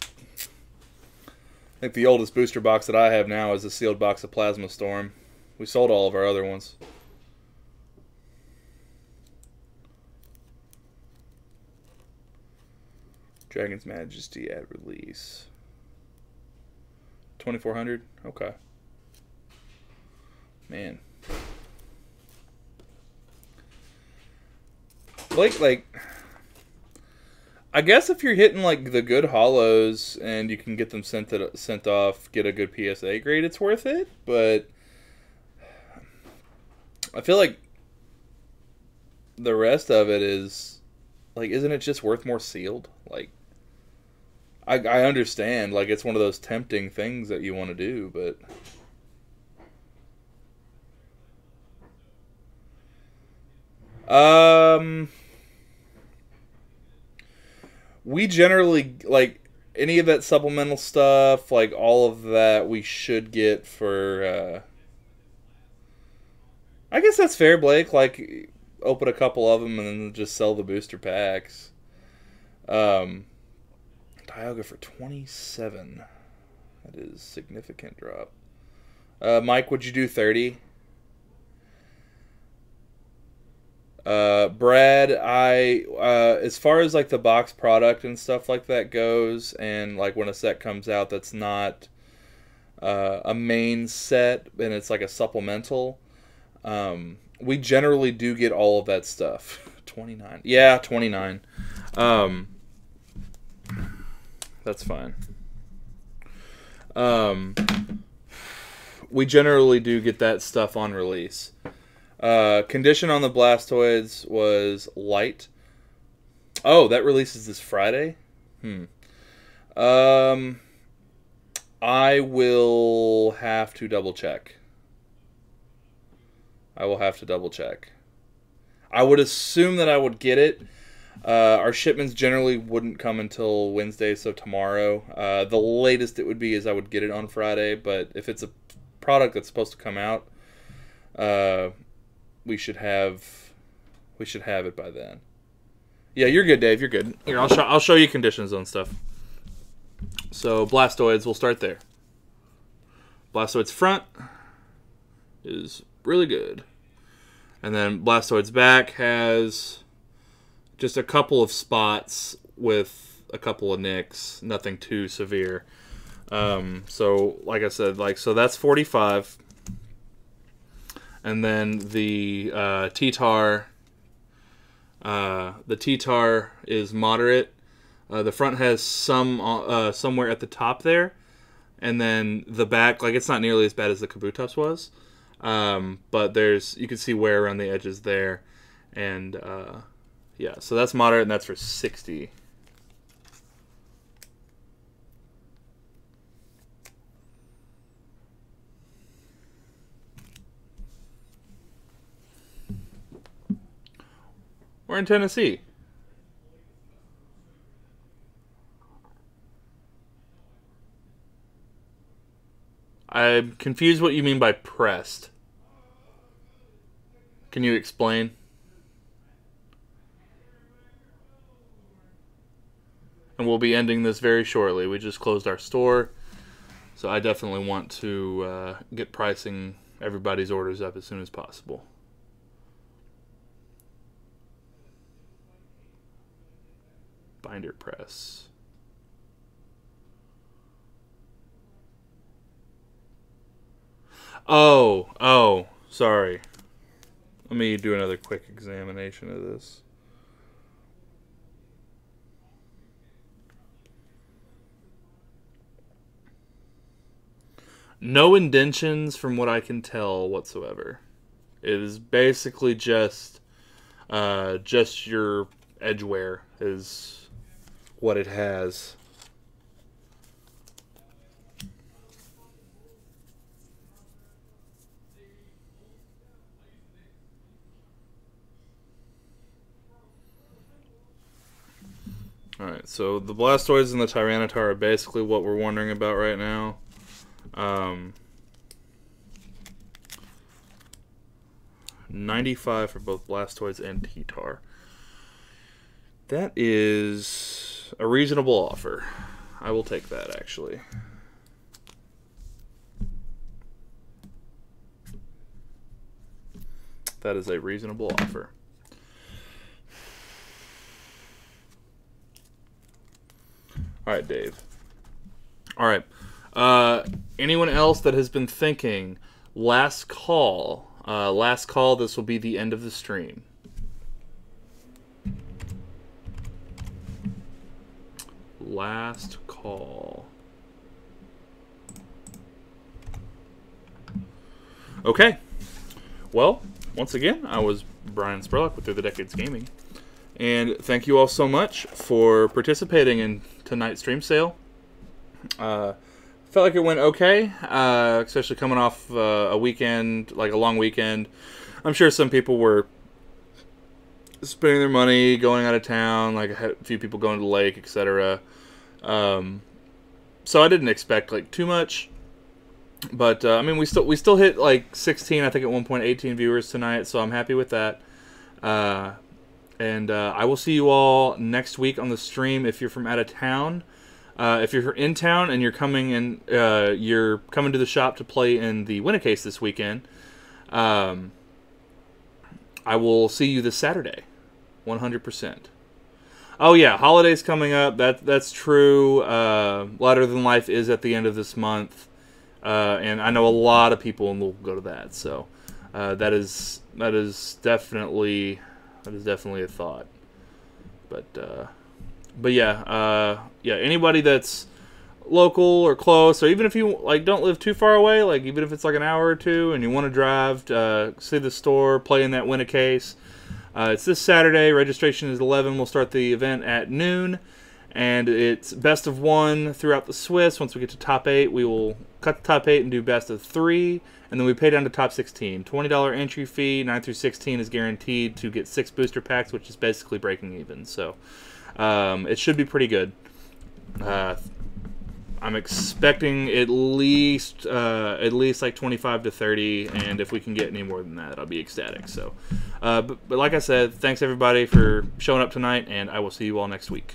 I think the oldest booster box that I have now is a sealed box of Plasma Storm. We sold all of our other ones. Dragon's Majesty at release. 2400? Okay. Man. Like, I guess if you're hitting like the good hollows and you can get them sent off, get a good PSA grade, it's worth it. But I feel like the rest of it is like, isn't it just worth more sealed? Like, I understand, like, it's one of those tempting things that you want to do, but we generally, like, any of that supplemental stuff, like, all of that we should get for, I guess that's fair, Blake, like, open a couple of them and then just sell the booster packs. Tioga for 27. That is significant drop. Mike, would you do 30? Brad, as far as like the box product and stuff like that goes, and like when a set comes out that's not a main set and it's like a supplemental, we generally do get all of that stuff. 29. Yeah, 29. That's fine. We generally do get that stuff on release. Condition on the Blastoids was light. Oh, that releases this Friday? I will have to double check. I will have to double check. I would assume that I would get it. Our shipments generally wouldn't come until Wednesday, so tomorrow. The latest it would be is I would get it on Friday, but if it's a product that's supposed to come out, we should have it by then. Yeah, you're good, Dave. You're good. Here, I'll show you conditions on stuff. So Blastoids, we'll start there. Blastoid's front is really good. And then Blastoid's back has just a couple of spots with a couple of nicks, nothing too severe. So like I said, so that's 45. And then the T-Tar, is moderate. The front has some somewhere at the top there, and then the back, it's not nearly as bad as the Kabutops was. But you can see wear around the edges there, and yeah, so that's moderate, and that's for 60. We're in Tennessee. I'm confused what you mean by pressed. Can you explain? And we'll be ending this very shortly. We just closed our store, so I definitely want to get pricing everybody's orders up as soon as possible. Binder press. Oh, sorry. Let me do another quick examination of this. No indentions from what I can tell whatsoever. It is basically just your edge wear is what it has. Alright, so the Blastoids and the Tyranitar are basically what we're wondering about right now. $95 for both Blastoids and T-Tar. That is a reasonable offer. I will take that, actually. That is a reasonable offer. All right, Dave. All right. Anyone else that has been thinking, last call, this will be the end of the stream. Last call. Okay. Well, once again, I was Brian Spurlock with Through the Decades Gaming. And thank you all so much for participating in tonight's stream sale. Felt like it went okay, especially coming off a weekend, like a long weekend. I'm sure some people were spending their money, going out of town, like I had a few people going to the lake, etc. So I didn't expect too much. But I mean, we still hit 16, I think at one point 18 viewers tonight, so I'm happy with that. And I will see you all next week on the stream if you're from out of town. If you're in town and you're coming to the shop to play in the Win a Case this weekend, I will see you this Saturday, 100%. Oh yeah, holidays coming up. That's true. Louder Than Life is at the end of this month, and I know a lot of people will go to that. So that is definitely a thought. But yeah, anybody that's local or close, or even if you don't live too far away, even if it's an hour or two and you want to drive to see the store, play in that Win a Case, it's this Saturday. Registration is 11. We'll start the event at noon, And it's best of 1 throughout the Swiss. Once we get to top 8, we will cut the top 8 and do best of 3, and then we pay down to top 16. $20 entry fee, 9 through 16 is guaranteed to get 6 booster packs, which is basically breaking even. So it should be pretty good. I'm expecting at least like 25 to 30, and if we can get any more than that, I'll be ecstatic. So, but like I said, thanks everybody for showing up tonight, and I will see you all next week.